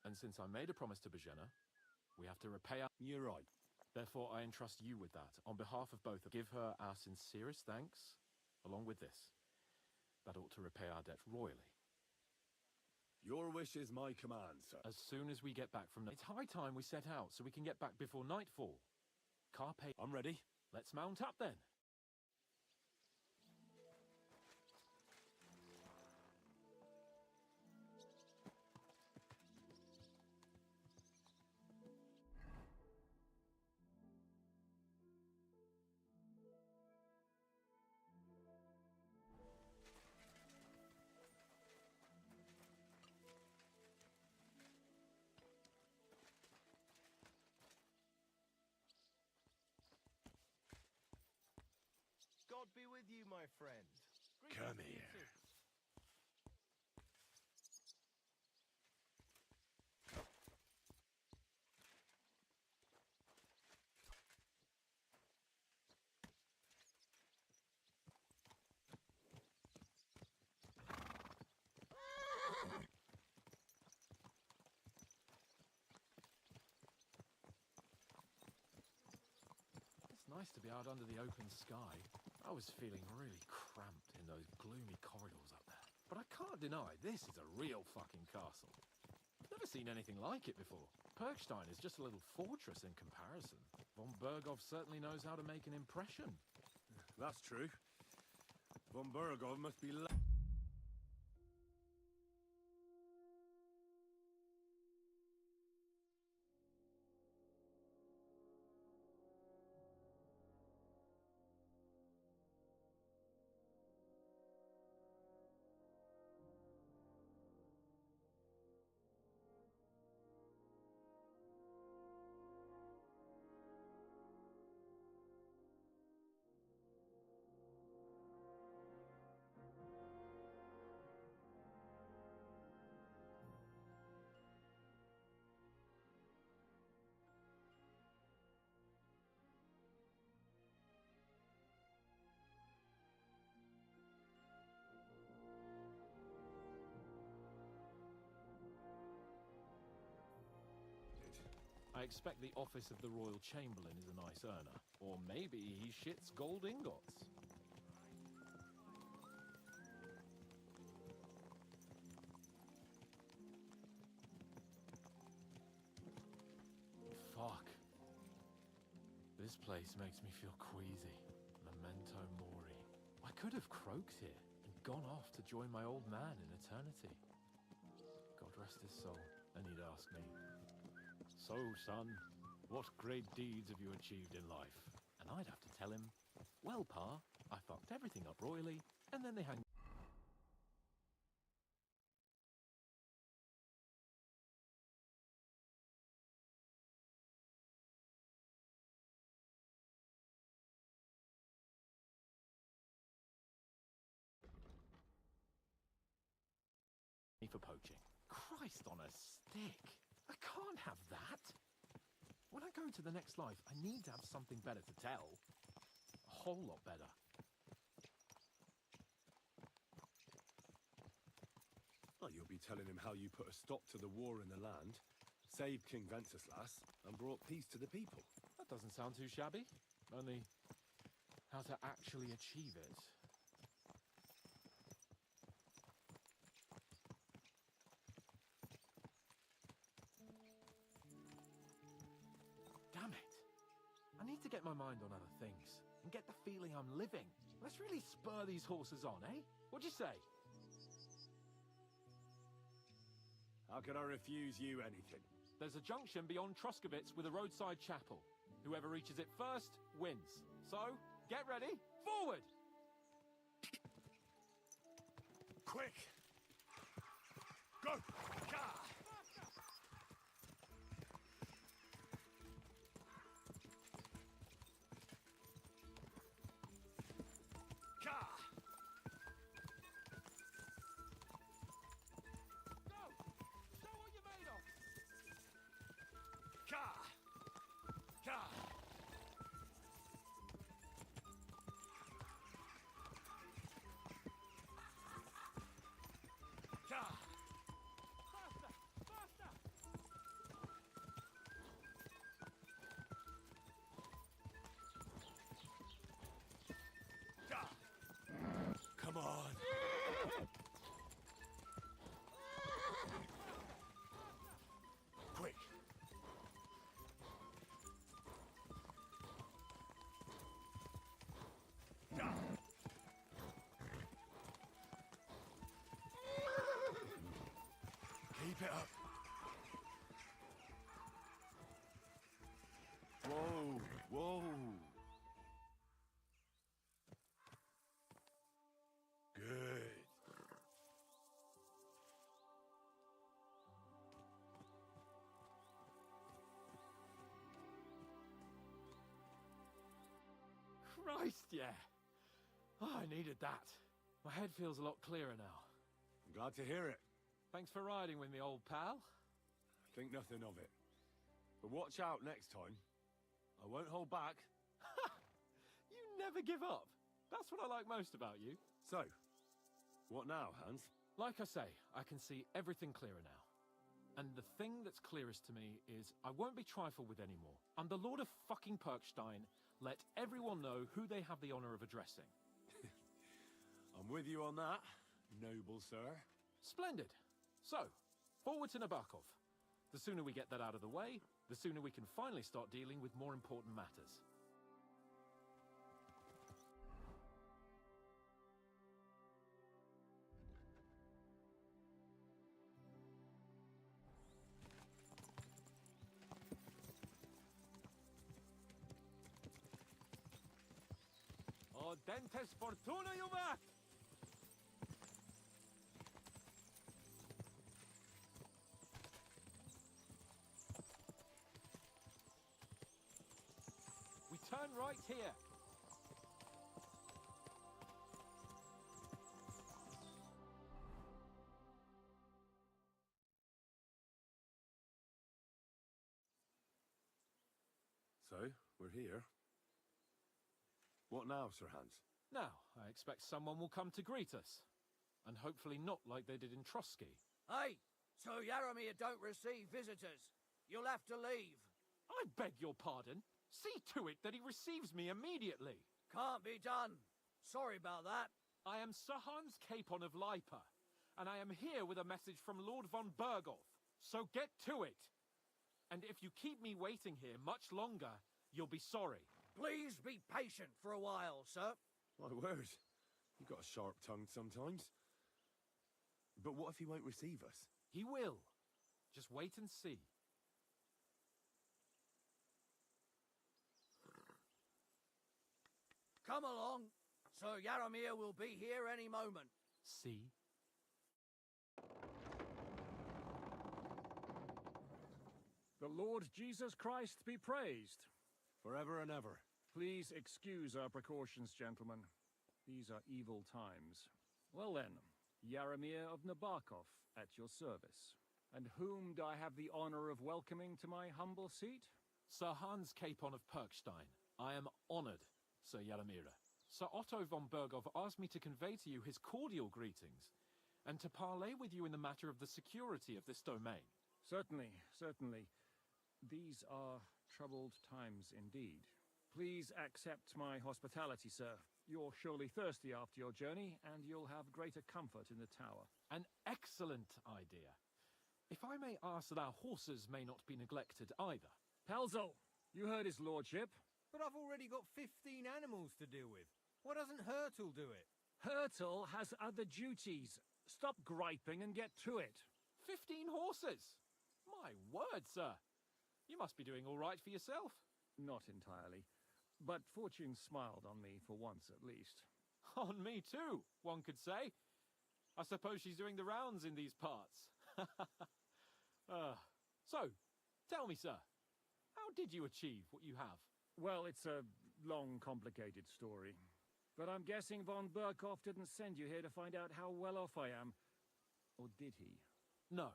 And since I made a promise to Bajena, we have to repay our... You're right. Therefore, I entrust you with that. On behalf of both, give her our sincerest thanks, along with this. That ought to repay our debt royally. Your wish is my command, sir. As soon as we get back from... It's high time we set out so we can get back before nightfall. Carpe... I'm ready. Let's mount up then. God be with you, my friend. Come here. It's nice to be out under the open sky. I was feeling really cramped in those gloomy corridors up there. But I can't deny, this is a real fucking castle. I've never seen anything like it before. Perkstein is just a little fortress in comparison. Von Bergov certainly knows how to make an impression. That's true. Von Bergov must be... I expect the office of the Royal Chamberlain is a nice earner. Or maybe he shits gold ingots. Fuck. This place makes me feel queasy. Memento mori. I could have croaked here and gone off to join my old man in eternity. God rest his soul, and he'd ask me, "So, son, what great deeds have you achieved in life?" And I'd have to tell him, "Well, Pa, I fucked everything up royally, and then they hang..." Me for poaching. Christ on a stick! I can't have that! When I go into the next life, I need to have something better to tell. A whole lot better. Well, you'll be telling him how you put a stop to the war in the land, saved King Wenceslas, and brought peace to the people. That doesn't sound too shabby. Only, how to actually achieve it. Damn it! I need to get my mind on other things, and get the feeling I'm living. Let's really spur these horses on, eh? What'd you say? How could I refuse you anything? There's a junction beyond Troskowitz with a roadside chapel. Whoever reaches it first wins. So, get ready, forward! Quick! Go! Ka! Ka! Go! Show what you're made of! Ka! Ka! Ka! Faster! Faster! Ka! Come on! Quick! Ka! Keep it up. Whoa, whoa. Good. Christ, yeah. Oh, I needed that. My head feels a lot clearer now. I'm glad to hear it. Thanks for riding with me, old pal. Think nothing of it. But watch out next time. I won't hold back. You never give up. That's what I like most about you. So, what now, Hans? Like I say, I can see everything clearer now. And the thing that's clearest to me is I won't be trifled with anymore. I'm the Lord of fucking Perkstein. Let everyone know who they have the honor of addressing. I'm with you on that, noble sir. Splendid. So, forward to Nabokov. The sooner we get that out of the way, the sooner we can finally start dealing with more important matters. O dentes fortuna juvat! We turn right here. So, we're here. What now, Sir Hans? Now, I expect someone will come to greet us. And hopefully not like they did in Trotsky. Hey, so Yaromir don't receive visitors. You'll have to leave. I beg your pardon. See to it that he receives me immediately. Can't be done. Sorry about that. I am Sir Hans Capon of Lipa, and I am here with a message from Lord von Berghoff. So get to it. And if you keep me waiting here much longer, you'll be sorry. Please be patient for a while, sir. My word, you've got a sharp tongue sometimes. But what if he won't receive us? He will. Just wait and see. Come along. Sir Yaromir will be here any moment. See? The Lord Jesus Christ be praised. Forever and ever. Please excuse our precautions, gentlemen. These are evil times. Well then, Yaromir of Nabokov at your service. And whom do I have the honor of welcoming to my humble seat? Sir Hans Capon of Perkstein. I am honored, Sir Yaromir. Sir Otto von Berghoff asked me to convey to you his cordial greetings, and to parley with you in the matter of the security of this domain. Certainly, certainly. These are troubled times indeed. Please accept my hospitality, sir. You're surely thirsty after your journey, and you'll have greater comfort in the tower. An excellent idea. If I may ask that our horses may not be neglected either. Pelzel, you heard his lordship. But I've already got 15 animals to deal with. Why doesn't Hurtle do it? Hurtle has other duties. Stop griping and get to it. 15 horses! My word, sir! You must be doing all right for yourself. Not entirely. But fortune smiled on me for once at least. On me too, one could say. I suppose she's doing the rounds in these parts. So, tell me, sir, how did you achieve what you have? Well, it's a long, complicated story. But I'm guessing von Burkhoff didn't send you here to find out how well off I am. Or did he? No,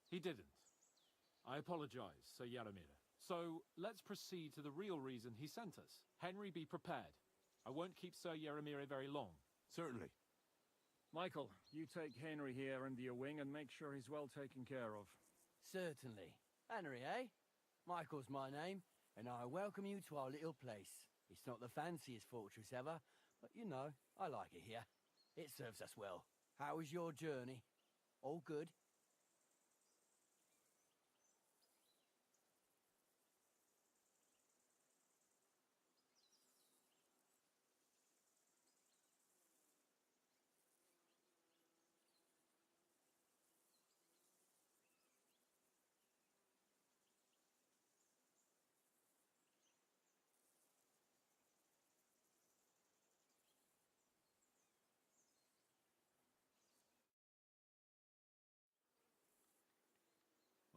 he didn't. I apologize, Sir Yaramir. So, let's proceed to the real reason he sent us. Henry, be prepared. I won't keep Sir Yaramir very long. Certainly. Michael, you take Henry here under your wing and make sure he's well taken care of. Certainly. Henry, eh? Michael's my name, and I welcome you to our little place. It's not the fanciest fortress ever, but you know, I like it here. It serves us well. How was your journey? All good?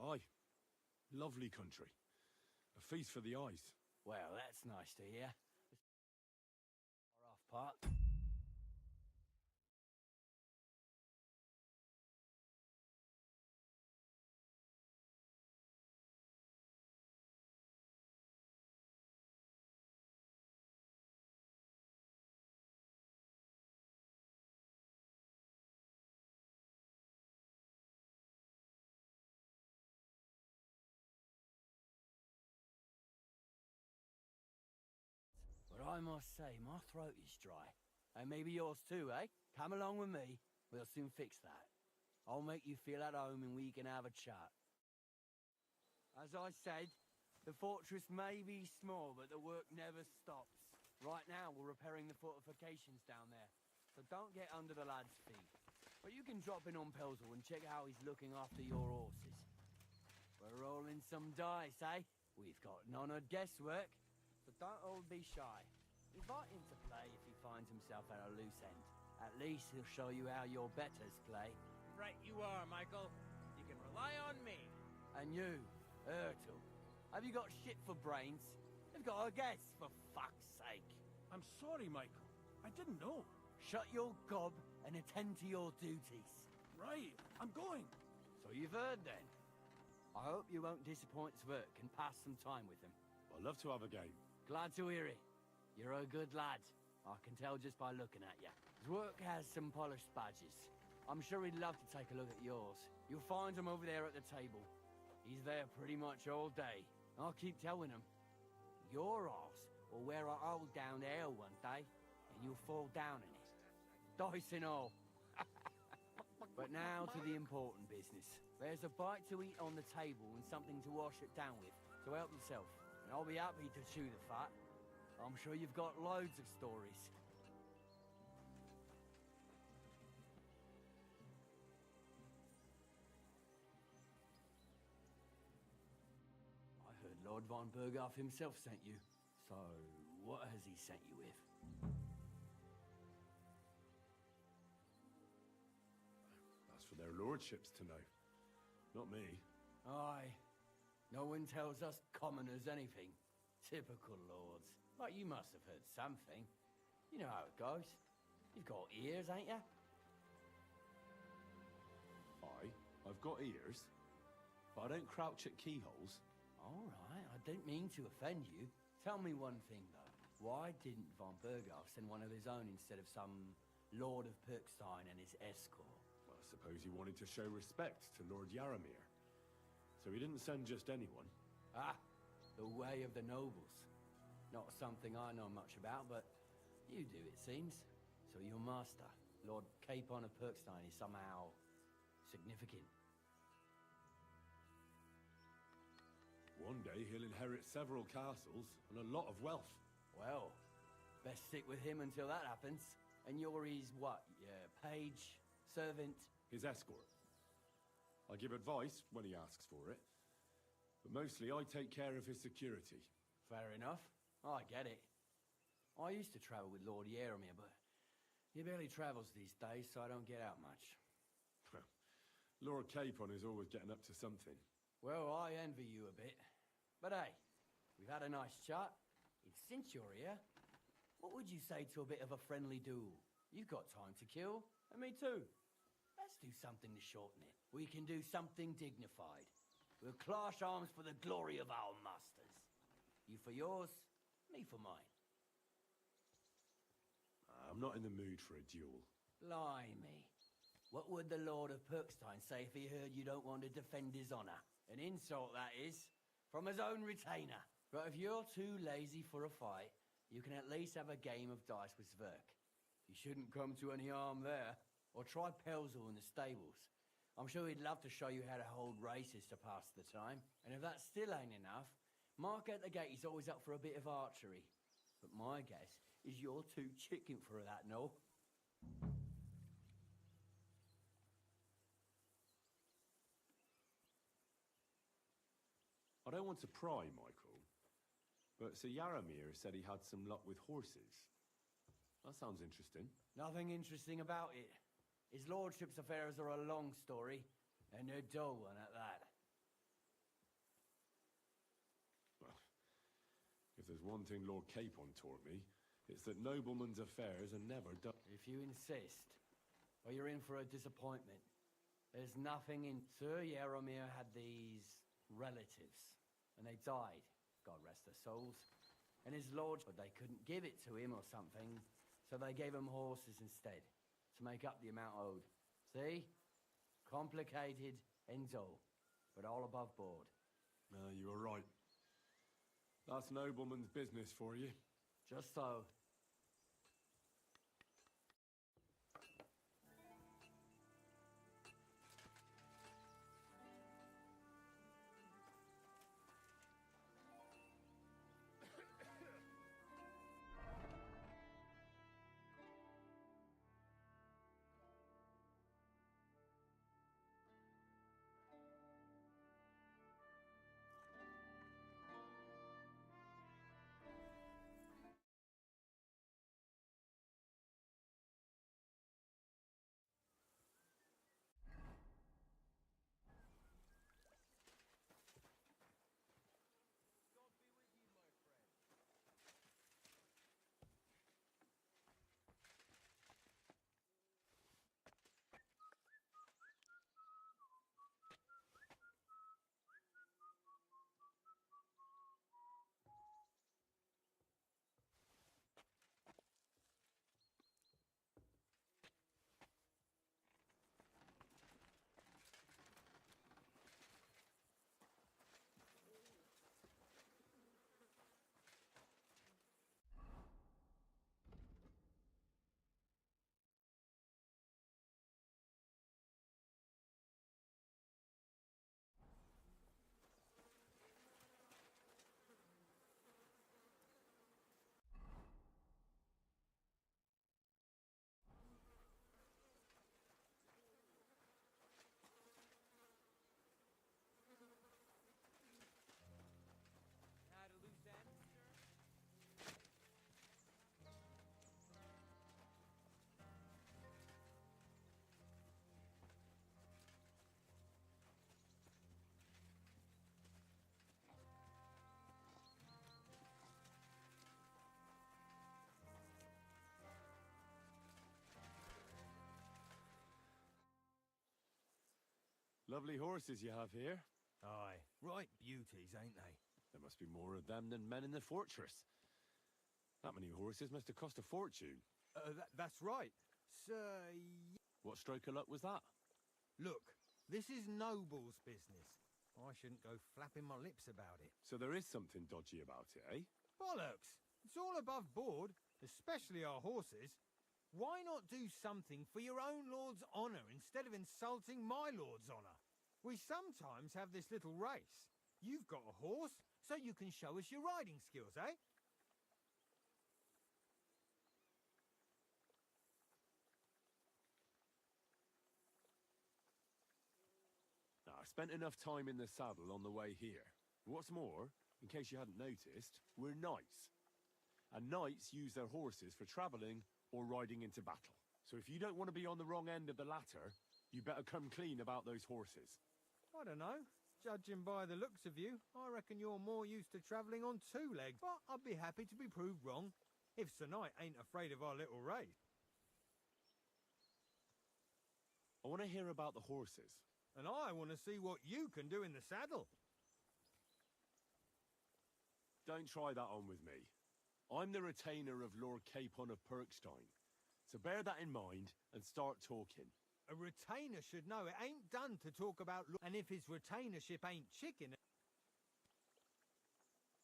Aye. Lovely country. A feast for the eyes. Well, that's nice to hear. Far off part. But I must say, my throat is dry. And maybe yours too, eh? Come along with me. We'll soon fix that. I'll make you feel at home and we can have a chat. As I said, the fortress may be small, but the work never stops. Right now, we're repairing the fortifications down there, so don't get under the lad's feet. But you can drop in on Pelzel and check how he's looking after your horses. We're rolling some dice, eh? We've got none of guesswork. So don't all be shy. Invite him to play if he finds himself at a loose end. At least he'll show you how your betters play. Right you are, Michael. You can rely on me. And you, Ertl, have you got shit for brains? You've got a guess, for fuck's sake. I'm sorry, Michael. I didn't know. Shut your gob and attend to your duties. Right, I'm going. So you've heard then. I hope you won't disappoint Sverk and pass some time with him. I'd love to have a game. Glad to hear it. You're a good lad. I can tell just by looking at you. Zwerk has some polished badges. I'm sure he'd love to take a look at yours. You'll find him over there at the table. He's there pretty much all day. I'll keep telling him. Your arse will wear a hole down there one day, and you'll fall down in it. Dice and all. But now to the important business. There's a bite to eat on the table and something to wash it down with, so help yourself. And I'll be happy to chew the fat. I'm sure you've got loads of stories. I heard Lord von Burghoff himself sent you. So, what has he sent you with? That's for their lordships to know. Not me. Aye. No one tells us commoners anything. Typical lords. But you must have heard something. You know how it goes. You've got ears, ain't you? Aye, I've got ears. But I don't crouch at keyholes. All right, I didn't mean to offend you. Tell me one thing, though. Why didn't von Burghoff send one of his own instead of some Lord of Perkstein and his escort? Well, I suppose he wanted to show respect to Lord Yaramir. So he didn't send just anyone. Ah, the way of the nobles. Not something I know much about, but you do, it seems. So your master, Lord Capon of Perkstein, is somehow significant. One day he'll inherit several castles and a lot of wealth. Well, best stick with him until that happens. And you're his what? Page? Servant? His escort. I give advice when he asks for it. But mostly I take care of his security. Fair enough. I get it. I used to travel with Lord Yaramir, but he barely travels these days, so I don't get out much. Lord Capon is always getting up to something. Well, I envy you a bit. But hey, we've had a nice chat. And since you're here, what would you say to a bit of a friendly duel? You've got time to kill, and me too. Let's do something to shorten it. We can do something dignified. We'll clash arms for the glory of our masters. You for yours, me for mine. I'm not in the mood for a duel. Blimey. What would the Lord of Perkstein say if he heard you don't want to defend his honor? An insult, that is, from his own retainer. But if you're too lazy for a fight, you can at least have a game of dice with Sverk. You shouldn't come to any harm there. Or try Pelzel in the stables. I'm sure he'd love to show you how to hold races to pass the time. And if that still ain't enough, Mark at the gate is always up for a bit of archery. But my guess is you're too chicken for that, no? I don't want to pry, Michael, but Sir Yaramir said he had some luck with horses. That sounds interesting. Nothing interesting about it. His lordship's affairs are a long story, and a dull one at that. Well, if there's one thing Lord Capon taught me, it's that noblemen's affairs are never done. If you insist, well, you're in for a disappointment. There's nothing in... Sir Yaramir had these relatives, and they died, God rest their souls. And his lord, but they couldn't give it to him or something, so they gave him horses instead, to make up the amount owed. See? Complicated and dull, but all above board. You were right. That's nobleman's business for you. Just so. Lovely horses you have here. Aye, right beauties, ain't they? There must be more of them than men in the fortress. That many horses must have cost a fortune. That's right. Sir... What stroke of luck was that? Look, this is noble's business. I shouldn't go flapping my lips about it. So there is something dodgy about it, eh? Bollocks! It's all above board, especially our horses. Why not do something for your own lord's honour instead of insulting my lord's honour? We sometimes have this little race. You've got a horse, so you can show us your riding skills, eh? I spent enough time in the saddle on the way here. What's more, in case you hadn't noticed, we're knights. And knights use their horses for travelling or riding into battle. So if you don't want to be on the wrong end of the latter, you better come clean about those horses. I don't know. Judging by the looks of you, I reckon you're more used to travelling on two legs. But I'd be happy to be proved wrong, if Sir Knight ain't afraid of our little race. I want to hear about the horses. And I want to see what you can do in the saddle. Don't try that on with me. I'm the retainer of Lord Capon of Perkstein. So bear that in mind and start talking. A retainer should know it ain't done to talk about... And if his retainership ain't chicken...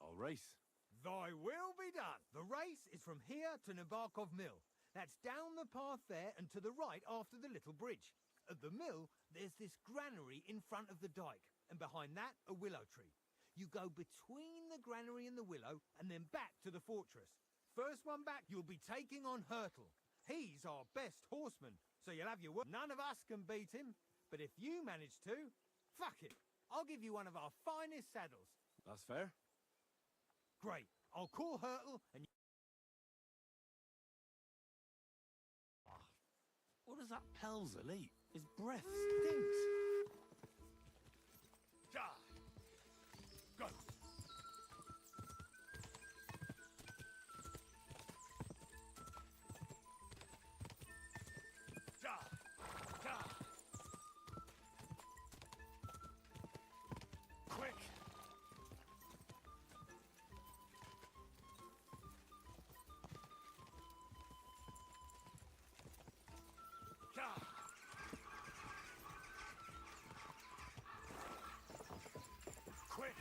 I'll race. Thy will be done. The race is from here to Nabokov Mill. That's down the path there and to the right after the little bridge. At the mill, there's this granary in front of the dike, and behind that, a willow tree. You go between the granary and the willow, and then back to the fortress. First one back, you'll be taking on Hurtle. He's our best horseman, so you'll have your work. None of us can beat him, but if you manage to, fuck it. I'll give you one of our finest saddles. That's fair. Great. I'll call Hurtle and... What does that Pelzel eat? His breath stinks. Go! Quick! Quick!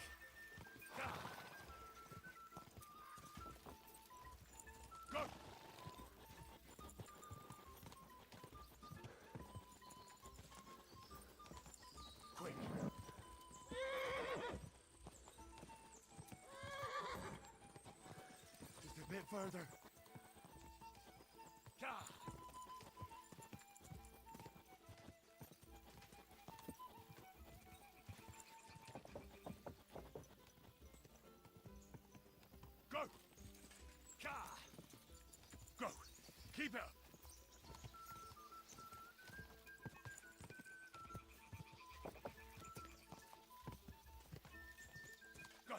Go! Quick! Just a bit further. Go! Go! Keep it up! Go!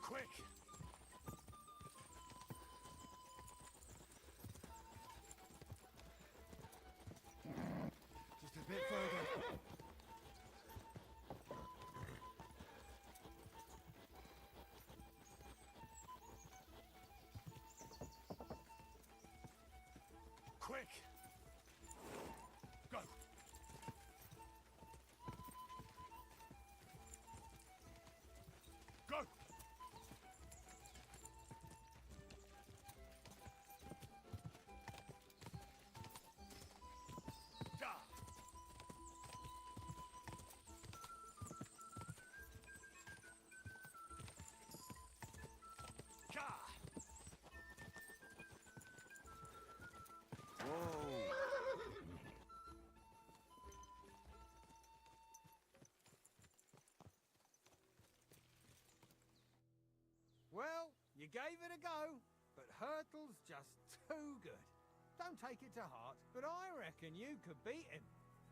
Quick! Just a bit further. Quick! Go! Go! Well, you gave it a go, but Hurtle's just too good. Don't take it to heart, but I reckon you could beat him.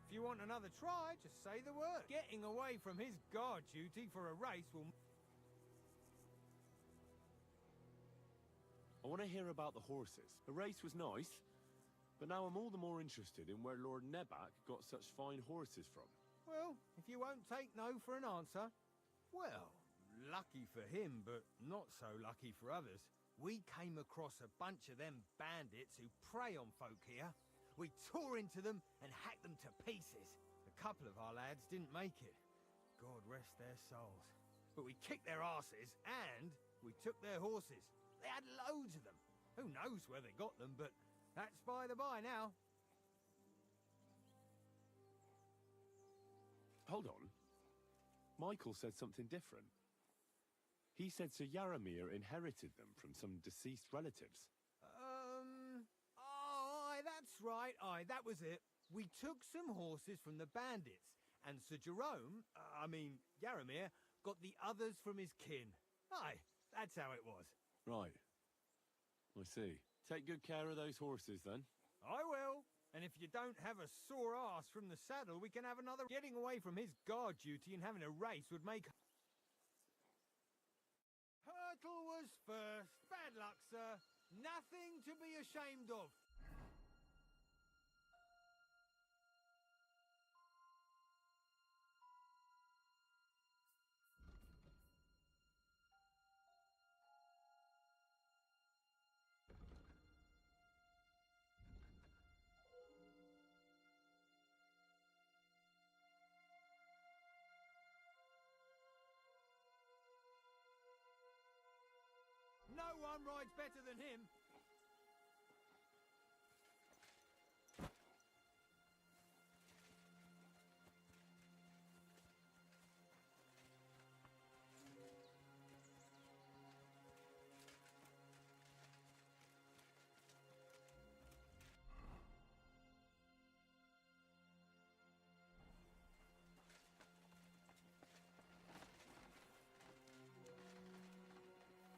If you want another try, just say the word. Getting away from his guard duty for a race will... I want to hear about the horses. The race was nice, but now I'm all the more interested in where Lord Nebak got such fine horses from. Well, if you won't take no for an answer, well, lucky for him, but not so lucky for others. We came across a bunch of them bandits who prey on folk here. We tore into them and hacked them to pieces. A couple of our lads didn't make it. God rest their souls. But we kicked their asses and we took their horses. They had loads of them. Who knows where they got them, but that's by the by now. Hold on. Michael said something different. He said Sir Yaramir inherited them from some deceased relatives. Aye, that's right. Aye, that was it. We took some horses from the bandits, and Sir Jerome, Yaramir, got the others from his kin. Aye, that's how it was. Right. I see. Take good care of those horses, then. I will. And if you don't have a sore ass from the saddle, we can have another. Getting away from his guard duty and having a race would make... Hurtle was first. Bad luck, sir. Nothing to be ashamed of. No one rides better than him.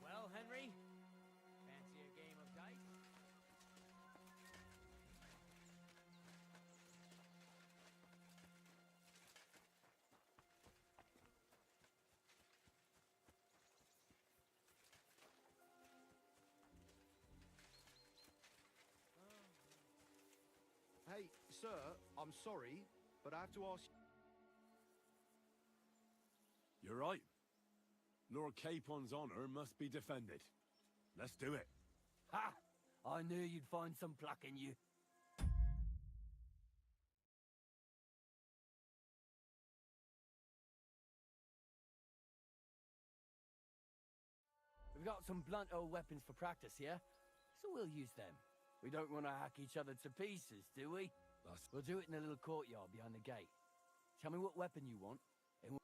Well, Henry, fancy a game of dice? Hey, sir, I'm sorry, but I have to ask... You're right. Lord Capon's honor must be defended. Let's do it. Ha! I knew you'd find some pluck in you. We've got some blunt old weapons for practice here, so we'll use them. We don't want to hack each other to pieces, do we? We'll do it in the little courtyard behind the gate. Tell me what weapon you want, and we'll...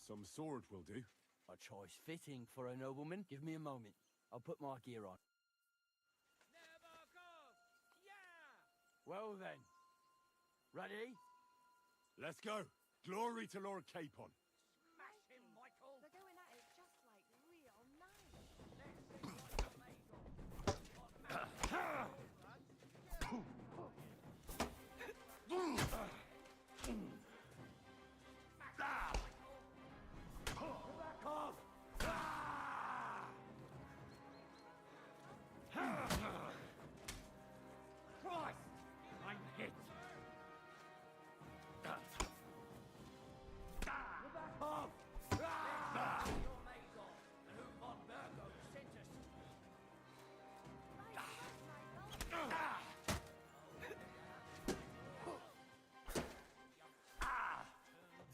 Some sword will do. A choice fitting for a nobleman. Give me a moment. I'll put my gear on. Well then. Ready? Let's go. Glory to Lord Capon. Smash him, Michael! They're going at it just like real Christ! I'm hit!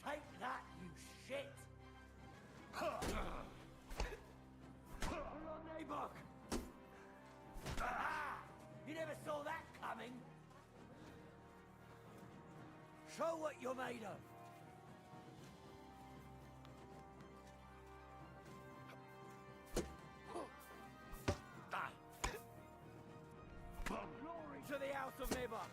Take that, you shit! Neighbor! You never saw that coming? Show what you're made of! Glory to the House of Neighbor!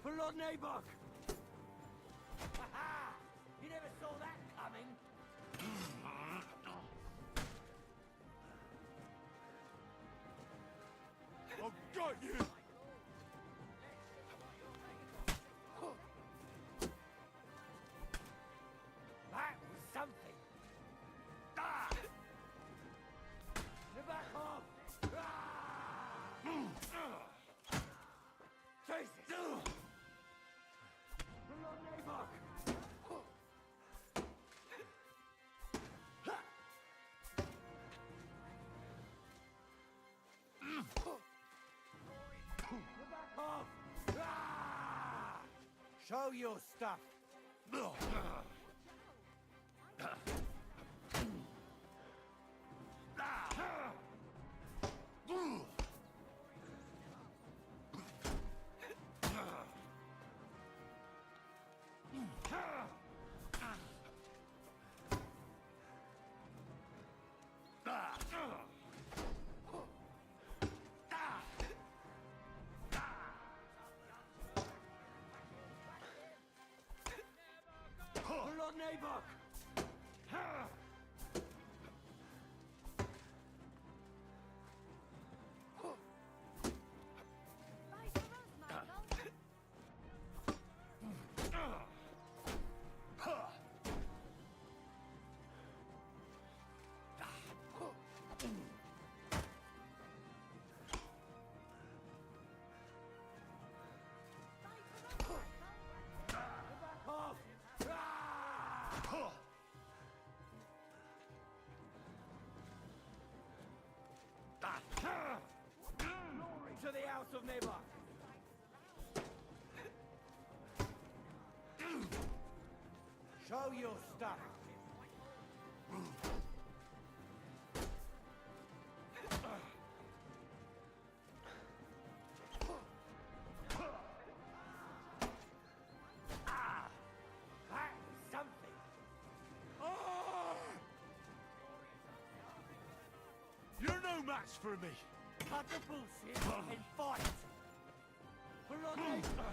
For Lord Neighbor! You never saw that coming? I've got you! That was something! Back off! Jesus! For Lord Neighbor! Back off! Show your stuff. Lord Neighbor! Glory to the House of Neighbor! Show your stuff. That was something. You're no match for me. Cut the bullshit and fight. For Lord Neighbor.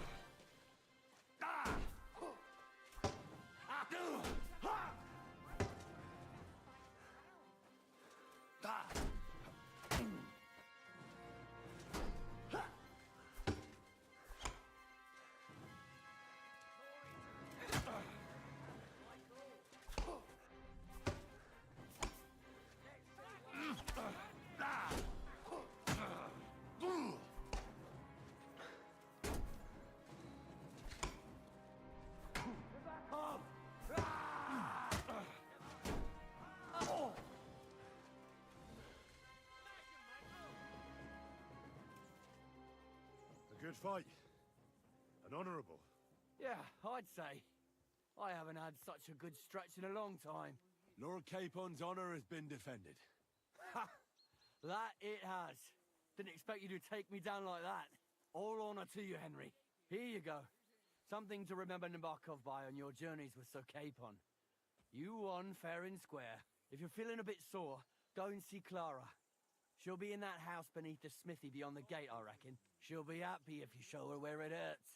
A good fight. An honourable. Yeah, I'd say. I haven't had such a good stretch in a long time. Lord Capon's honour has been defended. Ha! That it has. Didn't expect you to take me down like that. All honour to you, Henry. Here you go. Something to remember Nabokov by on your journeys with Sir Capon. You won fair and square. If you're feeling a bit sore, go and see Clara. She'll be in that house beneath the smithy beyond the gate, I reckon. She'll be happy if you show her where it hurts.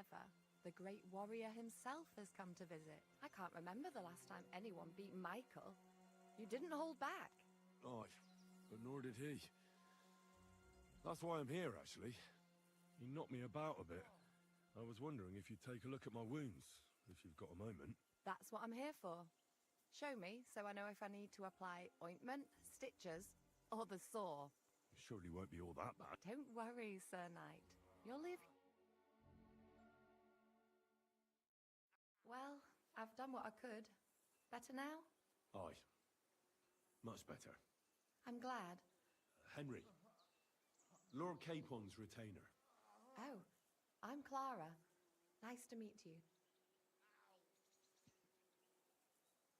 ever, the great warrior himself has come to visit. I can't remember the last time anyone beat Michael. You didn't hold back. Aye, but nor did he. That's why I'm here, actually. He knocked me about a bit. I was wondering if you'd take a look at my wounds, if you've got a moment. That's what I'm here for. Show me so I know if I need to apply ointment, stitches, or the saw. Surely won't be all that bad. Don't worry, Sir Knight. You'll live. Well, I've done what I could. Better now? Aye. Much better. I'm glad. Henry. Lord Capon's retainer. Oh, I'm Clara. Nice to meet you.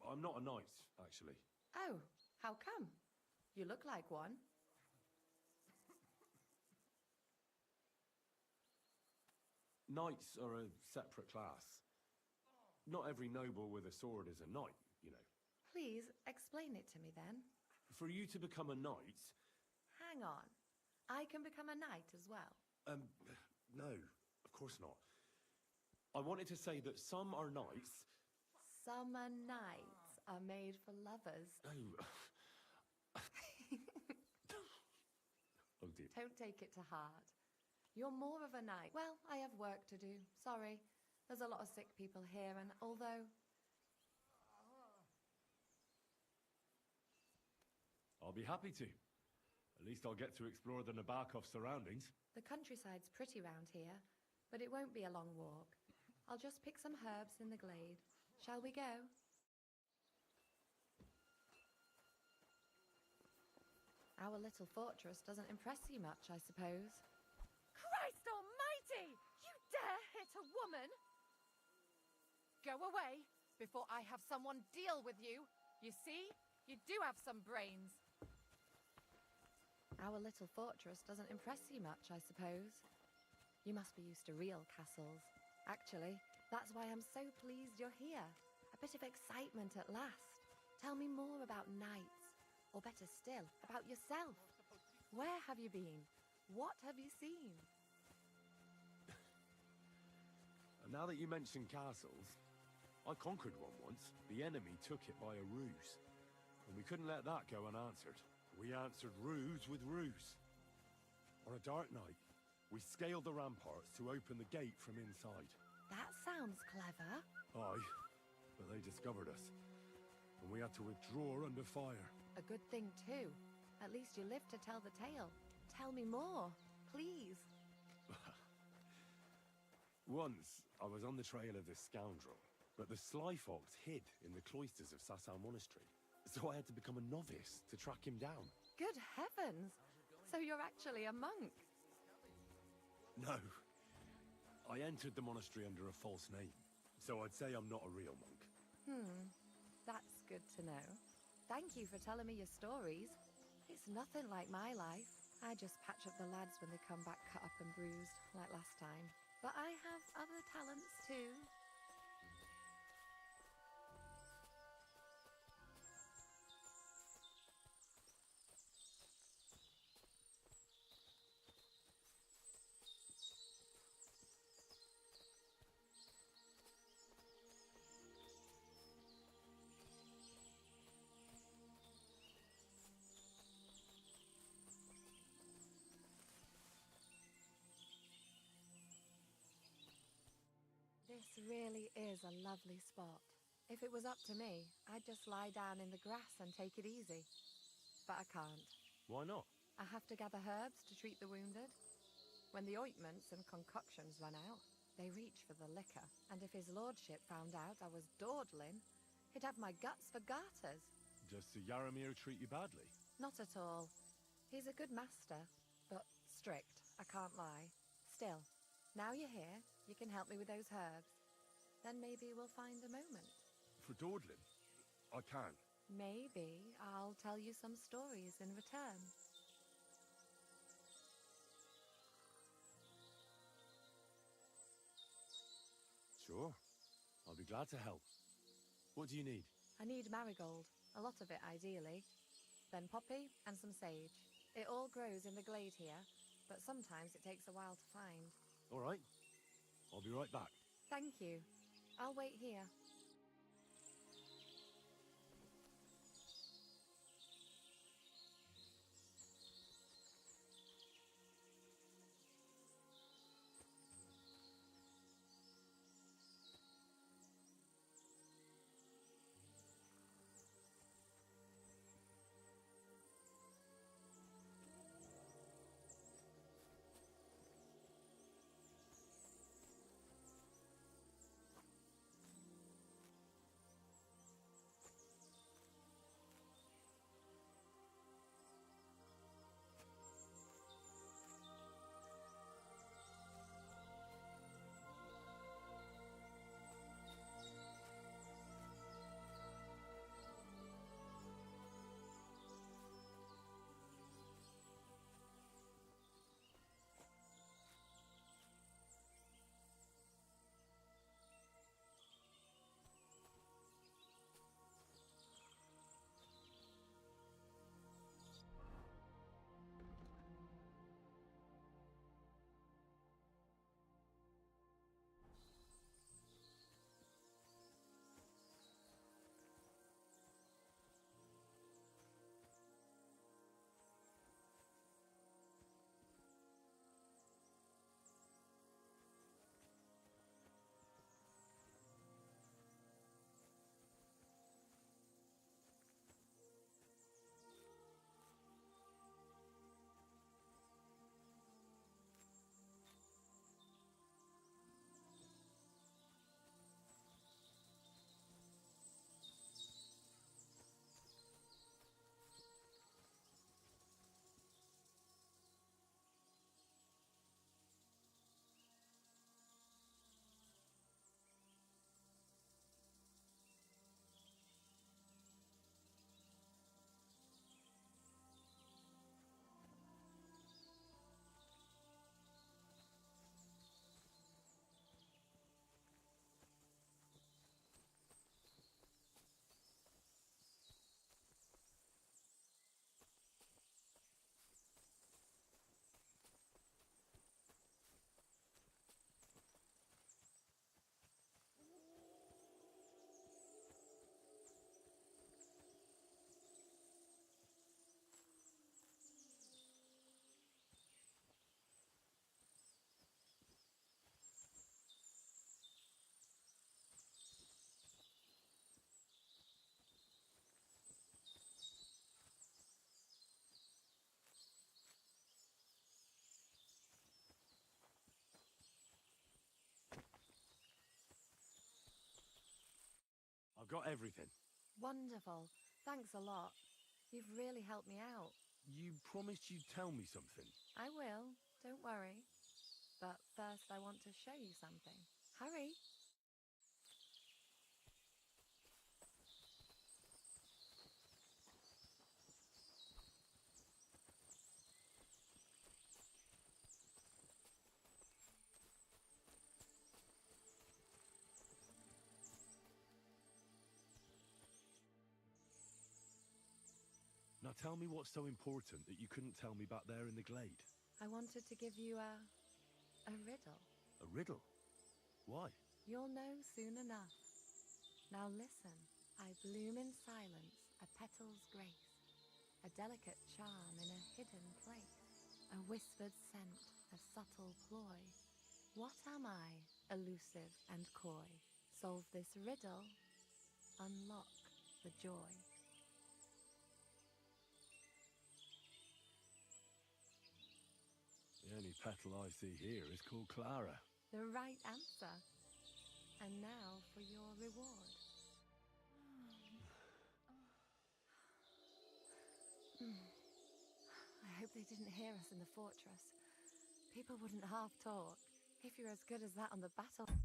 I'm not a knight, actually. Oh, how come? You look like one. Knights are a separate class. Not every noble with a sword is a knight, you know. Please, explain it to me then. For you to become a knight... Hang on. I can become a knight as well. No, of course not. I wanted to say that some are knights... Summer nights are made for lovers. Oh. Oh dear. Don't take it to heart. You're more of a knight. Well, I have work to do. Sorry. There's a lot of sick people here, and although... I'll be happy to. At least I'll get to explore the Nabokov surroundings. The countryside's pretty round here, but it won't be a long walk. I'll just pick some herbs in the glade. Shall we go? Our little fortress doesn't impress you much, I suppose. Christ almighty! You dare hit a woman? Go away before I have someone deal with you. You see, you do have some brains. Our little fortress doesn't impress you much, I suppose. You must be used to real castles. Actually, that's why I'm so pleased you're here. A bit of excitement at last. Tell me more about knights, or better still, about yourself. Where have you been? What have you seen? And now that you mention castles, I conquered one once. The enemy took it by a ruse. And we couldn't let that go unanswered. We answered ruse with ruse. On a dark night, we scaled the ramparts to open the gate from inside. That sounds clever. Aye, but they discovered us. And we had to withdraw under fire. A good thing, too. At least you lived to tell the tale. Tell me more, please. Once, I was on the trail of this scoundrel, but the sly fox hid in the cloisters of Sasau Monastery. So I had to become a novice to track him down. Good heavens! So you're actually a monk? No. I entered the monastery under a false name, so I'd say I'm not a real monk. That's good to know. Thank you for telling me your stories. It's nothing like my life. I just patch up the lads when they come back cut up and bruised, like last time. But I have other talents too. This really is a lovely spot. If it was up to me, I'd just lie down in the grass and take it easy. But I can't. Why not? I have to gather herbs to treat the wounded. When the ointments and concoctions run out, they reach for the liquor. And if his lordship found out I was dawdling, he'd have my guts for garters. Does Sir Yaramir treat you badly? Not at all. He's a good master, but strict, I can't lie. Still, now you're here, you can help me with those herbs. Then maybe we'll find a moment. For dawdling? I can. Maybe I'll tell you some stories in return. Sure. I'll be glad to help. What do you need? I need marigold, a lot of it ideally. Then poppy and some sage. It all grows in the glade here, but sometimes it takes a while to find. All right. I'll be right back. Thank you. I'll wait here. I've got everything. Wonderful. Thanks a lot. You've really helped me out. You promised you'd tell me something. I will. Don't worry. But first I want to show you something. Hurry. Now tell me what's so important that you couldn't tell me back there in the glade. I wanted to give you a riddle. A riddle? Why? You'll know soon enough. Now listen. I bloom in silence, a petal's grace, a delicate charm in a hidden place, a whispered scent, a subtle ploy. What am I, elusive and coy? Solve this riddle, unlock the joy. The only petal I see here is called Clara. The right answer. And now for your reward. I hope they didn't hear us in the fortress. People wouldn't half talk. If you're as good as that on the battlefield,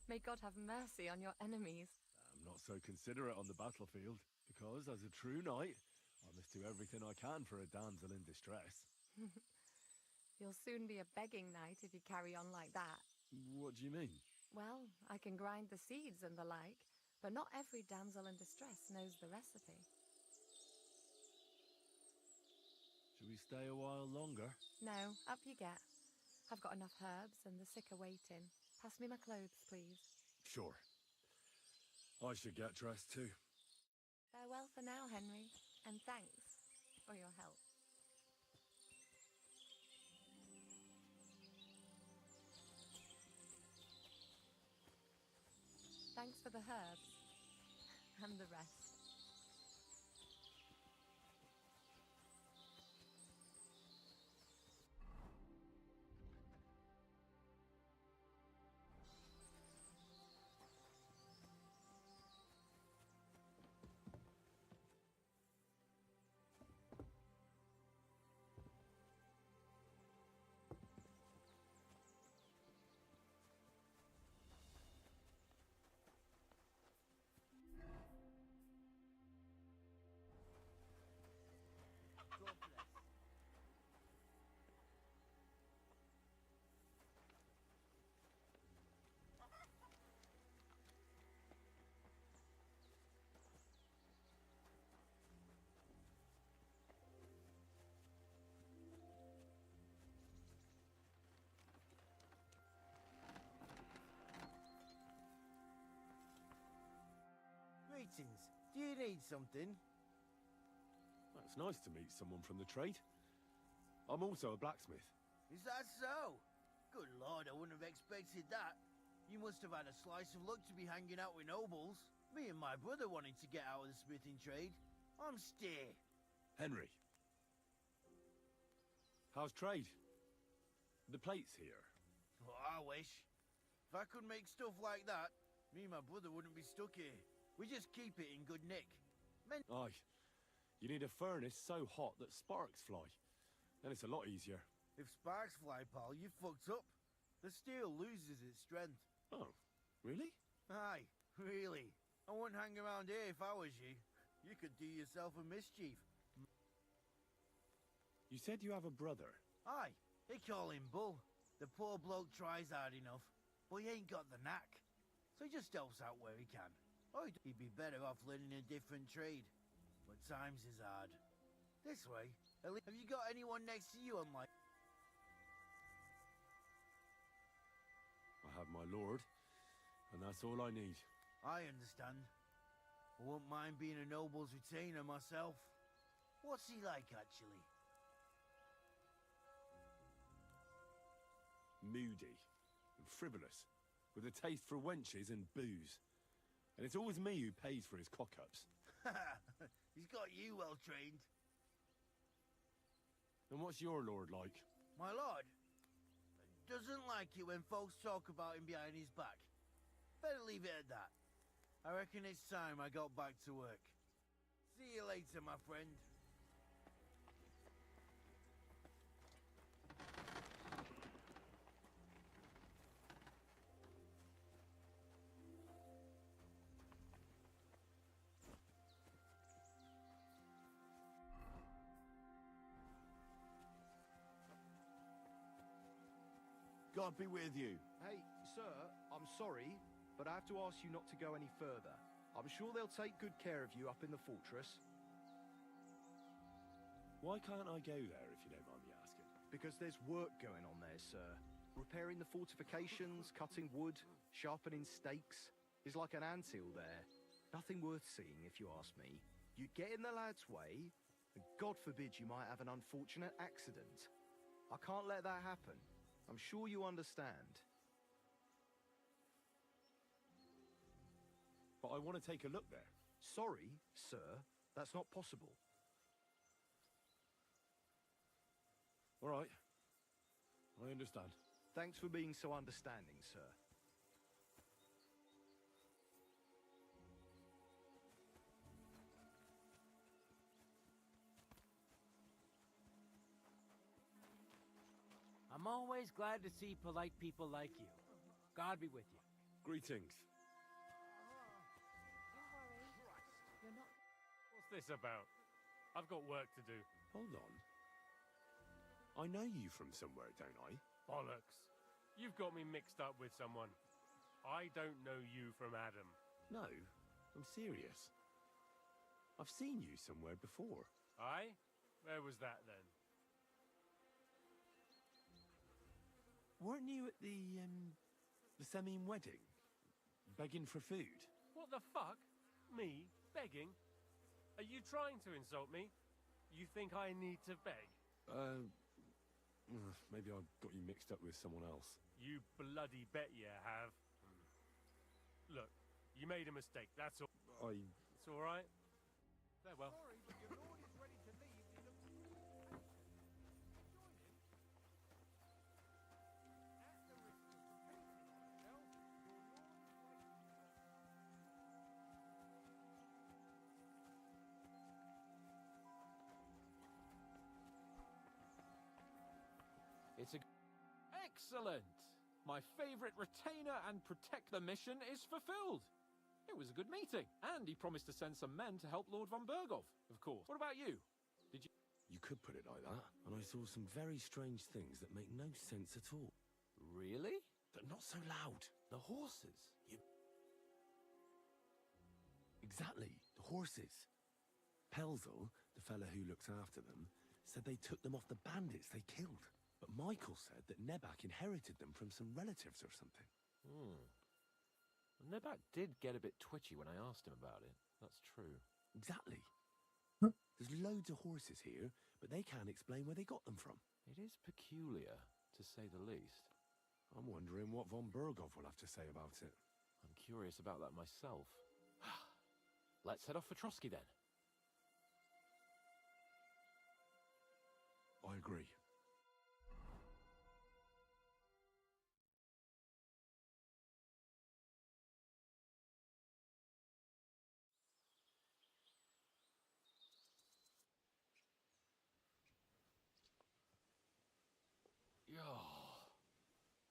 may God have mercy on your enemies. I'm not so considerate on the battlefield, because as a true knight, I must do everything I can for a damsel in distress. You'll soon be a begging knight if you carry on like that. What do you mean? Well, I can grind the seeds and the like, but not every damsel in distress knows the recipe. Shall we we stay a while longer? No, up you get. I've got enough herbs and the sick are waiting. Pass me my clothes, please. Sure. I should get dressed too. Farewell for now, Henry, and thanks for your help. Thanks for the herbs and the rest. Greetings. Do you need something? It's nice to meet someone from the trade. I'm also a blacksmith. Is that so? Good lord, I wouldn't have expected that. You must have had a slice of luck to be hanging out with nobles. Me and my brother wanted to get out of the smithing trade. I'm steer. Henry. How's trade? The plate's here. Oh, I wish. If I could make stuff like that, me and my brother wouldn't be stuck here. We just keep it in good nick. Aye. You need a furnace so hot that sparks fly. Then it's a lot easier. If sparks fly, pal, you fucked up. The steel loses its strength. Oh, really? Aye, really. I wouldn't hang around here if I was you. You could do yourself a mischief. You said you have a brother. Aye, they call him Bull. The poor bloke tries hard enough, but he ain't got the knack. So he just helps out where he can. Oh, he'd be better off learning a different trade. But times is hard. This way, have you got anyone next to you on my... I have my lord, and that's all I need. I understand. I wouldn't mind being a noble's retainer myself. What's he like, actually? Moody and frivolous, with a taste for wenches and booze. And it's always me who pays for his cock-ups. He's got you well trained. And what's your lord like? My lord doesn't like it when folks talk about him behind his back. Better leave it at that. I reckon it's time I got back to work. See you later, my friend. God be with you. Hey, sir, I'm sorry, but I have to ask you not to go any further. I'm sure they'll take good care of you up in the fortress. Why can't I go there, if you don't mind me asking? Because there's work going on there, sir. Repairing the fortifications, cutting wood, sharpening stakes. There's like an anthill there. Nothing worth seeing, if you ask me. You get in the lad's way, and God forbid you might have an unfortunate accident. I can't let that happen. I'm sure you understand. But I want to take a look there. Sorry, sir, that's not possible. All right. I understand. Thanks for being so understanding, sir. I'm always glad to see polite people like you. God be with you. Greetings. Don't worry. You're not... What's this about? I've got work to do. Hold on. I know you from somewhere, don't I? Bollocks. You've got me mixed up with someone. I don't know you from Adam. No, I'm serious. I've seen you somewhere before. Aye? Where was that then? weren't you at the Semine wedding? Begging for food? What the fuck? Me? Begging? Are you trying to insult me? You think I need to beg? Maybe I got you mixed up with someone else. You bloody bet you have. Look, you made a mistake, that's all. It's all right. Farewell. Sorry, but your lord is ready to leave. He looks... It's a... Excellent! My favorite retainer and protect the mission is fulfilled. It was a good meeting, and he promised to send some men to help Lord von Bergov, of course. What about you? Did you... You could put it like that, and I saw some very strange things that make no sense at all. Really? But not so loud. The horses? Exactly, the horses. Pelzel, the fella who looks after them, said they took them off the bandits they killed. But Michael said that Nebak inherited them from some relatives or something. Nebak did get a bit twitchy when I asked him about it. That's true. Exactly. There's loads of horses here, but they can't explain where they got them from. It is peculiar, to say the least. I'm wondering what von Bergov will have to say about it. I'm curious about that myself. Let's head off for Trotsky then. I agree.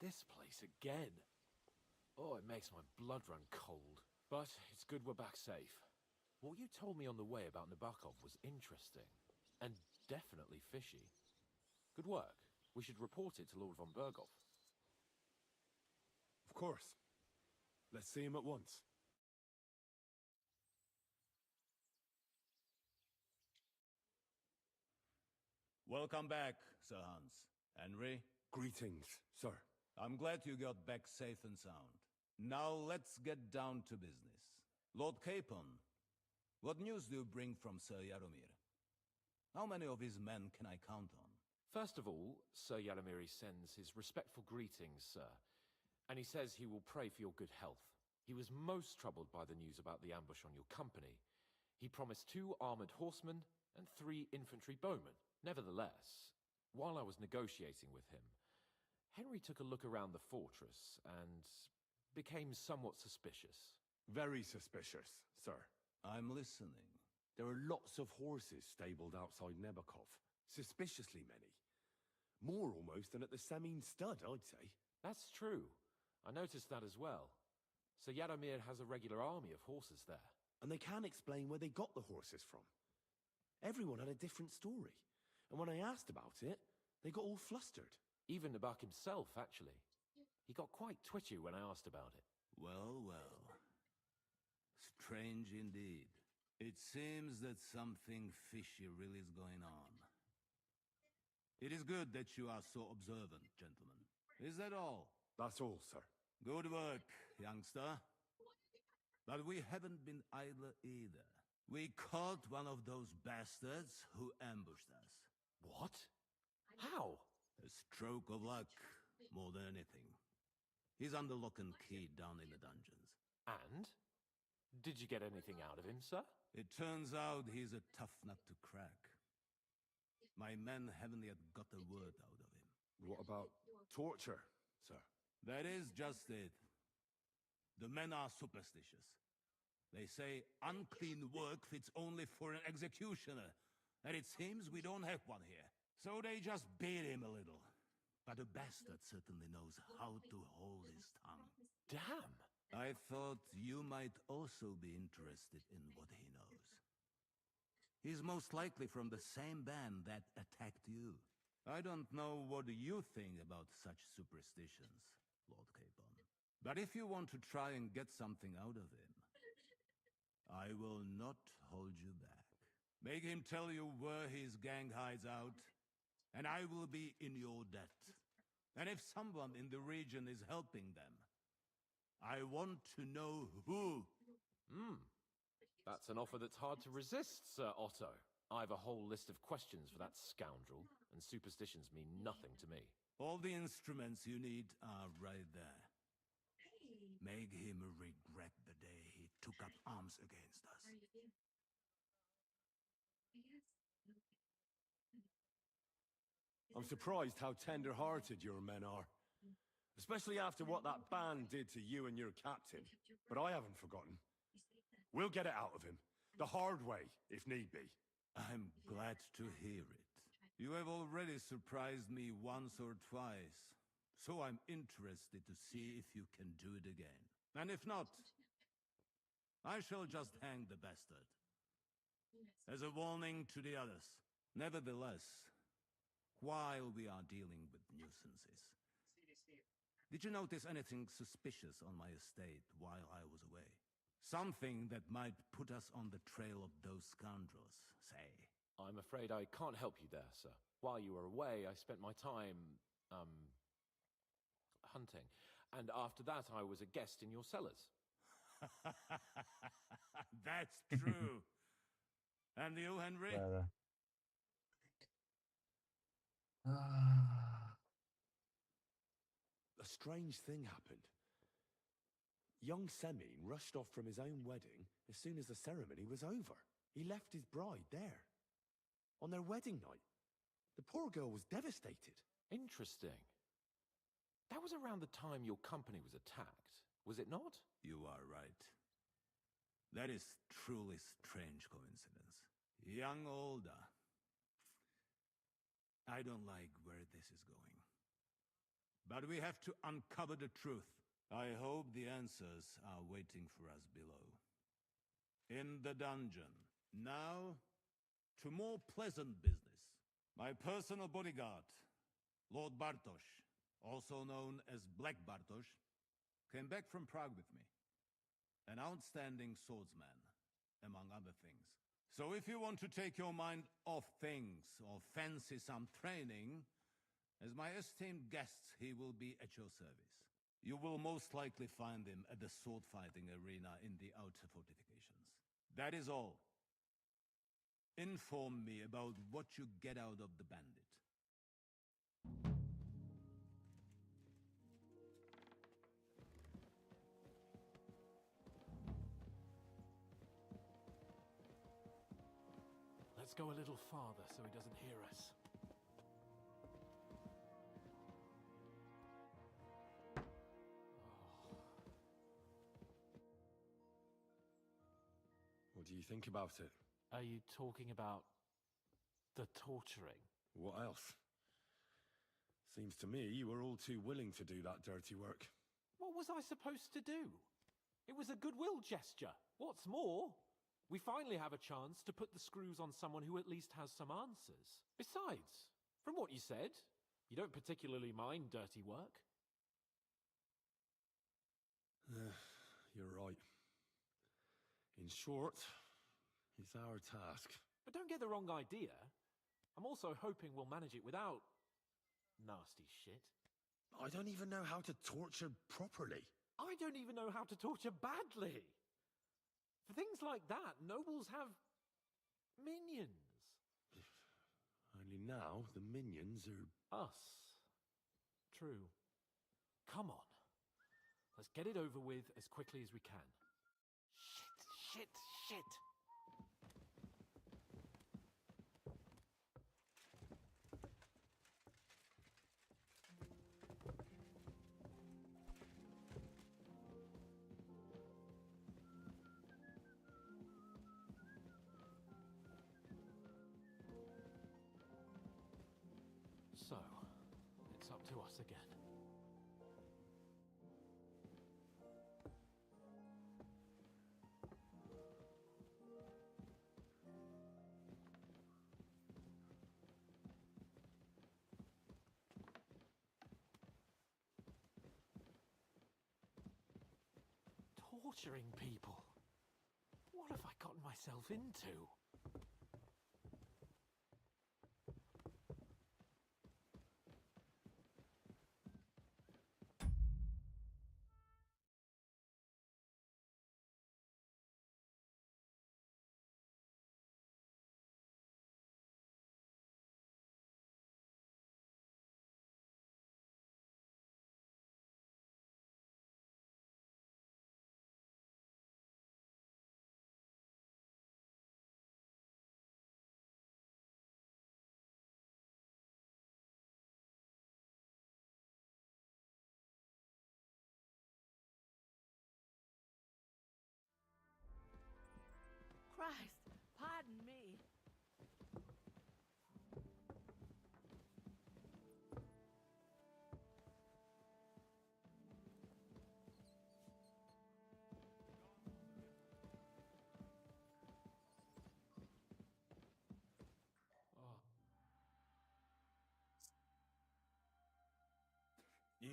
This place again. Oh, it makes my blood run cold. But it's good we're back safe. What you told me on the way about Nabokov was interesting. And definitely fishy. Good work. We should report it to Lord von Bergov. Of course. Let's see him at once. Welcome back, Sir Hans. Henry? Greetings, sir. I'm glad you got back safe and sound. Now let's get down to business. Lord Capon, what news do you bring from Sir Jaromir? How many of his men can I count on? First of all, Sir Jaromir sends his respectful greetings, sir. And he says he will pray for your good health. He was most troubled by the news about the ambush on your company. He promised 2 armored horsemen and 3 infantry bowmen. Nevertheless, while I was negotiating with him, Henry took a look around the fortress and became somewhat suspicious. Very suspicious, sir. I'm listening. There are lots of horses stabled outside Nebokov. Suspiciously many. More almost than at the Semine stud, I'd say. That's true. I noticed that as well. So Jaromir has a regular army of horses there. And they can't explain where they got the horses from. Everyone had a different story. And when I asked about it, they got all flustered. Even Nabak himself, actually. He got quite twitchy when I asked about it. Well, well. Strange indeed. It seems that something fishy really is going on. It is good that you are so observant, gentlemen. Is that all? That's all, sir. Good work, youngster. But we haven't been idle either. We caught one of those bastards who ambushed us. What? How? A stroke of luck, more than anything. He's under lock and key down in the dungeons. And? Did you get anything out of him, sir? It turns out he's a tough nut to crack. My men haven't yet got a word out of him. What about torture, sir? That is just it. The men are superstitious. They say unclean work fits only for an executioner, and it seems we don't have one here. So they just beat him a little. But the bastard certainly knows how to hold his tongue. Damn! I thought you might also be interested in what he knows. He's most likely from the same band that attacked you. I don't know what you think about such superstitions, Lord Capon. But if you want to try and get something out of him, I will not hold you back. Make him tell you where his gang hides out, and I will be in your debt. And if someone in the region is helping them, I want to know who. That's an offer that's hard to resist, Sir Otto. I have a whole list of questions for that scoundrel, and superstitions mean nothing to me. All the instruments you need are right there. Make him regret the day he took up arms against us. I'm surprised how tender-hearted your men are. Especially after what that band did to you and your captain. But I haven't forgotten. We'll get it out of him. The hard way, if need be. I'm glad to hear it. You have already surprised me once or twice, so I'm interested to see if you can do it again. And if not, I shall just hang the bastard. As a warning to the others. Nevertheless, while we are dealing with nuisances, did you notice anything suspicious on my estate while I was away? Something that might put us on the trail of those scoundrels, say. I'm afraid I can't help you there, sir. While you were away, I spent my time, hunting. And after that, I was a guest in your cellars. That's true. And you, Henry? A strange thing happened. Young Semine rushed off from his own wedding as soon as the ceremony was over. He left his bride there. On their wedding night. The poor girl was devastated. Interesting. That was around the time your company was attacked, was it not? You are right. That is truly strange coincidence. Young Olda. I don't like where this is going. But we have to uncover the truth. I hope the answers are waiting for us below. In the dungeon. Now, to more pleasant business. My personal bodyguard, Lord Bartosz, also known as Black Bartosz, came back from Prague with me. An outstanding swordsman, among other things. So if you want to take your mind off things or fancy some training, as my esteemed guests, he will be at your service. You will most likely find him at the sword-fighting arena in the outer fortifications. That is all. Inform me about what you get out of the bandit. Let's go a little farther so he doesn't hear us. What do you think about it? Are you talking about the torturing? What else? Seems to me you were all too willing to do that dirty work. What was I supposed to do? It was a goodwill gesture. What's more, we finally have a chance to put the screws on someone who at least has some answers. Besides, from what you said, you don't particularly mind dirty work. You're right. In short, it's our task. But don't get the wrong idea. I'm also hoping we'll manage it without nasty shit. I don't even know how to torture properly. I don't even know how to torture badly. For things like that, nobles have minions. Only now the minions are... Us. True. Come on. Let's get it over with as quickly as we can. Shit. So, it's up to us again. Torturing people. What have I gotten myself into?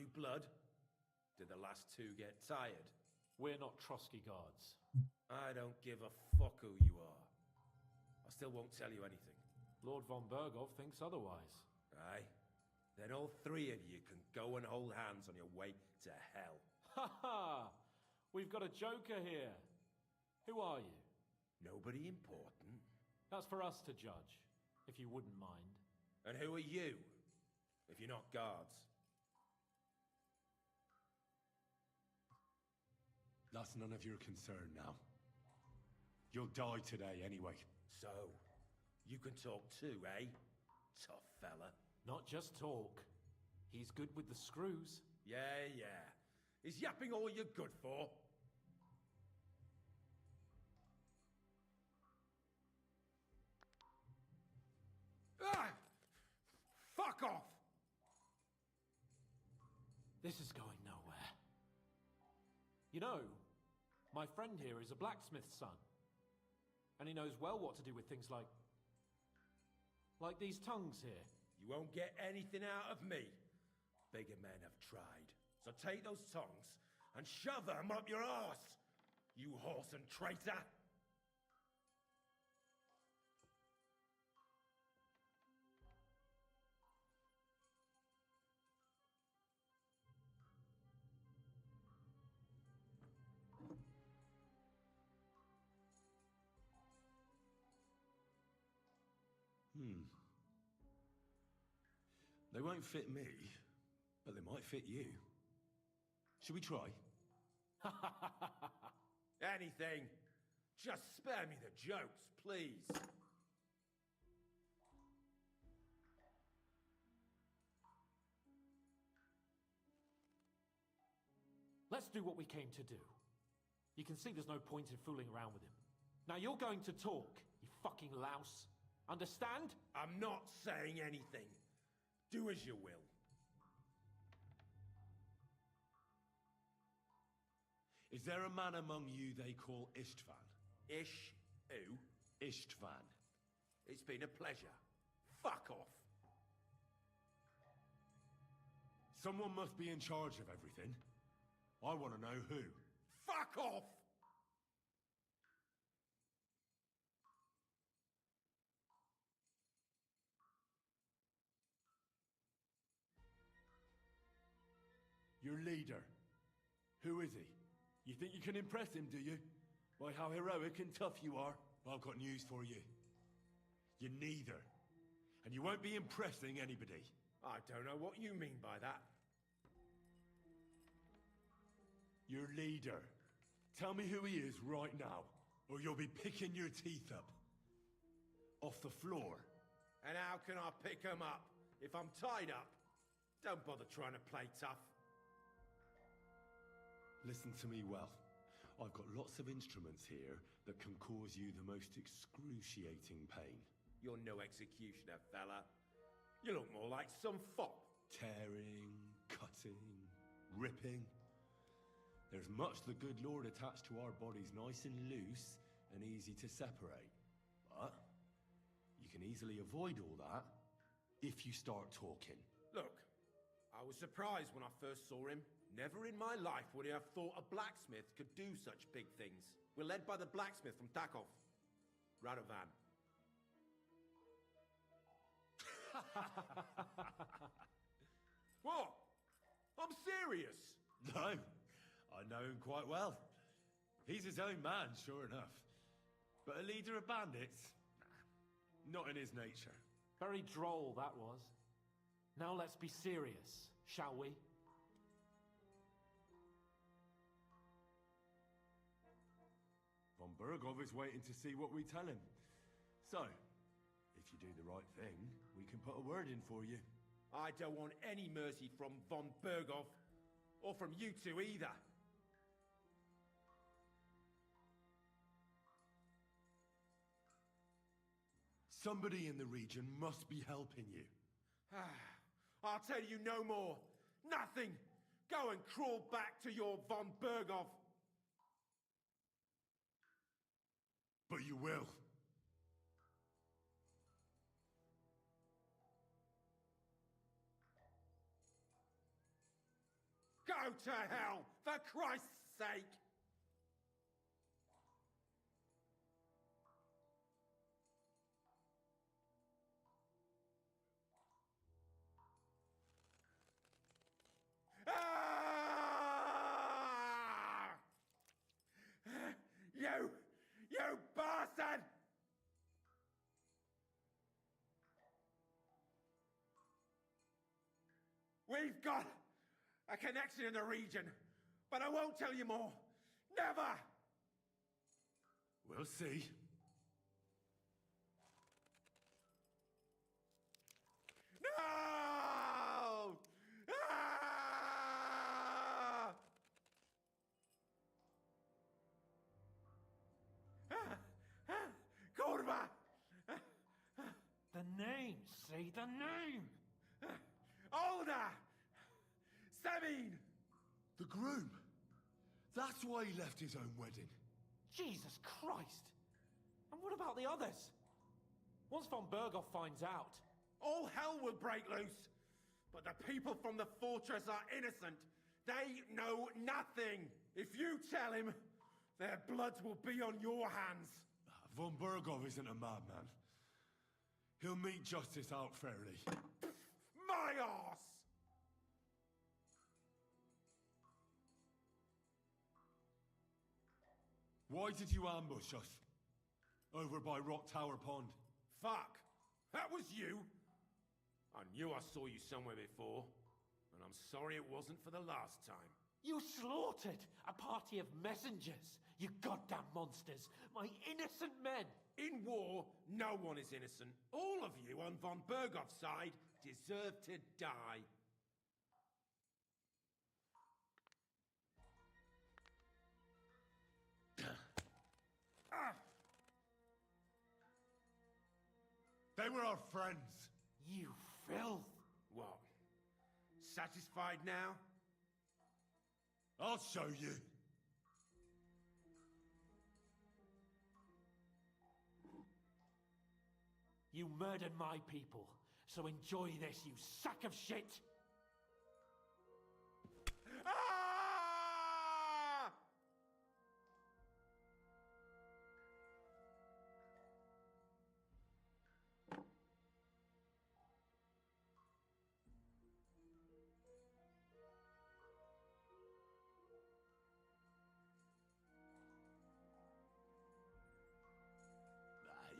New blood? Did the last two get tired? We're not Trotsky guards. I don't give a fuck who you are. I still won't tell you anything. Lord von Bergov thinks otherwise. Aye? Then all three of you can go and hold hands on your way to hell. Ha ha! We've got a joker here. Who are you? Nobody important. That's for us to judge, if you wouldn't mind. And who are you, if you're not guards? That's none of your concern now. You'll die today anyway. So, you can talk too, eh? Tough fella. Not just talk. He's good with the screws. Yeah. Is yapping all you're good for? Ah! Fuck off! This is going nowhere. You know, my friend here is a blacksmith's son. And he knows well what to do with things like these tongues here. You won't get anything out of me. Bigger men have tried. So take those tongs and shove them up your arse, you horse and traitor! They won't fit me, but they might fit you. Should we try? Anything. Just spare me the jokes, please. Let's do what we came to do. You can see there's no point in fooling around with him. Now you're going to talk, you fucking louse. Understand? I'm not saying anything. Do as you will. Is there a man among you they call Istvan? Ish who? Istvan. It's been a pleasure. Fuck off. Someone must be in charge of everything. I want to know who. Fuck off! Your leader. Who is he? You think you can impress him, do you? By how heroic and tough you are? I've got news for you. You're neither. And you won't be impressing anybody. I don't know what you mean by that. Your leader. Tell me who he is right now. Or you'll be picking your teeth up. Off the floor. And how can I pick 'em up if I'm tied up? Don't bother trying to play tough. Listen to me well. I've got lots of instruments here that can cause you the most excruciating pain. You're no executioner, fella. You look more like some fop. Tearing, cutting, ripping. There's much the good Lord attached to our bodies, nice and loose and easy to separate. But you can easily avoid all that if you start talking. Look, I was surprised when I first saw him. Never in my life would I have thought a blacksmith could do such big things. We're led by the blacksmith from Takov, Radovan. What? I'm serious. No, I know him quite well. He's his own man, sure enough. But a leader of bandits? Nah, not in his nature. Very droll, that was. Now let's be serious, shall we? Von Bergov is waiting to see what we tell him. So, if you do the right thing, we can put a word in for you. I don't want any mercy from Von Bergov, or from you two either. Somebody in the region must be helping you. I'll tell you no more. Nothing. Go and crawl back to your Von Bergov. But you will. Go to hell, for Christ's sake! Ah! You bastard! We've got a connection in the region, but I won't tell you more. Never! We'll see. No! Ah! Kurva! The name, say the name! Older! Sabine! The groom. That's why he left his own wedding. Jesus Christ! And what about the others? Once von Berghoff finds out... All hell will break loose! But the people from the fortress are innocent. They know nothing. If you tell him, their blood will be on your hands. Von Berghoff isn't a madman. He'll mete justice out fairly. My arse! Why did you ambush us? Over by Rock Tower Pond. Fuck! That was you! I knew I saw you somewhere before, and I'm sorry it wasn't for the last time. You slaughtered a party of messengers, you goddamn monsters, my innocent men! In war, no one is innocent. All of you on von Berghoff's side deserve to die. They were our friends. You filth! What? Satisfied now? I'll show you. You murdered my people, so enjoy this, you sack of shit! Ah!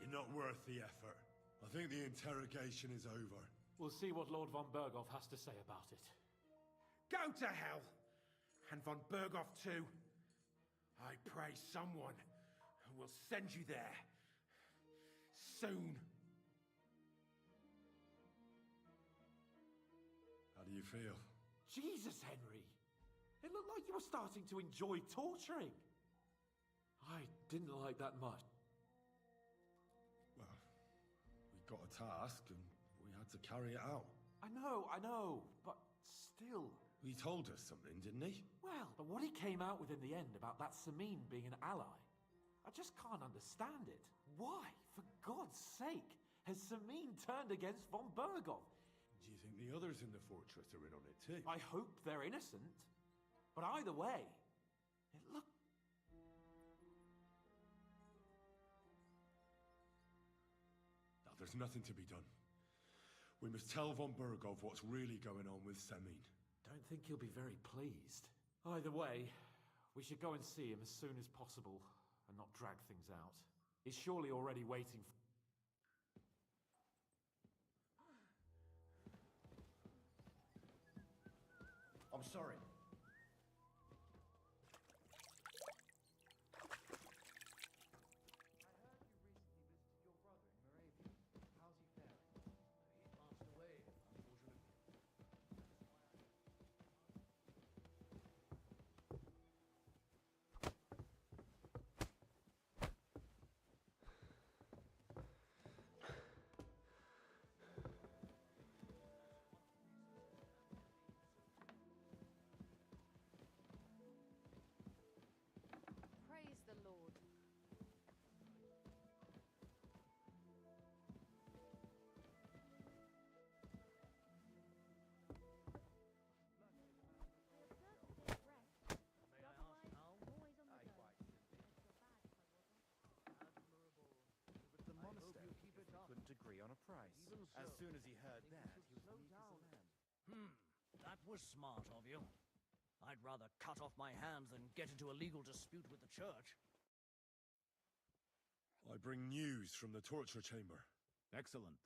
You're not worth the effort. I think the interrogation is over. We'll see what Lord von Berghoff has to say about it. Go to hell! And von Berghoff too. I pray someone will send you there. Soon. How do you feel? Jesus, Henry! It looked like you were starting to enjoy torturing. I didn't like that much. Well, we got a task and we had to carry it out. I know, but still. He told us something, didn't he? Well, but what he came out with in the end about that Samin being an ally, I just can't understand it. Why, for God's sake, has Samin turned against von Berghoff? Do you think the others in the fortress are in on it too? I hope they're innocent. But either way, it looked... Now, there's nothing to be done. We must tell von Berghoff what's really going on with Samin. Don't think he'll be very pleased. Either way, we should go and see him as soon as possible and not drag things out. He's surely already waiting for... I'm sorry. As soon as he heard that, he was meek as a lamb. That was smart of you. I'd rather cut off my hands than get into a legal dispute with the church. I bring news from the torture chamber. Excellent.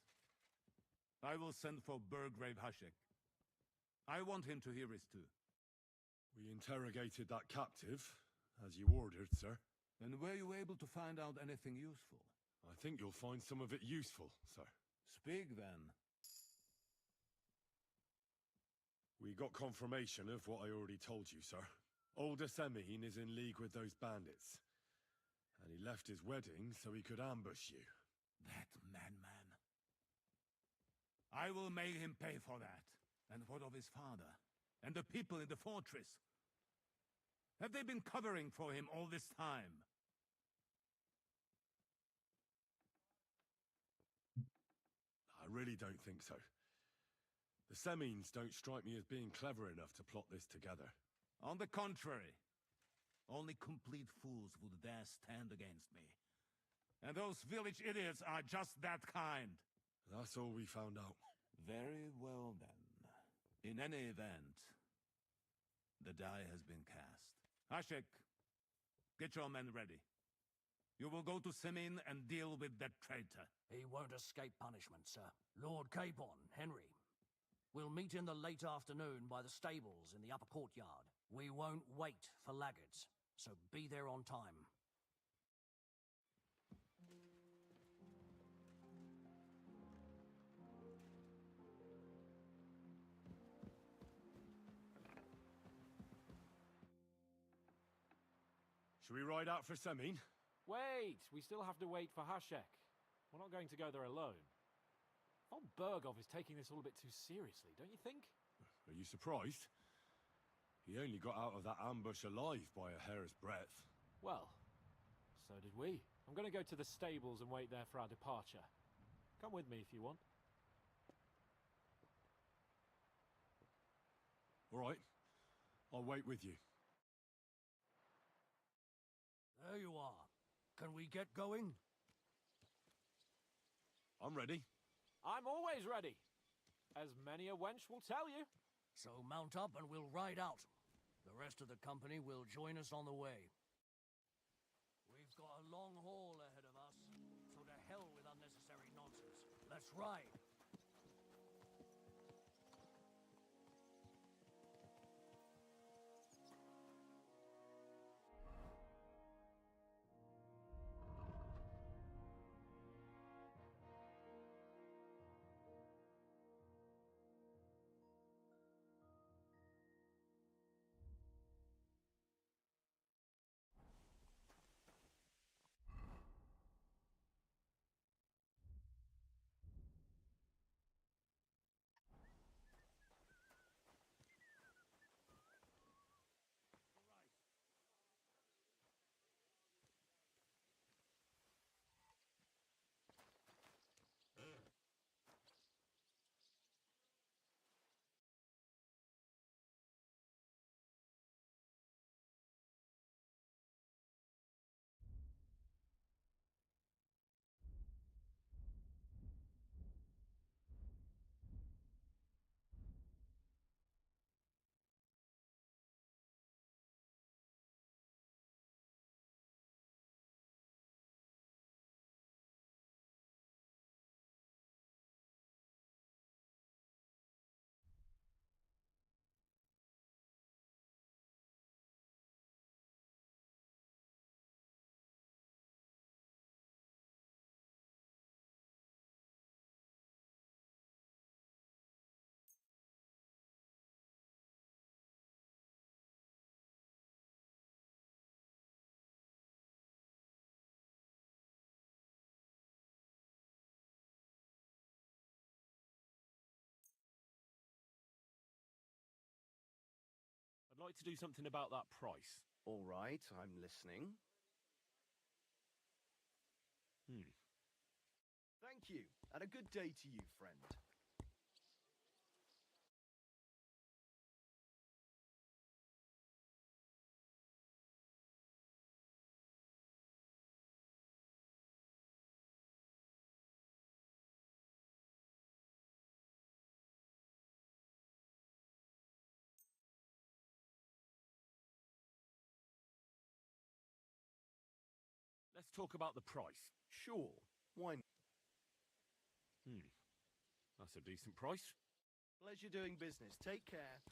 I will send for Burgrave Hashek. I want him to hear it too. We interrogated that captive, as you ordered, sir. And were you able to find out anything useful? I think you'll find some of it useful, sir. Speak then. We got confirmation of what I already told you, sir. Old Semine is in league with those bandits. And he left his wedding so he could ambush you. That madman. I will make him pay for that. And what of his father? And the people in the fortress? Have they been covering for him all this time? I really don't think so. The Semines don't strike me as being clever enough to plot this together. On the contrary. Only complete fools would dare stand against me. And those village idiots are just that kind. That's all we found out. Very well then. In any event, the die has been cast. Hashek, get your men ready. You will go to Semine and deal with that traitor. He won't escape punishment, sir. Lord Capon, Henry. We'll meet in the late afternoon by the stables in the upper courtyard. We won't wait for laggards, so be there on time. Should we ride out for Semine? Wait! We still have to wait for Hashek. We're not going to go there alone. Von Bergov is taking this all a bit too seriously, don't you think? Are you surprised? He only got out of that ambush alive by a hair's breadth. Well, so did we. I'm going to go to the stables and wait there for our departure. Come with me if you want. All right. I'll wait with you. There you are. Can we get going? I'm ready. I'm always ready. As many a wench will tell you. So mount up and we'll ride out. The rest of the company will join us on the way. We've got a long haul ahead of us, so to hell with unnecessary nonsense. Let's ride. I'd like to do something about that price. All right, I'm listening. Thank you, and a good day to you, friend. Let's talk about the price. Sure. Why not? That's a decent price. Pleasure doing business. Take care.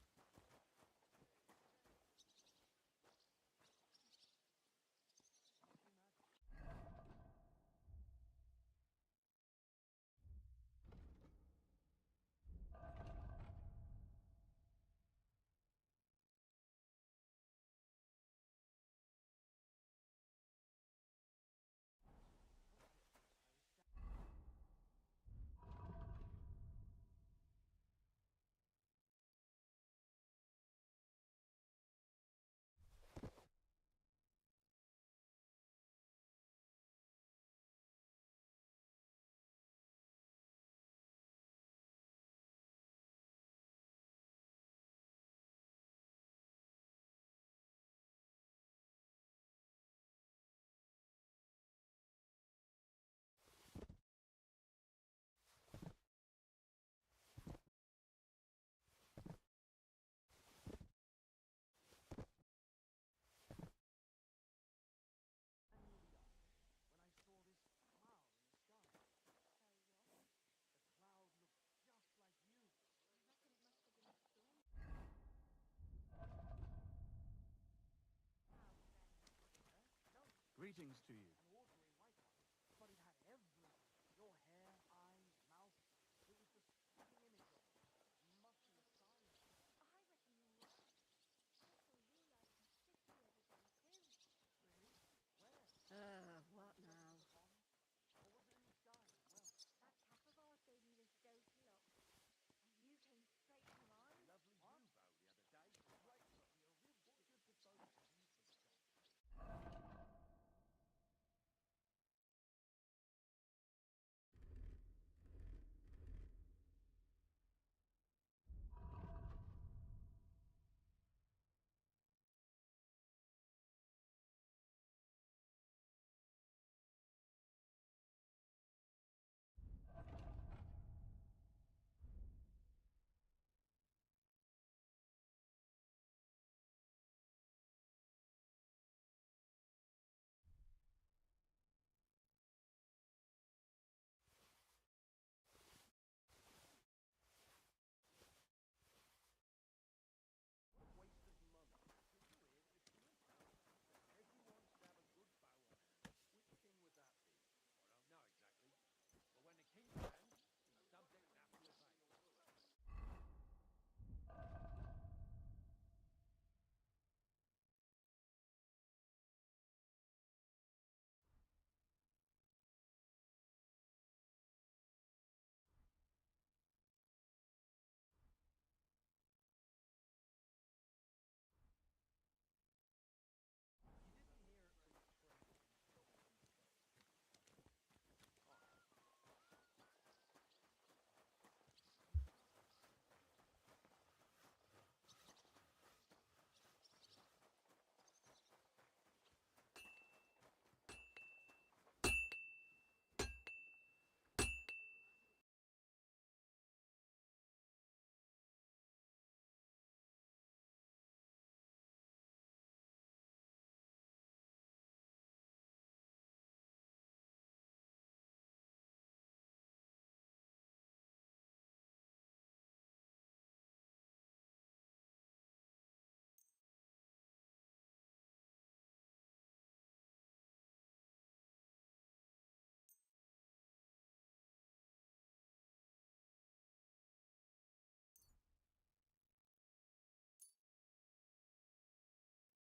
Greetings to you. But it had everything. Your hair, eyes, mouth. It was the spitting image of it. Muscular silence. I reckon you're right. What now? That chap of ours gave me this dopey look. And you came straight to mind.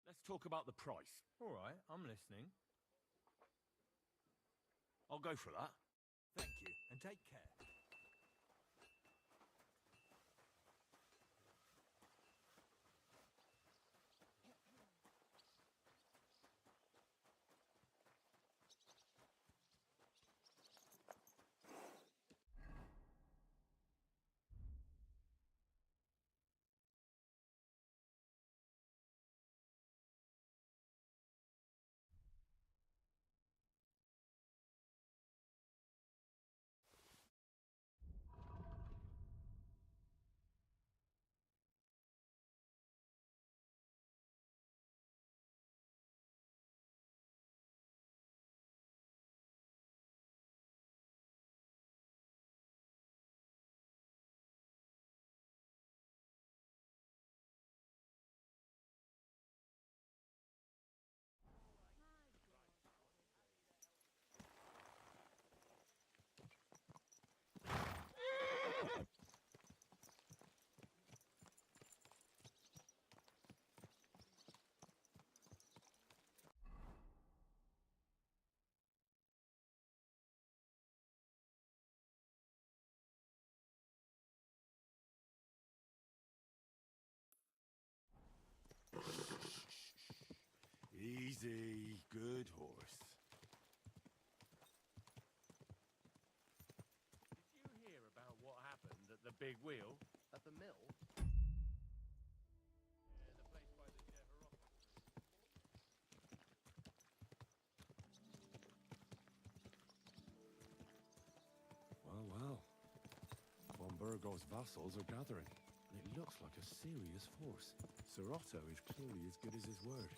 Let's talk about the price. All right, I'm listening. I'll go for that. Thank you, and take care. Easy, good horse. Did you hear about what happened at the big wheel? At the mill? Yeah, the place by the Deverocke. Well, well. Von Burgov's vassals are gathering, and it looks like a serious force. Sir Otto is clearly as good as his word.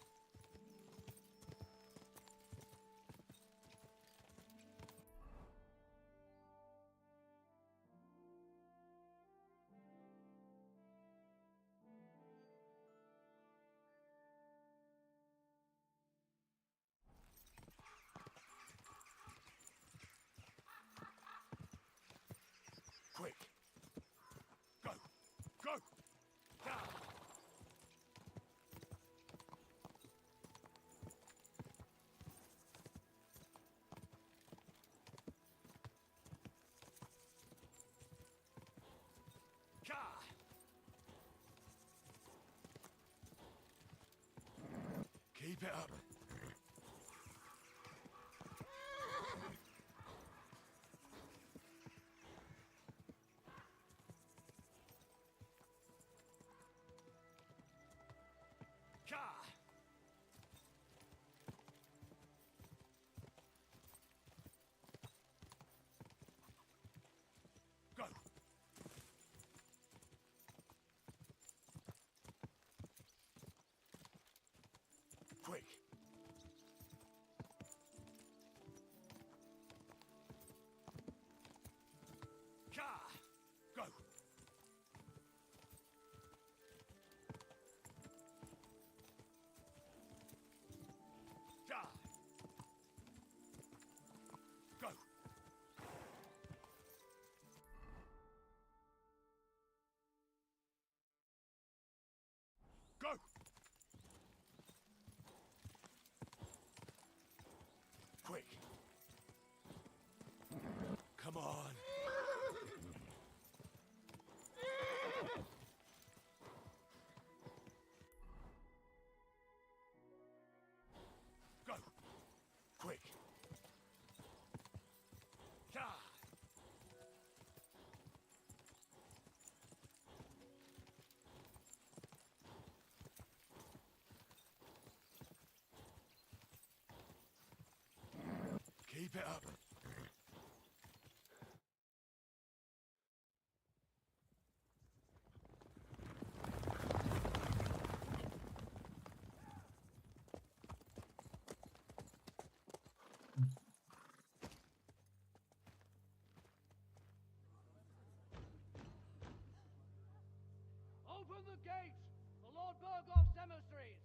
Quick! Go! Go! Down! Keep it up. Go! Quick! Go! Go! Go! Quick! Come on. Go! Quick! Keep it up. Open the gates for Lord Burgov's emissaries!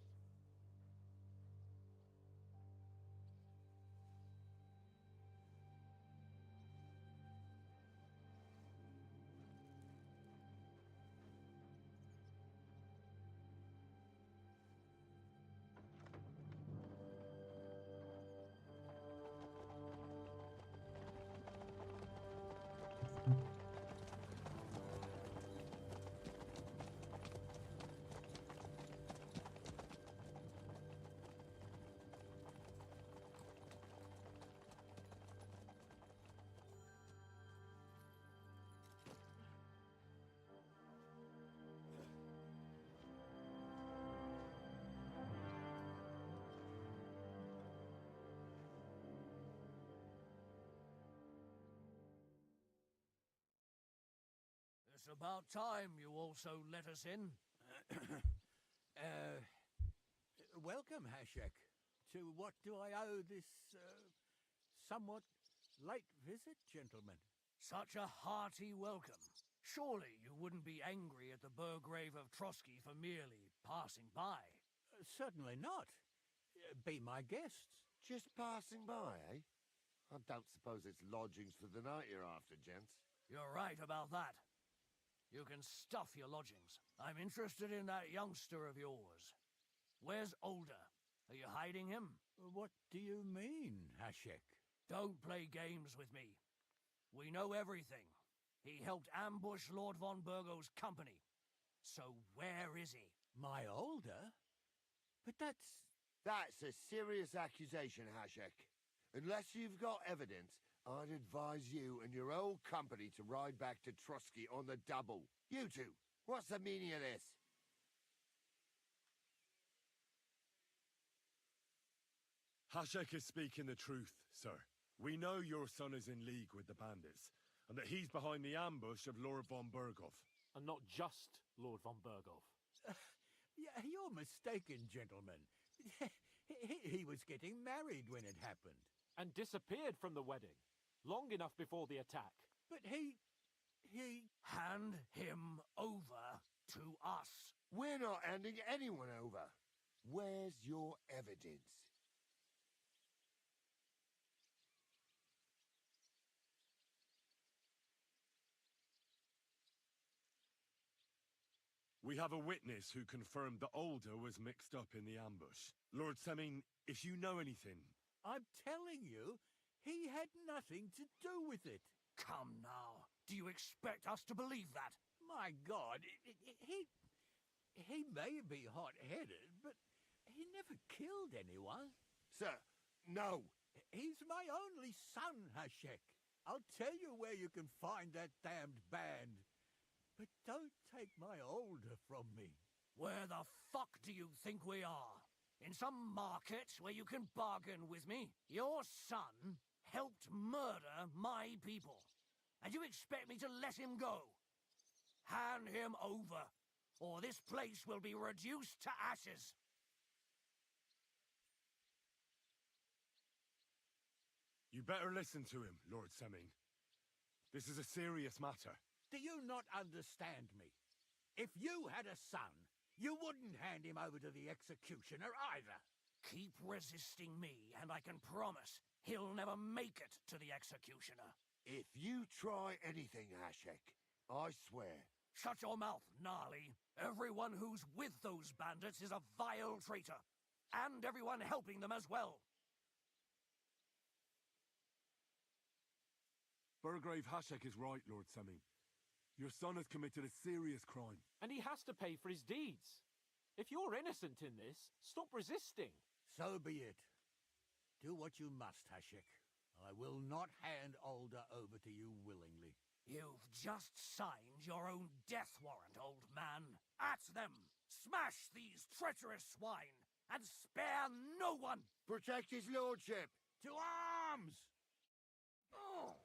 It's about time you also let us in. Welcome, Hashek. To what do I owe this, somewhat late visit, gentlemen? Such a hearty welcome. Surely you wouldn't be angry at the Burgrave of Trotsky for merely passing by. Certainly not. Be my guests. Just passing by, eh? I don't suppose it's lodgings for the night you're after, gents. You're right about that. You can stuff your lodgings. I'm interested in that youngster of yours. Where's Older? Are you hiding him? What do you mean, Hashek? Don't play games with me. We know everything. He helped ambush Lord von Burgo's company. So where is he? My Older? But that's That's a serious accusation, Hashek. Unless you've got evidence, I'd advise you and your old company to ride back to Trusky on the double. You two, what's the meaning of this? Hashek is speaking the truth, sir. We know your son is in league with the bandits, and that he's behind the ambush of Lord von Berghoff. And not just Lord von Berghoff. Yeah, you're mistaken, gentlemen. He was getting married when it happened. And disappeared from the wedding, long enough before the attack. But he... Hand him over to us. We're not handing anyone over. Where's your evidence? We have a witness who confirmed that Older was mixed up in the ambush. Lord Seming, if you know anything... I'm telling you, he had nothing to do with it. Come now. Do you expect us to believe that? My God, he may be hot-headed, but he never killed anyone. Sir, no. He's my only son, Hashek. I'll tell you where you can find that damned band. But don't take my Older from me. Where the fuck do you think we are? In some market where you can bargain with me? Your son helped murder my people. And you expect me to let him go? Hand him over, or this place will be reduced to ashes. You better listen to him, Lord Seming. This is a serious matter. Do you not understand me? If you had a son, you wouldn't hand him over to the executioner either. Keep resisting me, and I can promise he'll never make it to the executioner. If you try anything, Hashek, I swear. Shut your mouth, Gnarly. Everyone who's with those bandits is a vile traitor. And everyone helping them as well. Burgrave Hashek is right, Lord Seming. Your son has committed a serious crime. And he has to pay for his deeds. If you're innocent in this, stop resisting. So be it. Do what you must, Hashek. I will not hand Older over to you willingly. You've just signed your own death warrant, old man. At them! Smash these treacherous swine! And spare no one! Protect his lordship! To arms! Oh.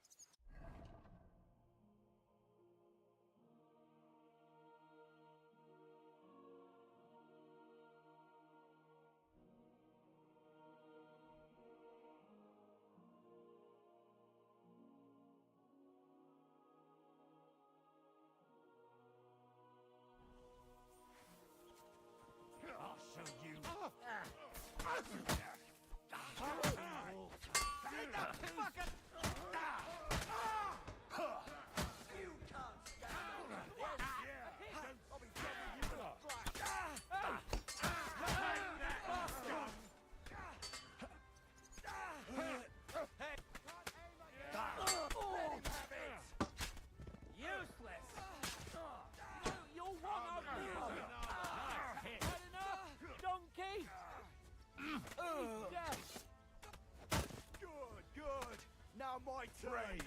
Now my turn!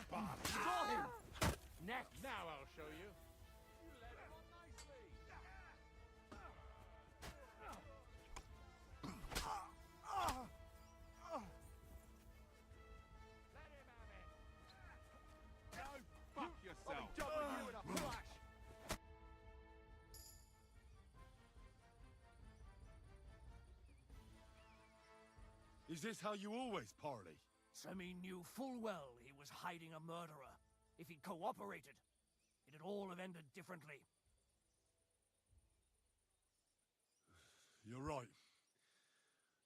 Got him! Next! Now I'll show you. You led him on nicely. Let him have it. Go fuck yourself. I'll be done with you in a flash. Is this how you always parley? Semi knew full well he was hiding a murderer. If he'd cooperated, it'd all have ended differently. You're right.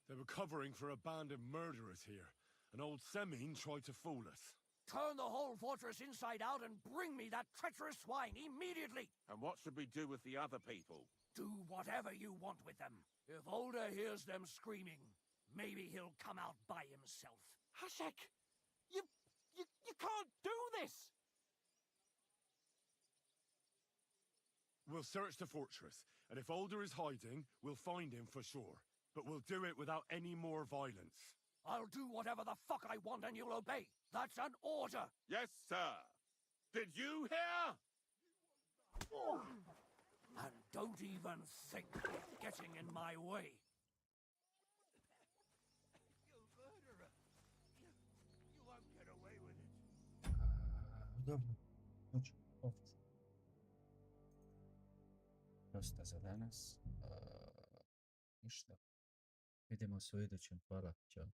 They were covering for a band of murderers here, and old Seming tried to fool us. Turn the whole fortress inside out and bring me that treacherous swine immediately! And what should we do with the other people? Do whatever you want with them. If Older hears them screaming, maybe he'll come out by himself. Hashek! You can't do this! We'll search the fortress, and if Older is hiding, we'll find him for sure. but we'll do it without any more violence. I'll do whatever the fuck I want and you'll obey. That's an order. Yes, sir. Did you hear? And don't even think of getting in my way. You murderer. You won't get away with it. Dobro, hoću ovdje. Dosta za danas. Ništa. Vidimo se u idućem. Hvala. Ćao.